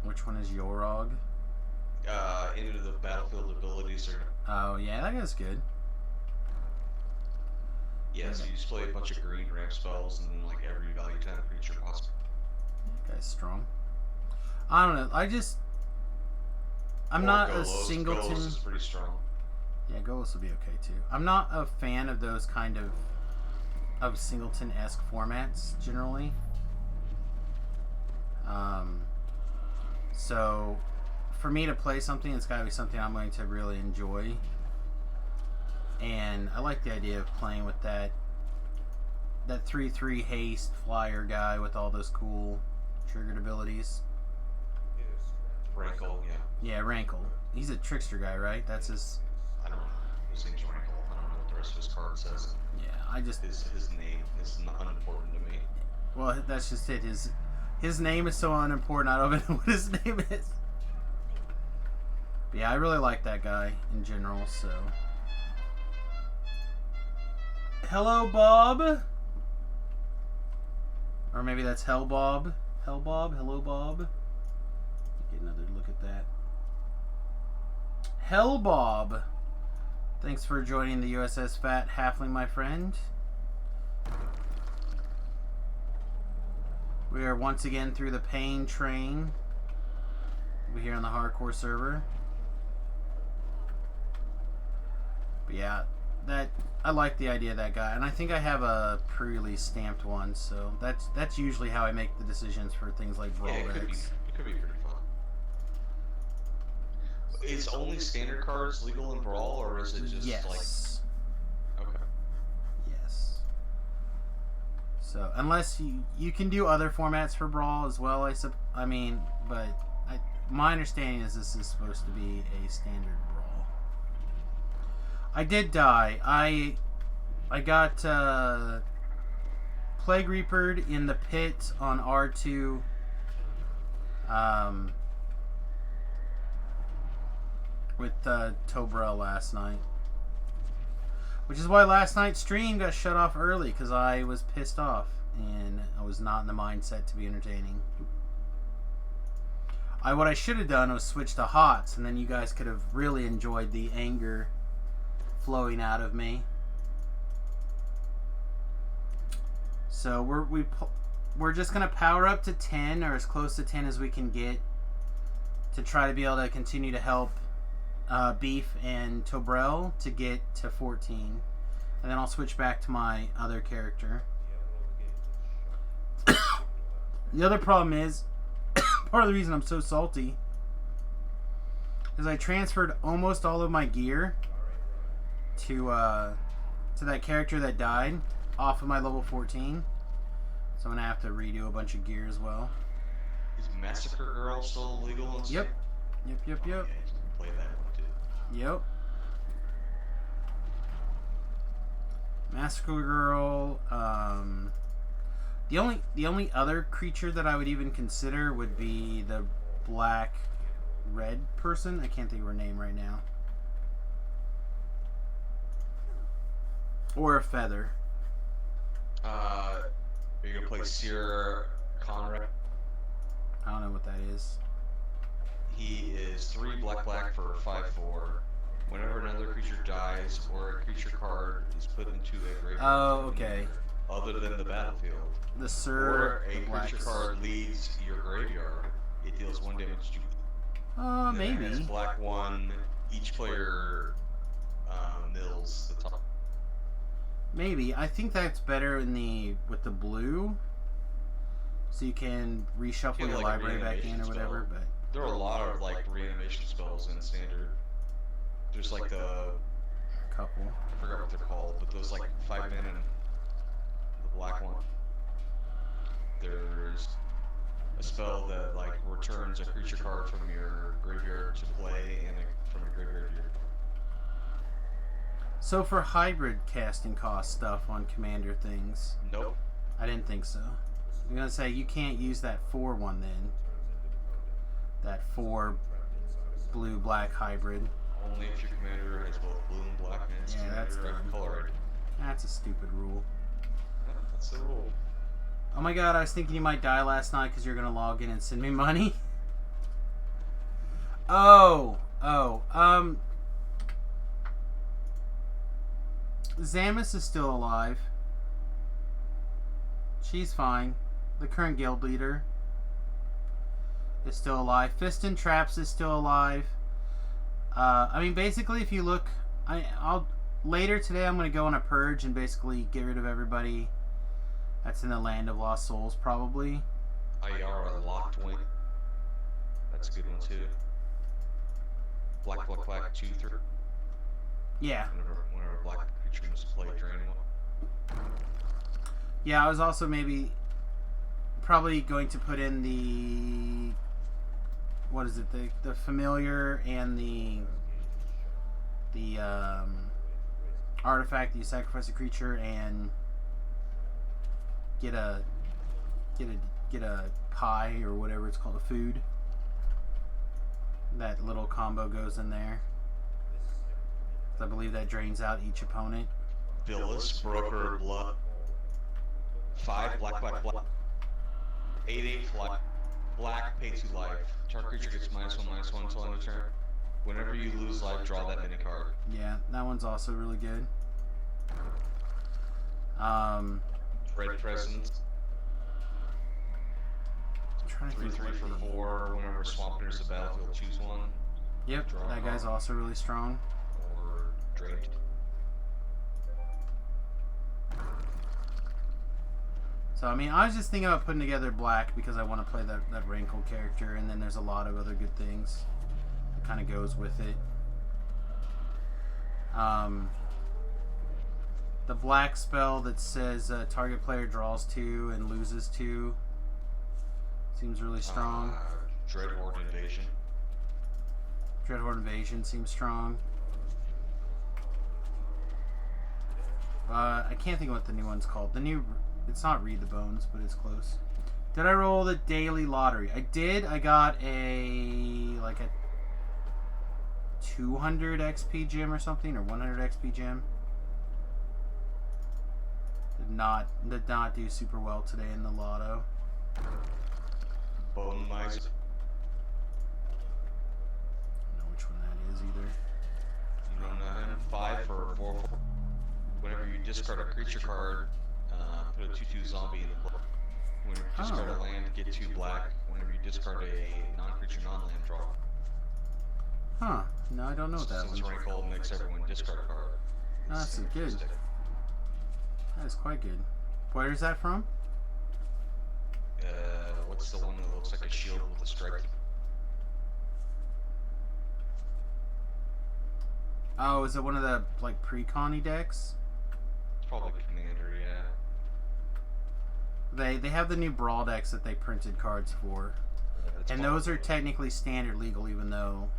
Which one is Yorog? Into the battlefield abilities are. Oh yeah, that guy's good. Yeah, so you just play a bunch of green ramp spells and then like every value 10 creature possible. That guy's strong. I don't know. I'm not a singleton. Golos is pretty strong. Yeah, Golos will be okay too. I'm not a fan of those kind of singleton-esque formats generally. So for me to play something, it's got to be something I'm going to really enjoy. and I like the idea of playing with that 3/3 haste flyer guy with all those cool triggered abilities. Rankle, yeah. Yeah, Rankle. He's a trickster guy, right? That's his. I don't know. His name's Rankle. I don't know what the rest of his card says. Yeah, I just. His name is unimportant to me. Well, that's just it. His name is so unimportant. I don't even know what his name is. But yeah, I really like that guy in general. So. Hello, Bob. Or maybe that's Hell Bob. Hell Bob. Hello, Bob. Get another look at that. Hell Bob. Thanks for joining the USS Fat Halfling, my friend. We are once again through the pain train. We're here on the hardcore server. But yeah, I like the idea of that guy, and I think I have a pre-release stamped one, so that's usually how I make the decisions for things like Brawl Yeah, it could be pretty fun. Is only standard cards legal in Brawl, or is it just yes. like... Okay. Yes. So unless you can do other formats for Brawl as well, my understanding is this is supposed to be a standard Brawl. I did die. I got Plague Reapered in the pit on R2. With Tobrel last night. Which is why last night's stream got shut off early, because I was pissed off and I was not in the mindset to be entertaining. What I should have done was switch to HOTS, and then you guys could have really enjoyed the anger flowing out of me. So we're just gonna power up to 10, or as close to 10 as we can get, to try to be able to continue to help Beef and Tobrel to get to 14, and then I'll switch back to my other character. The other problem is, part of the reason I'm so salty is I transferred almost all of my gear to that character that died off of my level 14, so I'm gonna have to redo a bunch of gear as well. Is Massacre Girl still legal in Yep. Yep. Yeah, you can play that one too. Yep. Massacre Girl. The only other creature that I would even consider would be the black red person. I can't think of her name right now. Or a feather. Are you gonna play Sierra Conrad? I don't know what that is. He is 3 black for 5/4. Whenever another creature dies or a creature card is put into a graveyard Oh, okay. other than the battlefield, The or Sir. a The black. creature card leaves your graveyard, it deals 1 damage to you. And then it has Maybe. black 1. Each player mills the top. Maybe. I think that's better with the blue. So you can reshuffle Yeah, your like a library back in or reanimation whatever, spell. but There are a lot of like reanimation spells in standard. There's like the couple. I forgot what they're called, but those like 5 mana and the black one. There's a spell that like returns a creature card from your graveyard to play and from your graveyard to your. So for hybrid casting cost stuff on commander things, Nope. I didn't think so. I'm gonna say you can't use that 4 one then. That 4 blue black hybrid. Only if your commander has both blue and black and its Yeah, that's commander dumb. color ID. That's a stupid rule. Yeah, that's the rule. Oh my god, I was thinking you might die last night because you're gonna log in and send me money. Samius is still alive. She's fine. The current guild leader is still alive. Fist and Traps is still alive. Basically, if you look, I'll later today I'm gonna go on a purge and basically get rid of everybody that's in the Land of Lost Souls, probably. Ayara Locked Wing. That's a good one too. Black 2/3. Yeah. Whenever a black creature moves play drain one. Yeah, I was also probably going to put in the, what is it, the familiar and the artifact. You sacrifice a creature and get a pie or whatever it's called, a food. That little combo goes in there. I believe that drains out each opponent. Phyllis, Broker, Blood. 5 black. 8 black, pay 2 life. Target creature gets -1/-1 until end of turn. Whenever you lose life, draw that mini card. Yeah, that one's also really good. Red Presence. I'm trying to 3 think 3 what for the- 4. Whenever swamp enters the battlefield, choose one. Yep, Draw that a guy's card. also really strong. Or drained. So, I mean, I was just thinking about putting together black because I want to play that Rankle character, and then there's a lot of other good things that kind of goes with it. The black spell that says target player draws 2 and loses 2 seems really strong. Dreadhorde Invasion. Dreadhorde Invasion seems strong. I can't think of what the new one's called. It's not Read the Bones, but it's close. Did I roll the daily lottery? I did. I got a 200 XP gem or something, or 100 XP gem. Did not do super well today in the lotto. Bone Miser. I don't know which one that is either. You don't know him. 5 for 4. Whenever you discard a creature card, put a 2/2 zombie in the book. Whenever you discard a land, get 2 black. Whenever you discard a non-creature, non-land, draw. Huh. No, I don't know what that Since one. Rankle makes everyone discard a card. Oh, that's good. That is quite good. Where is that from? What's the one that looks like a shield with a stripe? Oh, is it one of the pre-Connie decks? It's probably Commander, yeah. They have the new Brawl decks that they printed cards for. It's And those are probably- technically standard legal, even though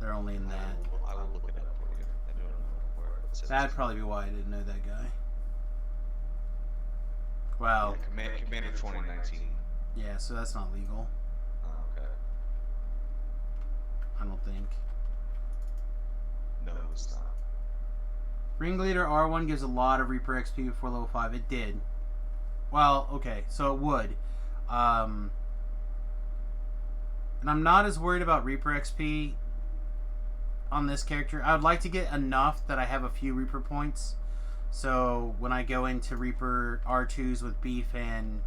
they're only in that. I will look it up for you. I don't know where it says. That'd probably be why I didn't know that guy. Wow. Yeah, Commander 2019. Yeah, so that's not legal. Oh, okay. I don't think. No, it's not. Ringleader R1 gives a lot of Reaper XP before level 5. It did. Well, okay, so it would. And I'm not as worried about Reaper XP on this character. I would like to get enough that I have a few Reaper points. So when I go into Reaper R2s with Beef and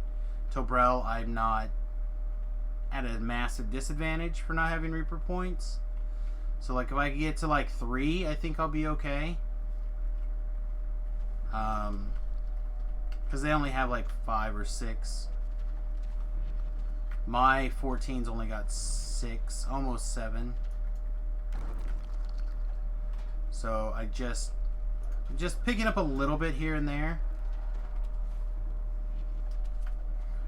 Tobrel, I'm not at a massive disadvantage for not having Reaper points. So if I can get to 3, I think I'll be okay. Because they only have 5 or 6. My 14's only got 6, almost 7. So I'm just picking up a little bit here and there.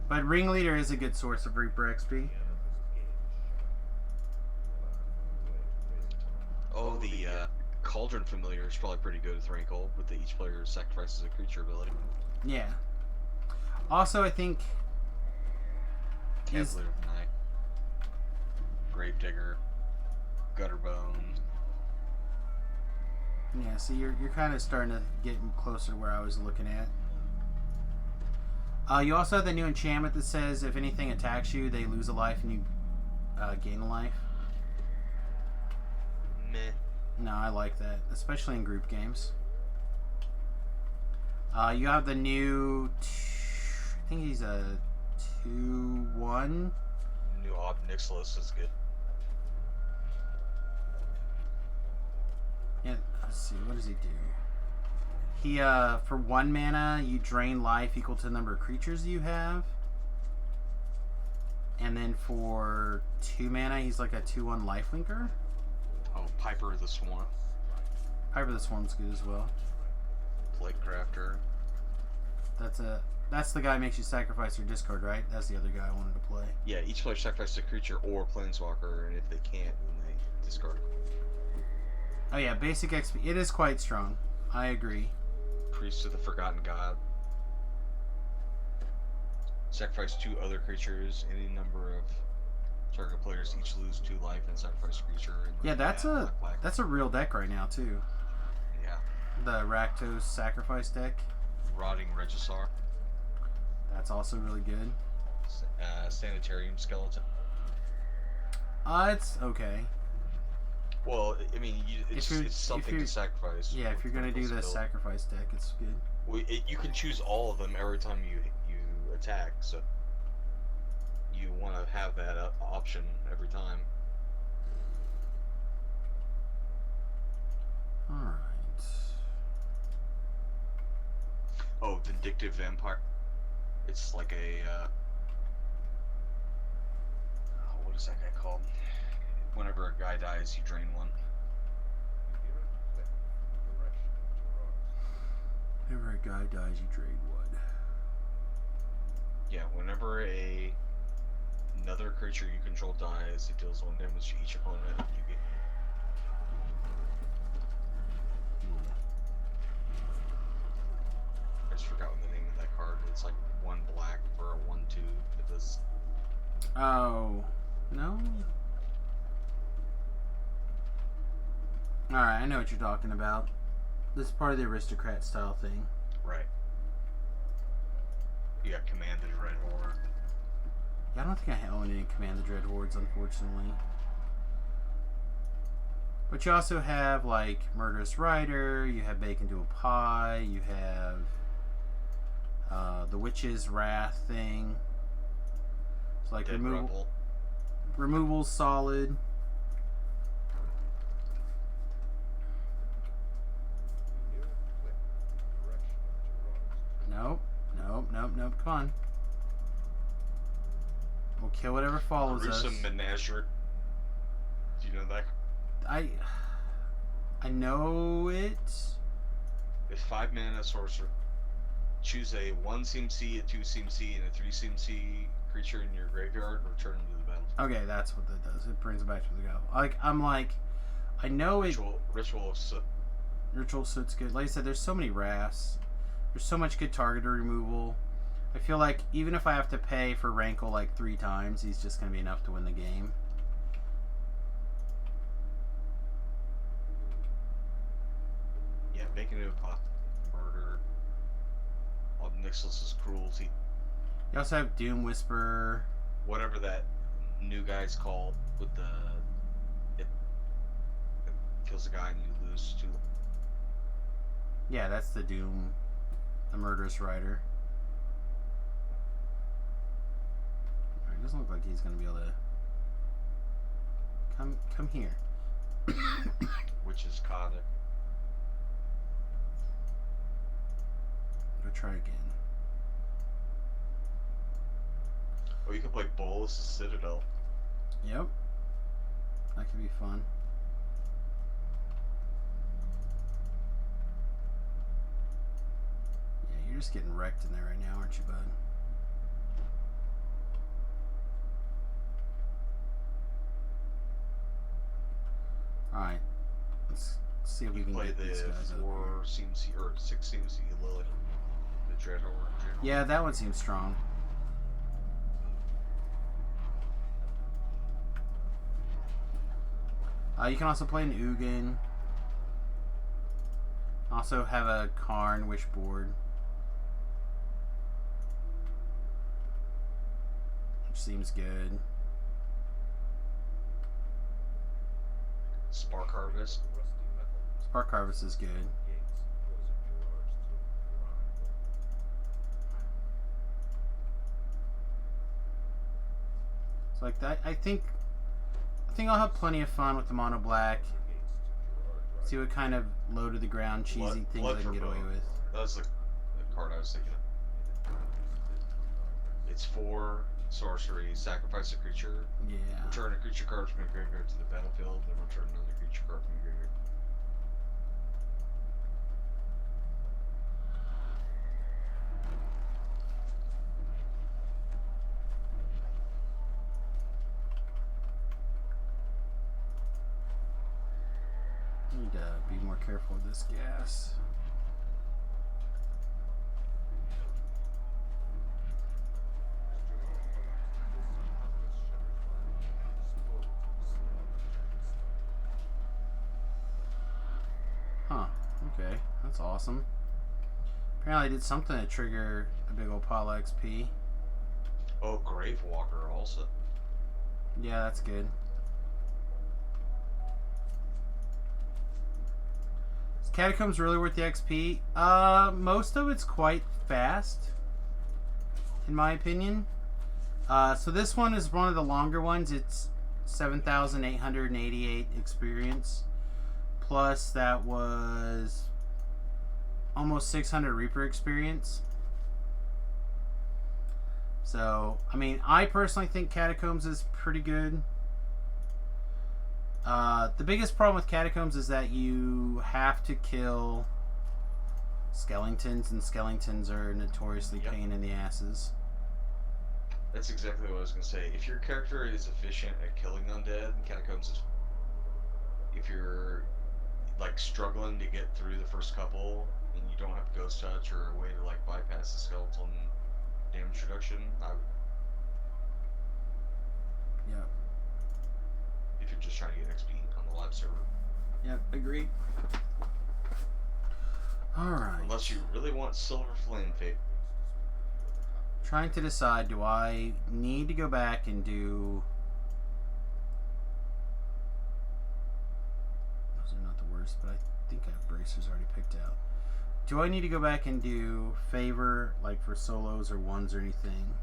But Ringleader is a good source of Reaper XP. Oh, the Cauldron Familiar is probably pretty good with Rankle, with each player sacrifices a creature ability. Yeah. Also, I think Cavalier of Night, Gravedigger, Gutterbone. yeah. See, you're kind of starting to get closer to where I was looking at. You also have the new enchantment that says if anything attacks you, they lose a life and you gain a life. Meh. No, I like that, especially in group games. You have the new, I think he's a 2/1. New Ob Nixilis is good. Yeah, let's see, what does he do? He, for 1 mana, you drain life equal to the number of creatures you have. And then for 2 mana, he's like a 2/1 lifelinker. Oh, Piper of the Swamp. Piper the Swarm's good as well. Plague Crafter. That's the guy who makes you sacrifice your discard, right? That's the other guy I wanted to play. Yeah, each player sacrifices a creature or planeswalker, and if they can't, then they discard it. Oh yeah, basic XP. It is quite strong. I agree. Priest of the Forgotten God. Sacrifice 2 other creatures. Any number of target players each lose 2 life and sacrifice a creature. And Yeah, that's black. that's a real deck right now too. Yeah. The Rakdos sacrifice deck. Rotting Regisaur. That's also really good. Sanitarium Skeleton. It's okay. Well, I mean, it's something to sacrifice. Yeah, if you're gonna do the sacrifice deck, it's good. Well, you can choose all of them every time you attack, so you want to have that option every time. Alright. Oh, Vindictive Vampire. It's like a what is that guy called? Whenever a guy dies, you drain one. Whenever a guy dies, you trade one. Yeah, whenever another creature you control dies, it deals 1 damage to each opponent. You get. I just forgot the name of that card. It's like 1 black for a 1/2. It does. Oh no. Alright, I know what you're talking about. This is part of the aristocrat style thing. Right. You got Command the Dread Horde. Yeah, I don't think I own any Command the Dread Hordes, unfortunately. But you also have, like, Murderous Rider, you have Bacon to a Pie, you have the Witch's Wrath thing. So, like, Dead Rebel. removal's solid. Nope. Come on. We'll kill whatever follows us. Gruesome Menagerie. Do you know that? I know it. It's 5 mana sorcerer. Choose a 1 CMC, a 2 CMC, and a 3 CMC creature in your graveyard. Return them to the battlefield. Okay, that's what that does. It brings it back to the go. I know Ritual of Soot. Ritual Soot's good. Like I said, there's so many wraths. There's so much good targeter removal. I feel like even if I have to pay for Rankle like 3 times, he's just going to be enough to win the game. Yeah, Bacon to a Pot. Murder. All Nixlus's Cruelty. You also have Doom Whisperer. Whatever that new guy's called with it kills a guy and you lose 2. Yeah, that's the Doom, the Murderous Rider. Alright, it doesn't look like he's going to be able to... Come here. Which is Codic. Go try again. Or you can play Bolus the Citadel. Yep. That could be fun. Yeah, you're just getting wrecked in there right now, aren't you, bud? Alright. Let's see if we can Play get the these guys up 4 here. CMC or 6 CMC Lilith. The Dreadhorde. Yeah, that one seems strong. You can also play an Ugin. Also have a Karn Wishboard, which seems good. Spark Harvest. Spark Harvest is good. So like that, I think I'll have plenty of fun with the mono black. See what kind of low to the ground cheesy things I can get away with. That was the card I was thinking of. It's 4 sorcery, sacrifice a creature, Yeah. return a creature card from your graveyard to the battlefield, then return another creature card from your graveyard. Need to be more careful with this gas. Huh. Okay. That's awesome. Apparently I did something to trigger a big old pile of XP. Oh, Grave Walker also. Yeah, that's good. Is Catacombs really worth the XP? Most of it's quite fast, in my opinion. So this one is one of the longer ones. It's 7,888 experience. Plus that was almost 600 Reaper experience. So, I mean, I personally think Catacombs is pretty good. The biggest problem with Catacombs is that you have to kill skeletons, and skeletons are notoriously pain in the asses. That's exactly what I was gonna say. If your character is efficient at killing undead, Catacombs is. If you're like struggling to get through the first couple and you don't have ghost touch or a way to like bypass the skeleton damage reduction, Yep. if you're just trying to get XP on the live server. Yep, agreed. Alright. Unless you really want Silver Flame Fate. Trying to decide, do I need to go back and do... Those are not the worst, but I think I have bracers already picked out. Do I need to go back and do favor, like for solos or ones or anything?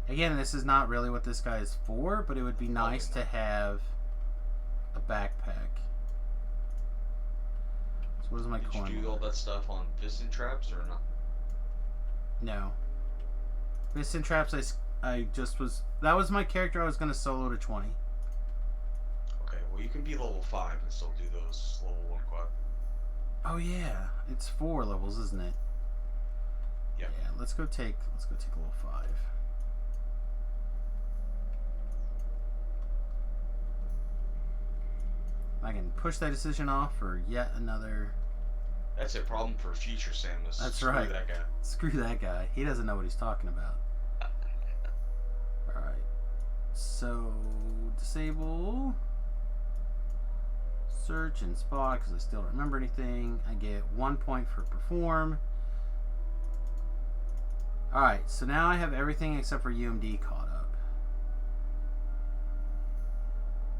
Again, this is not really what this guy is for, but it would be nice to have a backpack. So what is my coin? Did you do all that stuff on Piston Traps or not? No. Piston Traps, I just was... That was my character I was going to solo to 20. Okay, well you can be level 5 and still do those level 1 quad. Oh yeah, it's 4 levels, isn't it? Yep. Yeah, let's go take level 5. I can push that decision off for yet another... That's a problem for future Samus. That's Screw right. that guy. Screw that guy. He doesn't know what he's talking about. Alright. So, disable... Search and spot, because I still don't remember anything. I get 1 point for perform. Alright, so now I have everything except for UMD caught up.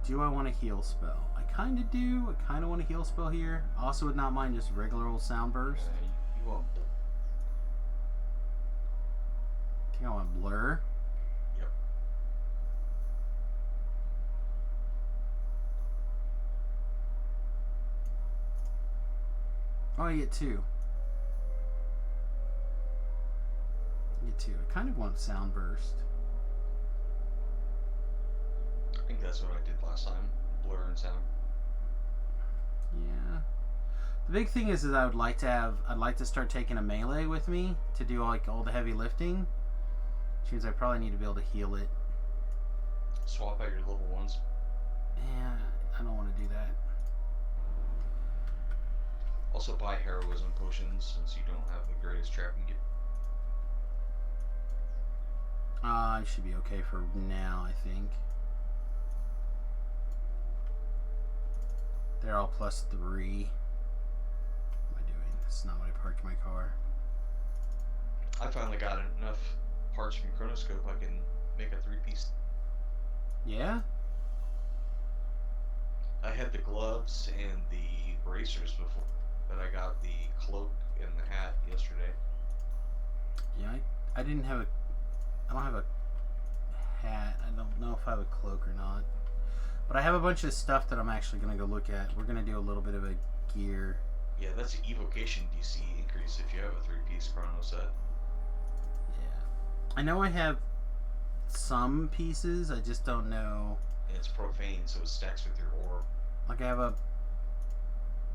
Do I want a heal spell? I kind of do. I kind of want a heal spell here. Also would not mind just regular old sound burst. You want I think I want blur. Yep. Oh, I get 2. I get 2. I kind of want sound burst. I think that's what I did last time. Blur and sound. Yeah. The big thing is I'd like to start taking a melee with me to do like all the heavy lifting. Which means I probably need to be able to heal it. Swap out your level 1s. Yeah, I don't want to do that. Also buy heroism potions since you don't have the greatest trapping gear. I should be okay for now, I think. They're all +3. What am I doing? This is not what I parked my car. I finally got enough parts from Chronoscope I can make a 3-piece. Yeah? I had the gloves and the bracers before, but I got the cloak and the hat yesterday. Yeah, I don't have a hat. I don't know if I have a cloak or not. But I have a bunch of stuff that I'm actually going to go look at. We're going to do a little bit of a gear. Yeah, that's an evocation DC increase if you have a 3-piece Chrono set. Yeah. I know I have some pieces. I just don't know. And it's profane, so it stacks with your orb. Like I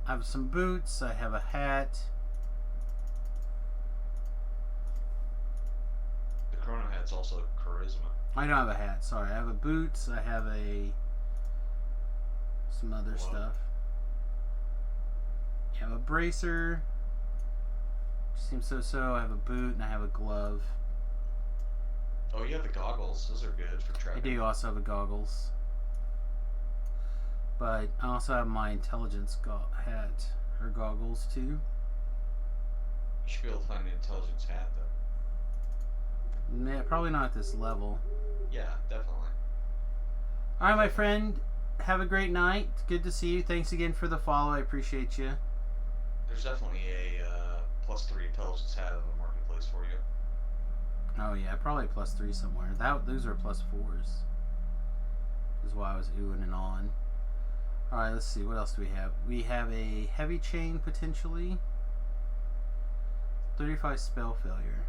have some boots. I have a hat. The Chrono hat's also charisma. I don't have a hat. Sorry. I have a boots. I have some other Glove. stuff. I have a bracer. Seems so-so. I have a boot and I have a glove. Oh, you have the goggles. Those are good for I trapping. do also have a goggles. But I also have my intelligence hat or goggles too. You should be able to find an intelligence hat, though. Yeah, probably not at this level. Yeah, definitely. Alright, my friend. Have a great night. Good to see you. Thanks again for the follow. I appreciate you. There's definitely a +3 intelligence hat in the marketplace for you. Oh yeah, probably +3 somewhere. Those are +4s. Is why I was oohing and on. Alright, let's see. What else do we have? We have a heavy chain potentially. 35 spell failure.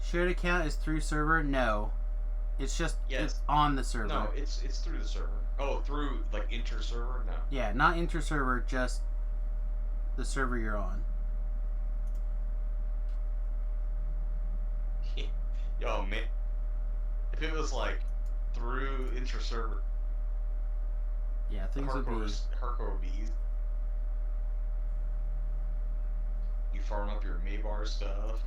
Shared account is through server? No. It's just it's on the server. No, it's through the server. Oh, through like inter-server? No. Yeah, not inter-server, just the server you're on. Yo, man. If it was like through inter-server, Yeah, things would be. hardcore would be easy. You farm up your Maybar stuff.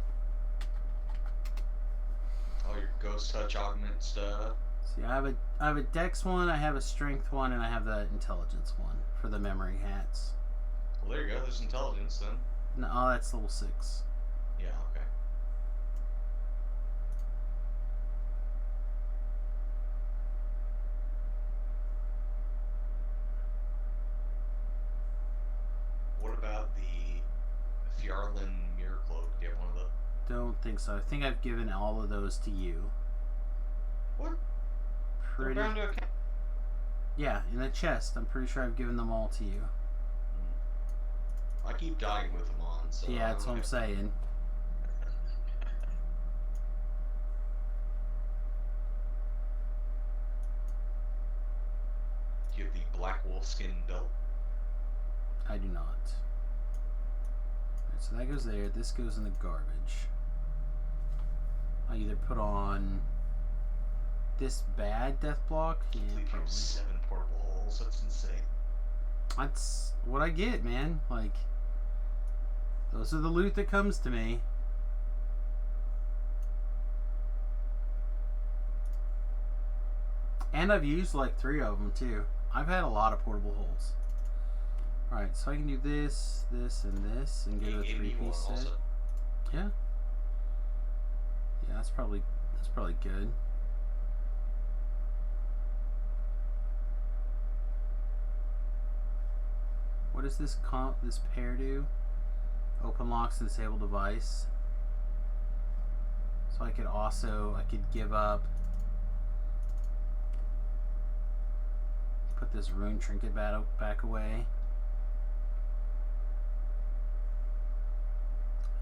All your ghost touch augment stuff. See, I have a dex one, I have a strength one, and I have the intelligence one for the memory hats. Well, there you go. There's intelligence then. No, oh, that's level 6. Yeah. Okay. What about the Fjarlin Mirror Cloak? Do you have one of those? Don't think so. I think I've given all of those to you. What? They're Pretty. bound to account. Yeah, in the chest. I'm pretty sure I've given them all to you. I keep dying with them on, so. Yeah, that's what I'm saying. Do you have the Black Wolfskin belt? I do not. Alright, so that goes there. This goes in the garbage. I either put on this bad death block. Yeah, Complete probably. 7 portable holes. That's insane. That's what I get, man. Like, those are the loot that comes to me. And I've used like 3 of them too. I've had a lot of portable holes. Alright, so I can do this, this, and this, and get a 3-piece set. Also. Yeah. Yeah, that's probably good. What does this pair do? Open locks and disable device. So I could give up. Put this rune trinket back away.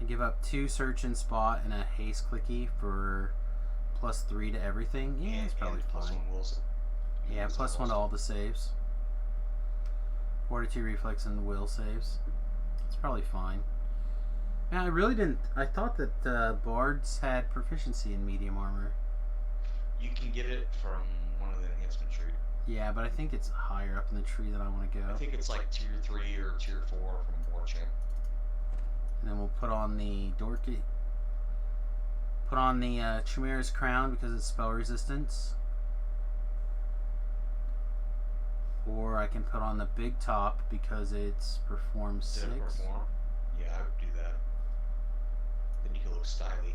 I give up 2 search and spot and a haste clicky for +3 to everything. Yeah, it's probably and fine. +1 Wilson. Yeah, +1 to all the saves. 42 reflex and the will saves. It's probably fine. Man, I really didn't. I thought that bards had proficiency in medium armor. You can get it from one of the enhancement trees. Yeah, but I think it's higher up in the tree than I want to go. I think it's like tier 3 or tier 4 from Warchamp. And then we'll put on the dorky. Put on the Chimera's crown because it's spell resistance. Or I can put on the big top because it's perform 6. Did it perform? Yeah, I would do that. Then you can look stylish.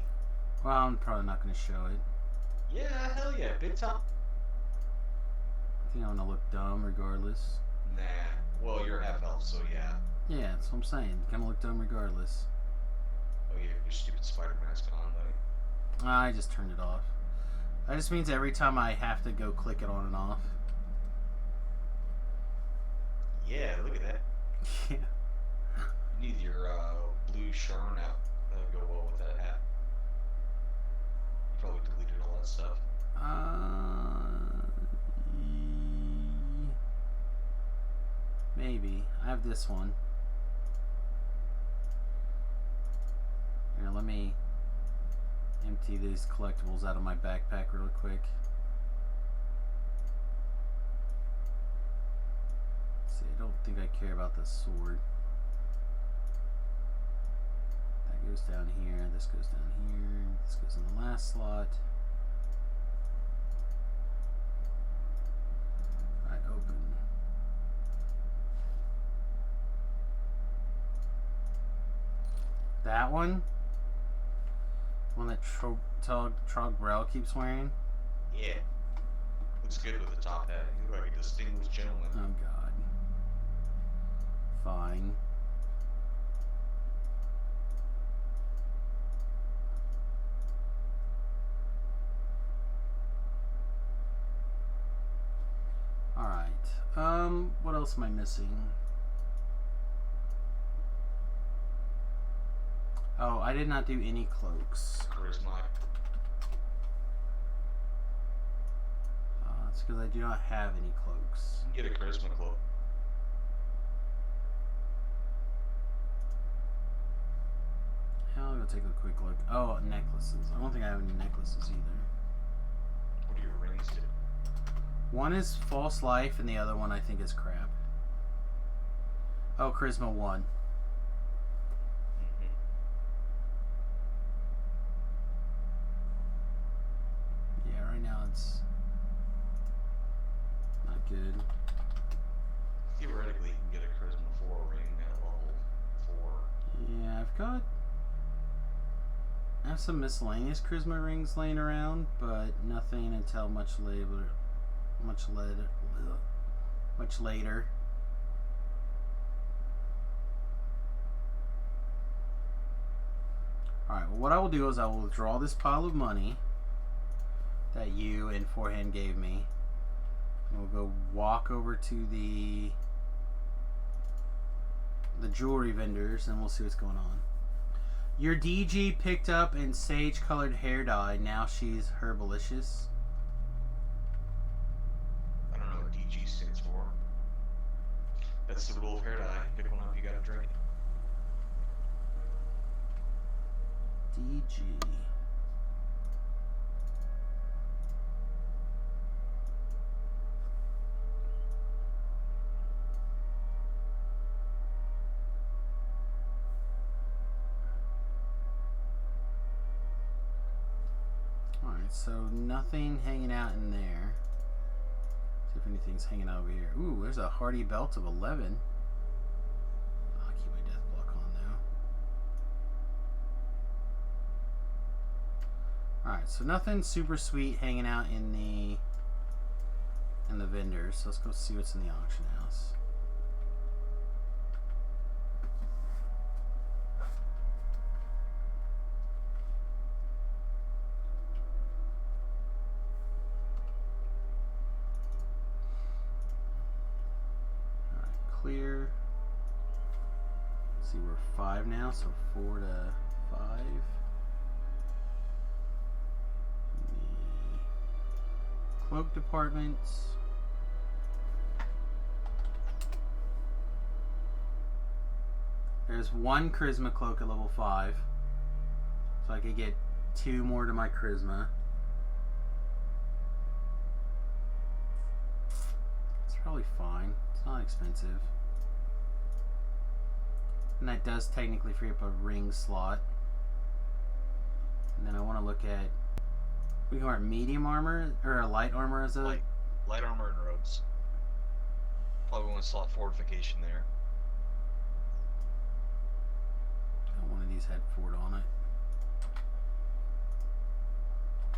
Well, I'm probably not going to show it. Yeah, hell yeah, big top. I think I'm going to look dumb regardless. Nah. Well, you're half elf, so yeah. Yeah, that's what I'm saying. Going to look dumb regardless. Oh, yeah, your stupid spider mask on, buddy. I just turned it off. That just means every time I have to go click it on and off. Yeah, look at that. Yeah. You need your blue Sharn out. That would go well with that hat. You probably deleted all that stuff. Maybe. I have this one. Here, let me empty these collectibles out of my backpack real quick. Let's see, I don't think I care about the sword. That goes down here. This goes down here. This goes in the last slot. Alright, open. That one? One that Trogbrell keeps wearing? Yeah. Looks good with the top hat. You look like a distinguished gentleman. Oh god. Fine. Alright. What else am I missing? Oh, I did not do any cloaks. Charisma. That's because I do not have any cloaks. You can get a charisma cloak. I'll go take a quick look. Oh, necklaces. I don't think I have any necklaces either. What do your rings do? One is false life, and the other one I think is crap. Oh, charisma 1. Yeah, right now it's not good. Theoretically, you can get a charisma 4 ring at level 4. Yeah, I have some miscellaneous charisma rings laying around, but nothing until much later. Alright, well, what I will do is I will draw this pile of money that you and Forehand gave me. And we'll go walk over to the jewelry vendors and we'll see what's going on. Your DG picked up in sage colored hair dye. Now she's herbalicious. I don't know what DG stands for. That's the rule of hair dye. Pick one up, you gotta drink. DG. Alright, so nothing hanging out in there. See if anything's hanging out over here. Ooh, there's a hardy belt of 11. I'll keep my death block on though. Alright, so nothing super sweet hanging out in the vendors. So let's go see what's in the auction house. Clear. Let's see, we're 5 now, so 4 to 5. The cloak department. There's one charisma cloak at level 5, so I could get 2 more to my charisma. It's probably fine. It's not expensive. And that does technically free up a ring slot. And then I want to look at... We can wear medium armor, or a light armor as a... Light armor and robes. Probably want to slot fortification there. One of these had Ford on it.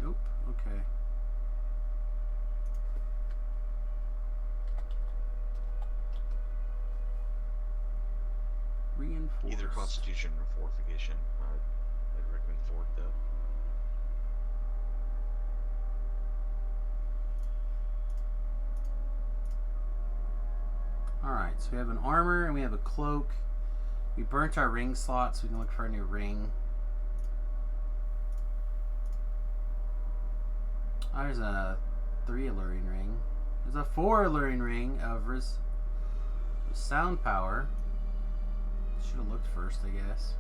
Nope. Okay. Reinforce. Either Constitution or fortification. I'd recommend Fort though. Alright, so we have an armor and we have a cloak. We burnt our ring slot, so we can look for a new ring. Oh, there's a 3 alluring ring. There's a 4 alluring ring of sound power. Should have looked first, I guess.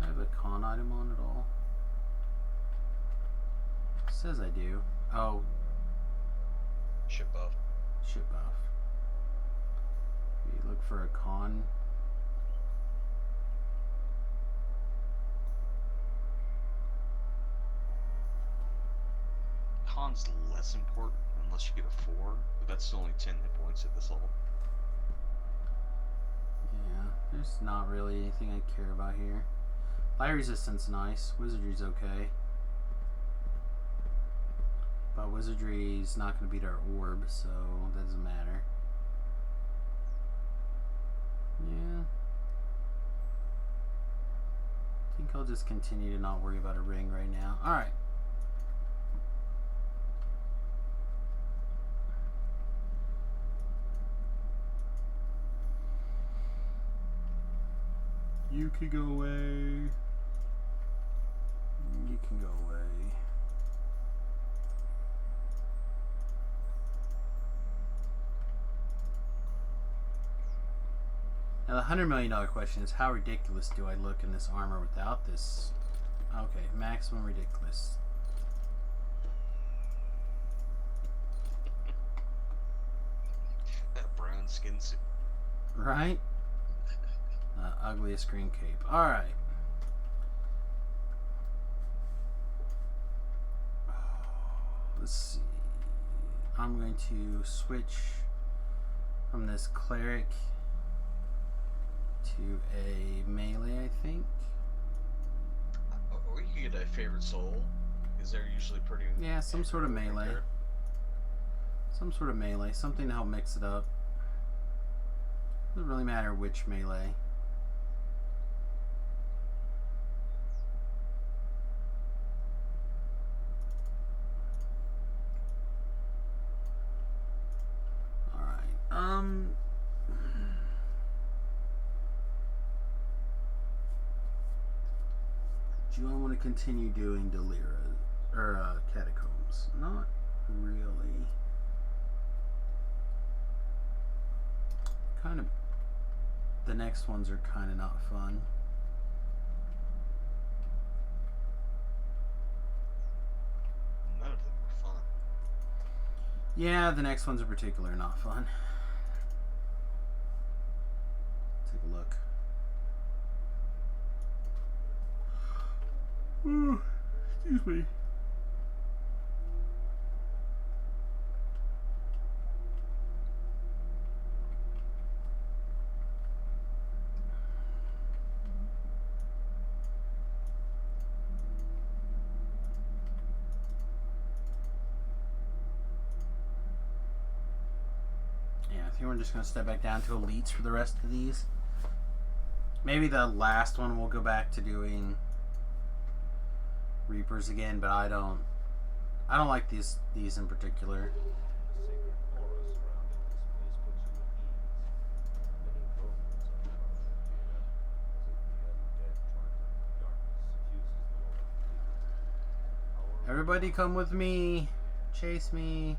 I have a con item on it all. Says I do. Oh, Ship buff. ship buff. We look for a con. Con's less important unless you get a 4, but that's still only 10 hit points at this level. Yeah, there's not really anything I care about here. Light resistance, nice. Wizardry's okay. But wizardry's not going to beat our orb, so that doesn't matter. Yeah. I think I'll just continue to not worry about a ring right now. Alright. You can go away. You can go away. Now the $100 million question is, how ridiculous do I look in this armor without this? Okay, maximum ridiculous. That brown skin suit. Right? Ugliest green cape. Alright. Let's see. I'm going to switch from this cleric to a melee, I think. Or you could get a favorite soul, because they're usually pretty. Yeah, some sort of accurate right melee. there. Some sort of melee. Something to help mix it up. Doesn't really matter which melee. Alright. Do I want to continue doing Delira or Catacombs? Not really. Kind of. The next ones are kind of not fun. None of them were fun. Yeah, the next ones in particular are not fun. Take a look. Ooh, excuse me. Yeah, I think we're just going to step back down to elites for the rest of these. Maybe the last one we'll go back to doing Reapers again, but I don't like these in particular. The sacred aura surrounding this place puts you at ease. Many bones are carved here, as if the undead trying to darkness suffuses the aura completely. Everybody come with me. Chase me.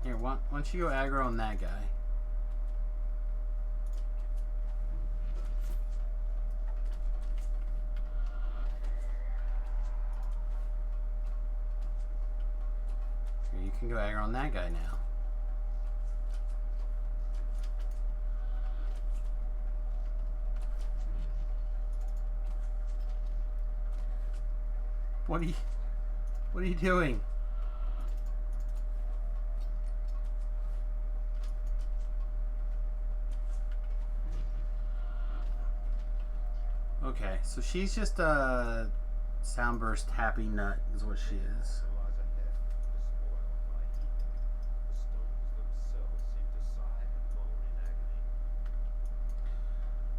Here, why don't you go aggro on that guy? Here, you can go aggro on that guy now. What are you doing? Okay, so she's just a soundburst happy nut is what she is. So lies ahead, despoiled by heat. The stones themselves seem to sigh and moan in agony.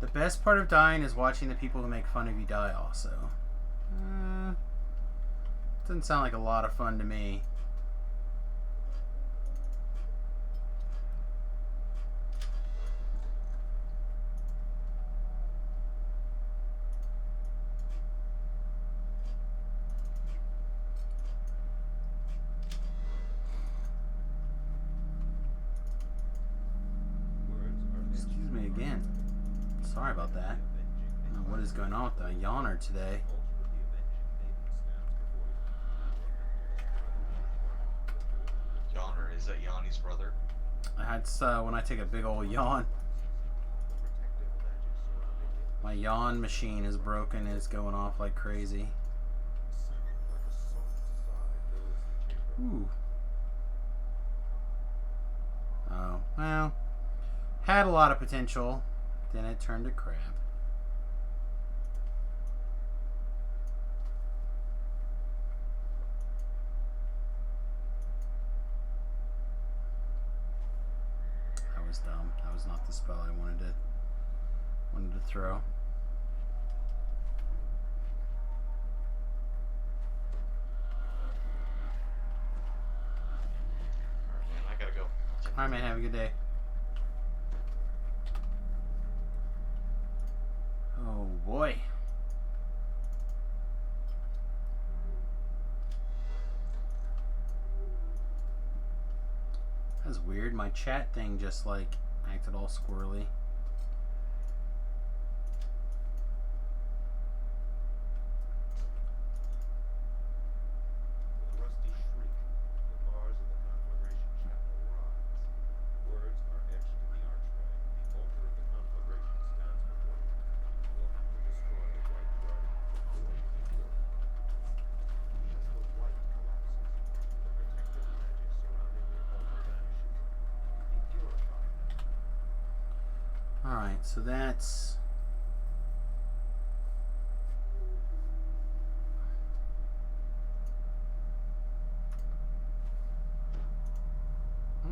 The best part of dying is watching the people who make fun of you die also. Doesn't sound like a lot of fun to me. Sorry about that. I don't know what is going on with the yawner today. Yawner, is that Yanni's brother? That's when I take a big old yawn. My yawn machine is broken and it's going off like crazy. Ooh. Oh, well. Had a lot of potential. Then it turned to crap. That was dumb. That was not the spell I wanted to throw. Alright, man, I gotta go. Alright, man. Have a good day. Oh, boy. That's weird. My chat thing just, like, acted all squirrely. With a rusty shriek, the bars of the conflagration chapel rise. Words are etched in the archway. The altar of the conflagration stands before you. You will have to destroy the white guardian before you can purify. As the white collapses, the protective magic surrounding your altar vanishes. Be purified now. Alright, so that's...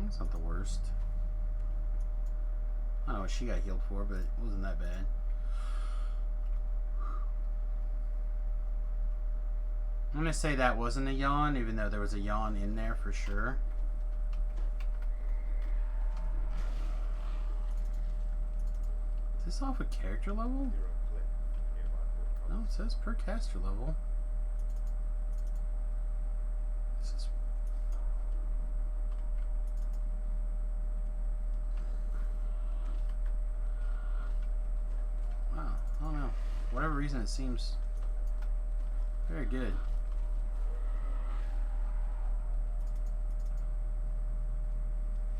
That's not the worst. I don't know what she got healed for, but it wasn't that bad. I'm gonna say that wasn't a yawn, even though there was a yawn in there for sure. Is this off a character level? Hear a click from nearby portcullis. No, it says per caster level. This is... Wow, I don't know. For whatever reason, it seems very good.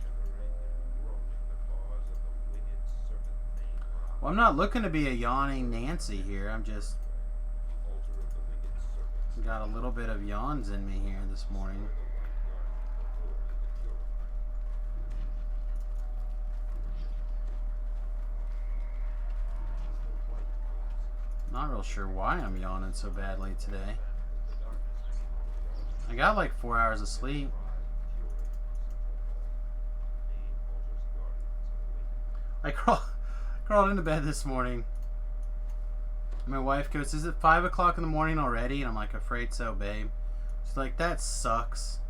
Shuddering and groaning, the bars of the winged serpent thane rise. Well, I'm not looking to be a yawning Nancy here. I'm just The altar of the winged serpent got a little bit of yawns in me here this morning. the white guardian before you can purify. As the white collapses, Not real sure why I'm yawning so badly today. with the darkness hanging over the altar, I got like 4 hours of sleep. I crawled into bed this morning. My wife goes, "Is it 5 o'clock in the morning already?" And I'm like, "Afraid so, babe." She's like, "That sucks."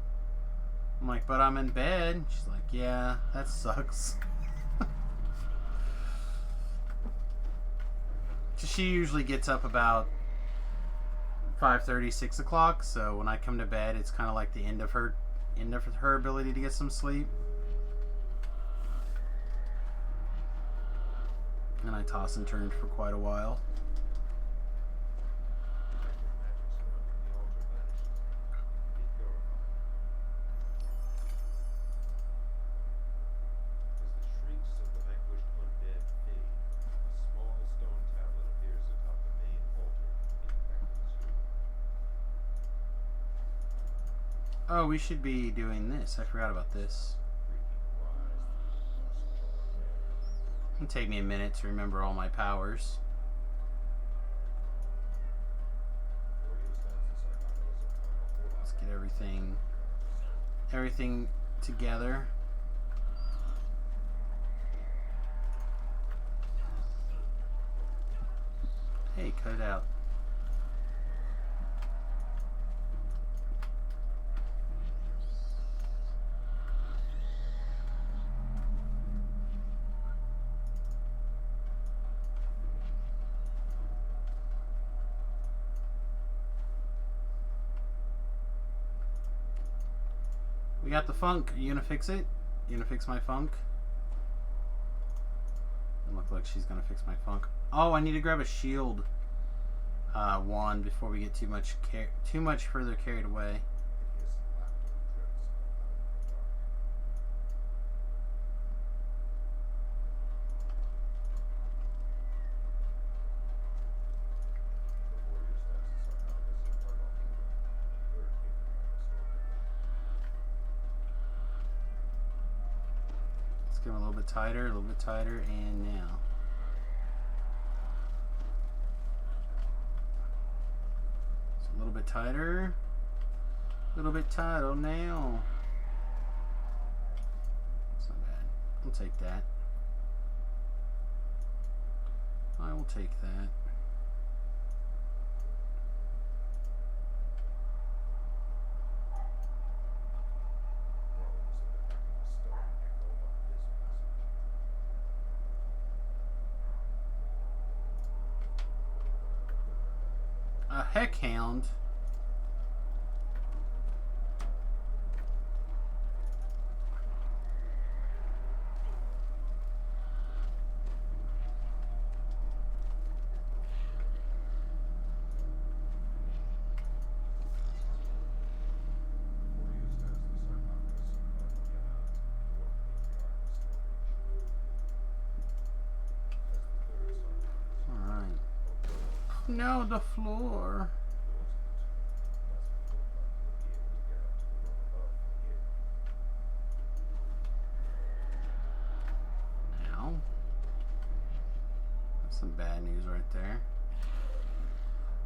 I'm like, "But I'm in bed." She's like, "Yeah, that sucks." She usually gets up about 5:30, 6 o'clock. So when I come to bed, it's kind of like the end of her ability to get some sleep. And I toss and turn for quite a while. Oh, we should be doing this. I forgot about this. It'll take me a minute to remember all my powers. Let's get everything together. Hey, cut it out. We got the funk. Are you gonna fix it? You gonna fix my funk? Doesn't look like she's gonna fix my funk. Oh, I need to grab a shield wand before we get too much further carried away. If he has some leftover drift spell out in the dark. Before you steps the sarcophagus of Cardinal Kingdom, third Kingmaker story. Let's get him a little bit tighter, and now. So a little bit tighter. A little bit tighter now. It's not bad. I'll take that. I will take that. Groans of the cracking stone echo up this passage. A heckhound. Before you steps the sarcophagus of Cardinal Kingdom, fourth patriarch story. As the third sarcophagus All right. opened, No, the floor. Now, that's some bad news right there.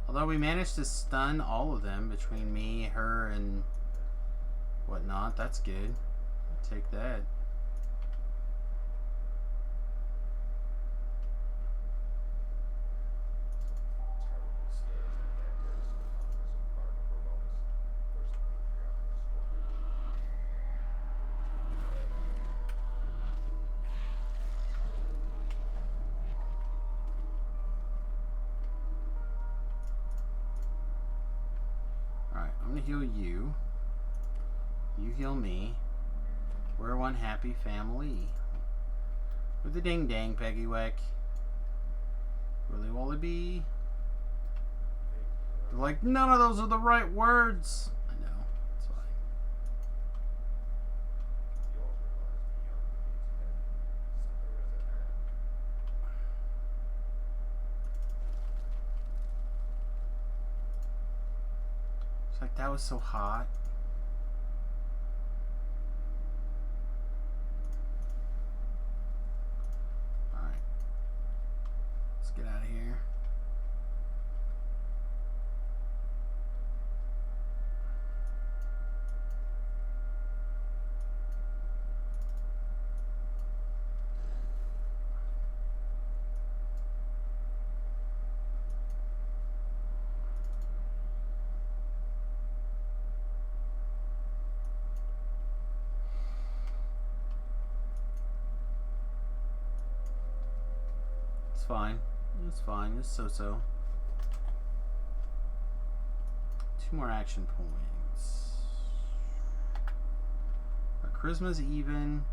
Although we managed to stun all of them between me, her, and whatnot, that's good. I'll take that. Alright, I'm gonna heal you. You heal me. We're one happy family. With a ding dang, Peggy Weck. Willy Wallaby. They're like, none of those are the right words. I know. It's fine. It's like, that was so hot. Alright. Let's get out of here. It's fine. It's fine. It's so-so. 2 more action points. Our charisma's even.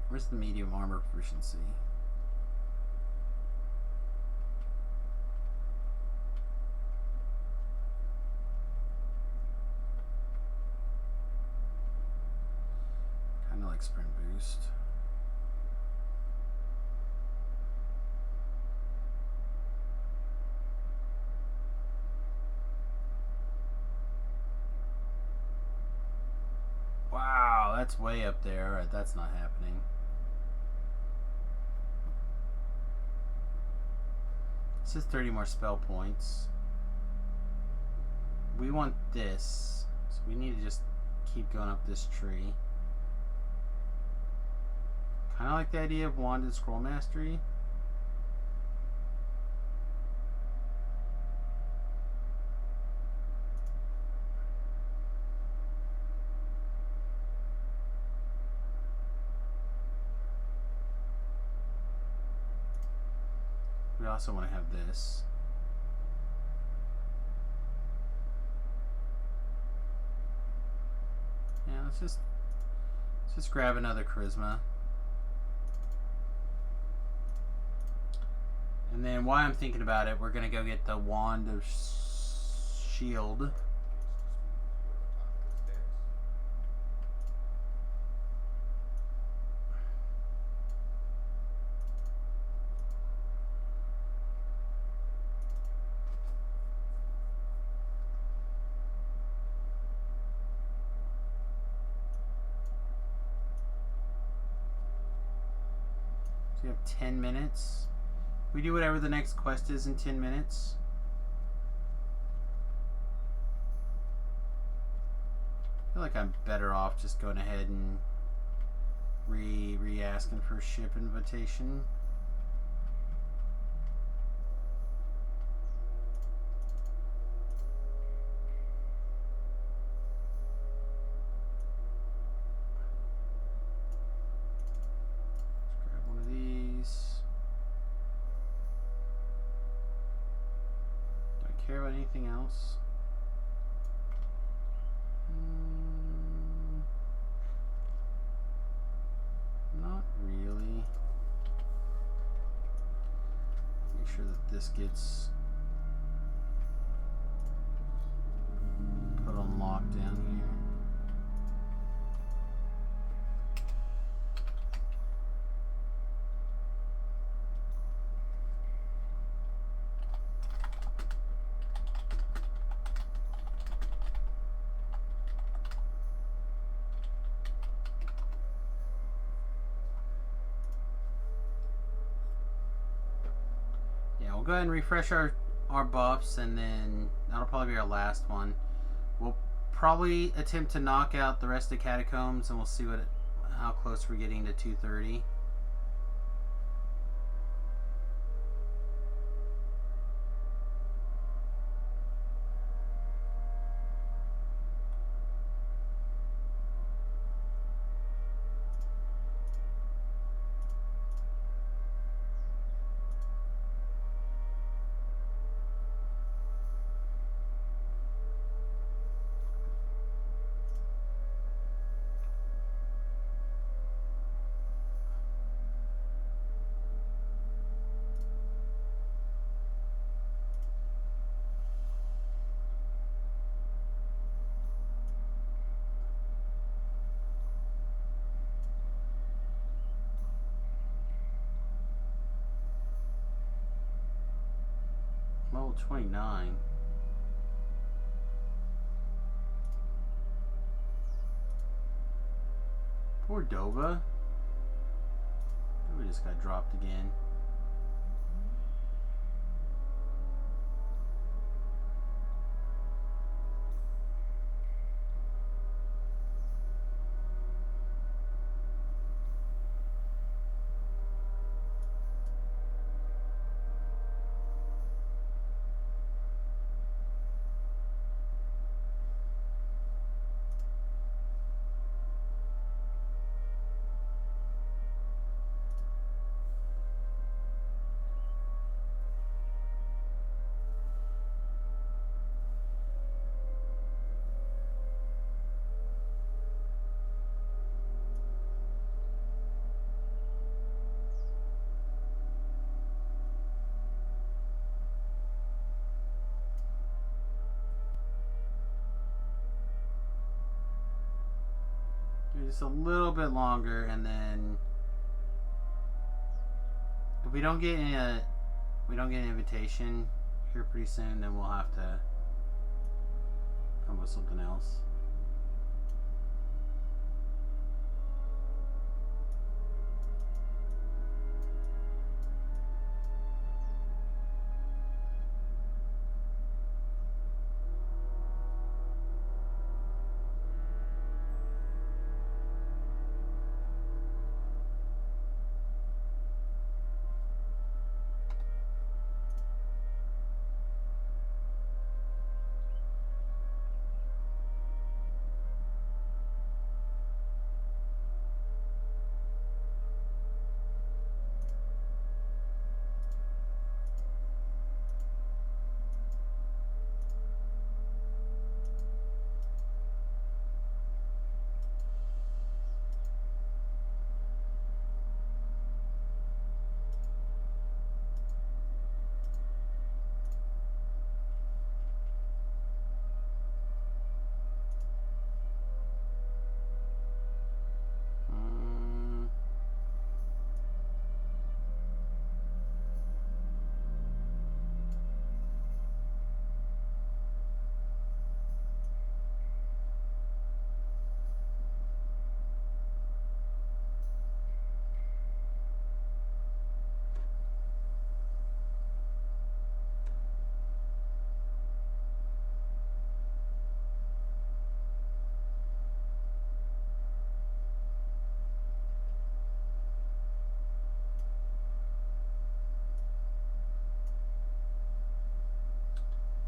Where's the medium armor proficiency? Kind of like sprint boost. Wow, that's way up there. Alright, that's not happening. This is 30 more spell points. We want this, so we need to just keep going up this tree. Kind of like the idea of wanded scroll mastery. We also want to have this. Yeah, let's just grab another charisma. And then while I'm thinking about it, we're gonna go get the wand of shield. So we have 10 minutes. We do whatever the next quest is in 10 minutes. I feel like I'm better off just going ahead and re-asking for a ship invitation. Let's grab one of these. Do I care about anything else? Not really. Make sure that this gets put on lockdown here. We'll go ahead and refresh our buffs, and then that'll probably be our last one. We'll probably attempt to knock out the rest of the catacombs, and we'll see how close we're getting to 230. Level 29. Poor Dova. We just got dropped again. Just a little bit longer, and then if we don't get an invitation here pretty soon, then we'll have to come up with something else.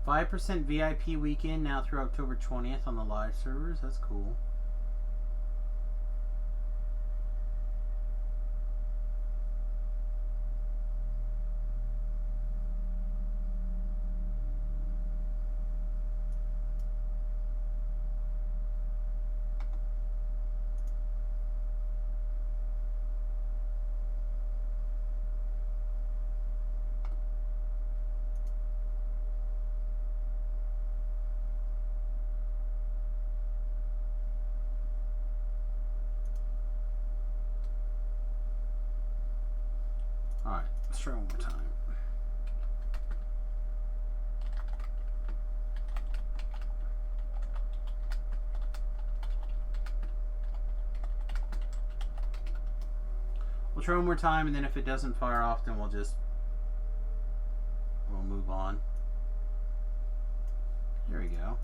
5% VIP weekend now through October 20th on the live servers. That's cool. Alright, let's try one more time. We'll try one more time, and then if it doesn't fire off, then we'll move on. There we go.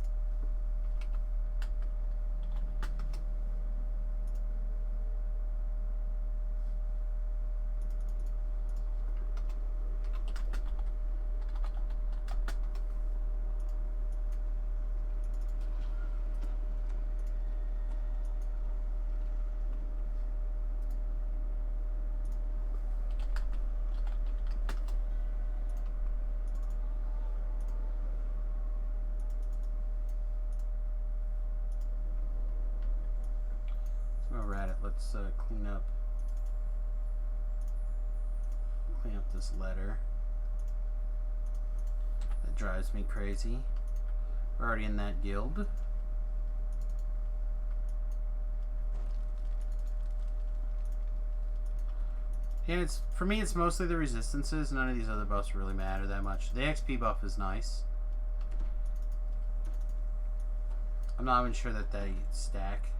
While we're at it, let's clean up this letter. That drives me crazy. We're already in that guild. And it's, for me, it's mostly the resistances. None of these other buffs really matter that much. The XP buff is nice. I'm not even sure that they stack.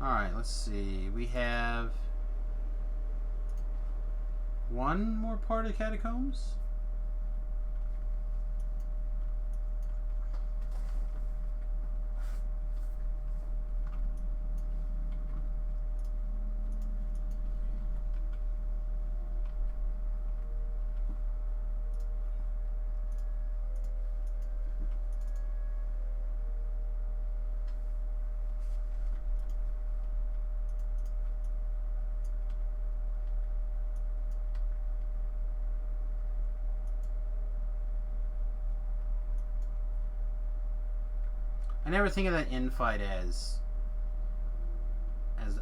Alright, let's see. We have one more part of Catacombs. I never think of that infight as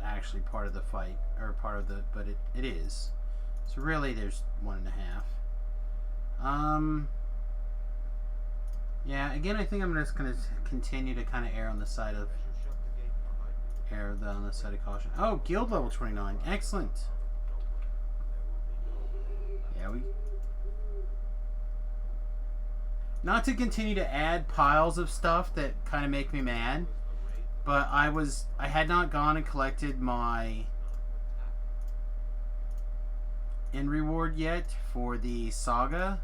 actually part of the fight, or part of the, but it is. So really there's 1.5. Yeah, again, I think I'm just going to continue to kind of err on the side of caution. Oh, guild level 29. Excellent. Yeah, not to continue to add piles of stuff that kind of make me mad, but I had not gone and collected my end reward yet for the saga.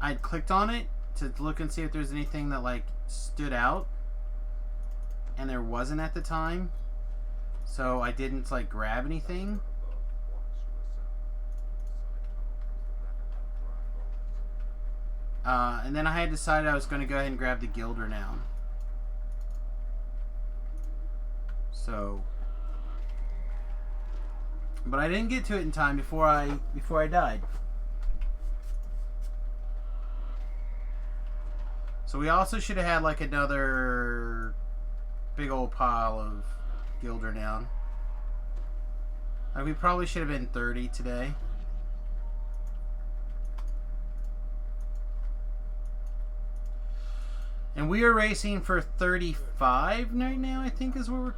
I'd clicked on it to look and see if there's anything that like stood out, and there wasn't at the time, so I didn't like grab anything. And then I had decided I was going to go ahead and grab the guild renown. So, but I didn't get to it in time before I died. So we also should have had like another big old pile of guild renown. Like we probably should have been 30 today. And we are racing for 35 right now, I think is where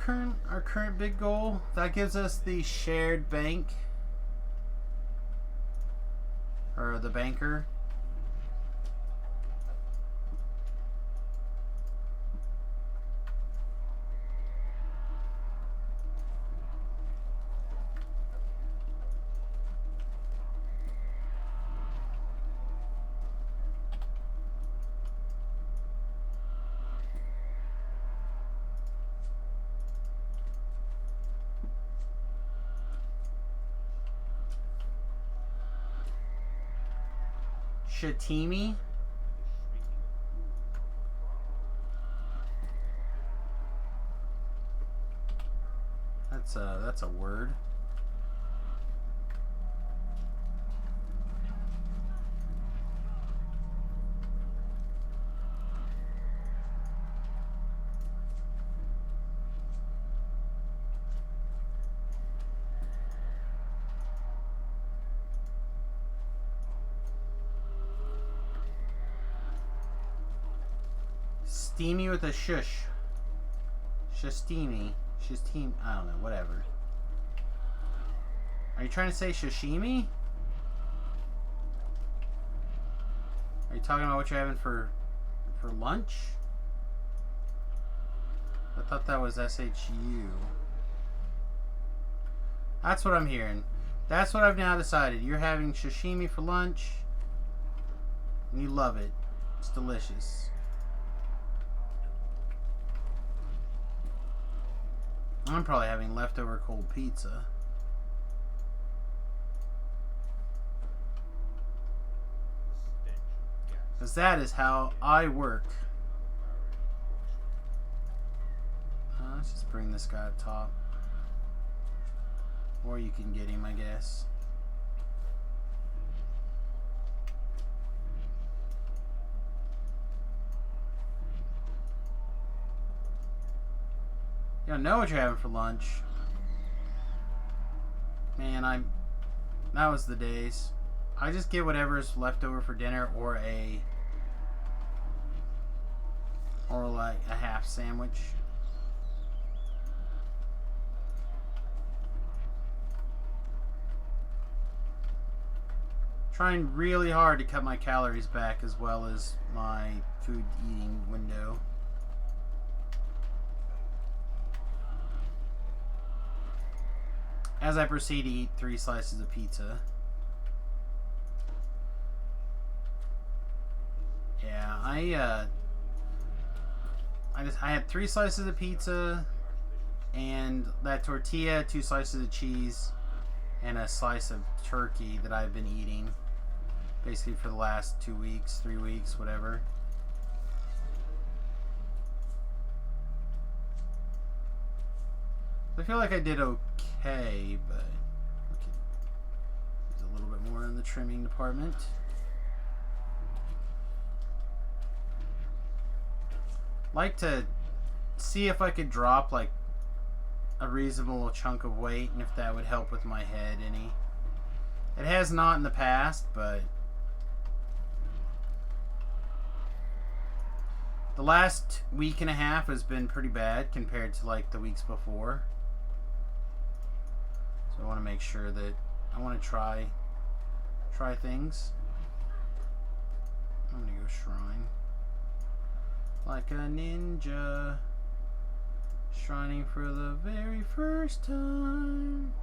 our current big goal. That gives us the shared bank. Or the banker. Shatimi? That's a word. Steamy with a shush. Shastimi. Shastimi. I don't know. Whatever. Are you trying to say sashimi? Are you talking about what you're having for lunch? I thought that was SHU. That's what I'm hearing. That's what I've now decided. You're having sashimi for lunch. And you love it. It's delicious. I'm probably having leftover cold pizza. Because that is how I work. Let's just bring this guy up top. Or you can get him, I guess. You don't know what you're having for lunch. Man, that was the days. I just get whatever's left over for dinner or like a half sandwich. Trying really hard to cut my calories back as well as my food eating window. As I proceed to eat 3 slices of pizza. Yeah, I had 3 slices of pizza and that tortilla, 2 slices of cheese, and a slice of turkey that I've been eating basically for the last 2 weeks, 3 weeks, whatever. I feel like I did okay, but we could use a little bit more in the trimming department. Like to see if I could drop like a reasonable chunk of weight and if that would help with my head any. It has not in the past, but the last week and a half has been pretty bad compared to like the weeks before. So I want to make sure that I want to try things. I'm gonna go shrine. Like a ninja, shrining for the very first time.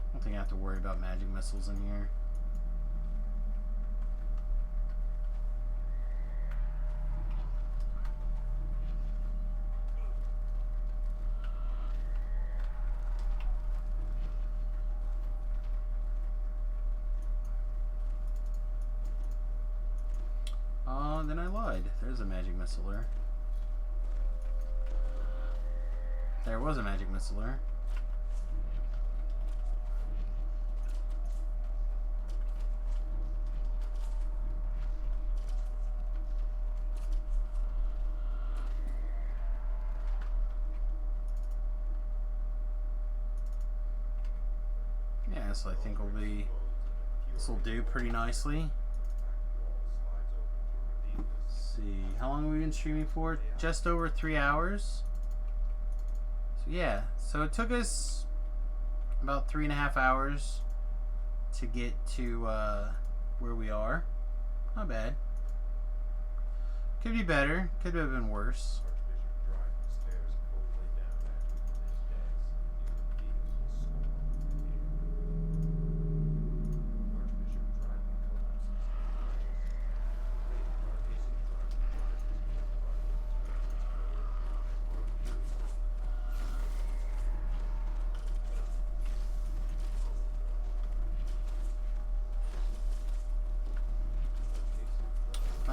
I don't think I have to worry about magic missiles in here. Then I lied. There's a magic missiler. There was a magic missiler. Yeah, so I think this will do pretty nicely. See, how long have we been streaming for? Just over 3 hours. So yeah, so it took us about 3.5 hours to get to where we are. Not bad. Could be better. Could have been worse.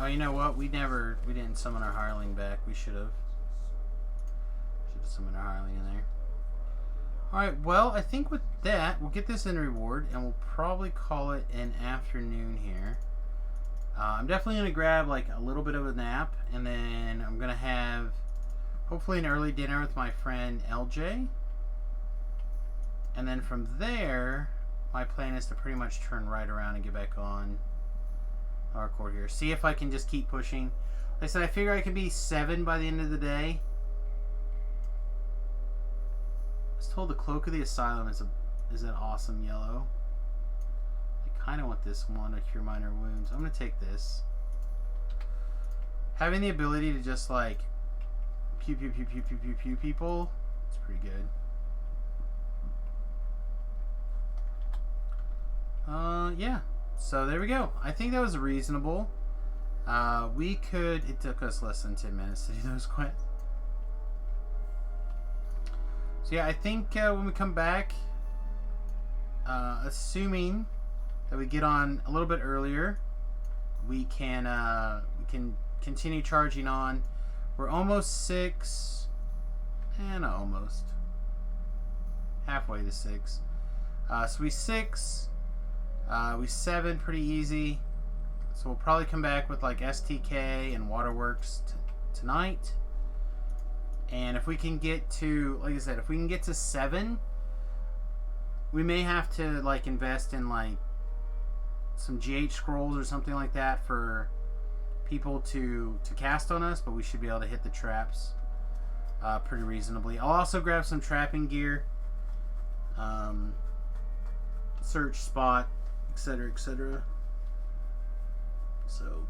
Oh, you know what? We didn't summon our hireling back. We should have. Should have summoned our hireling in there. Alright, well, I think with that, we'll get this in reward, and we'll probably call it an afternoon here. I'm definitely going to grab, like, a little bit of a nap, and then I'm going to have, hopefully, an early dinner with my friend LJ. And then from there, my plan is to pretty much turn right around and get back on our court here. See if I can just keep pushing. Like I said, I figure I can be 7 by the end of the day. I was told the Cloak of the Asylum is an awesome yellow. I kind of want this one to cure minor wounds. I'm going to take this. Having the ability to just like pew pew pew pew pew pew pew people, it's pretty good. Yeah. So there we go. I think that was reasonable. It took us less than 10 minutes to do those quests. So yeah, I think when we come back, assuming that we get on a little bit earlier, we can continue charging on. We're almost 6, and almost halfway to 6. So we 6, we 7 pretty easy. So we'll probably come back with like STK and Waterworks tonight. And if we can get to, like I said, if we can get to 7, we may have to like invest in like some GH scrolls or something like that for people to cast on us, but we should be able to hit the traps pretty reasonably. I'll also grab some trapping gear, search spot, etc., etc. So,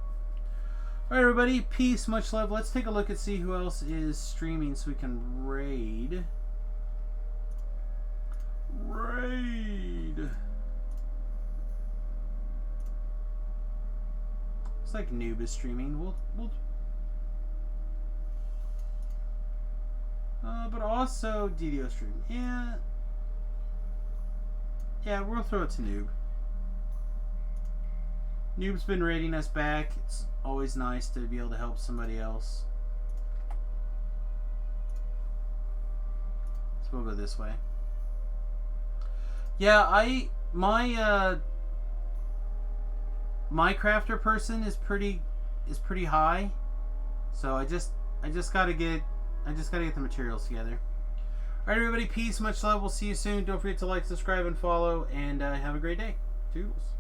alright everybody, peace, much love. Let's take a look and see who else is streaming so we can raid. Looks like Noob is streaming. But also DDO stream. Yeah, we'll throw it to Noob. Noob's been raiding us back. It's always nice to be able to help somebody else. So we'll go this way. Yeah, my crafter person is pretty high. So I just gotta get the materials together. Alright everybody, peace, much love, we'll see you soon. Don't forget to like, subscribe, and follow, and have a great day. Toodles.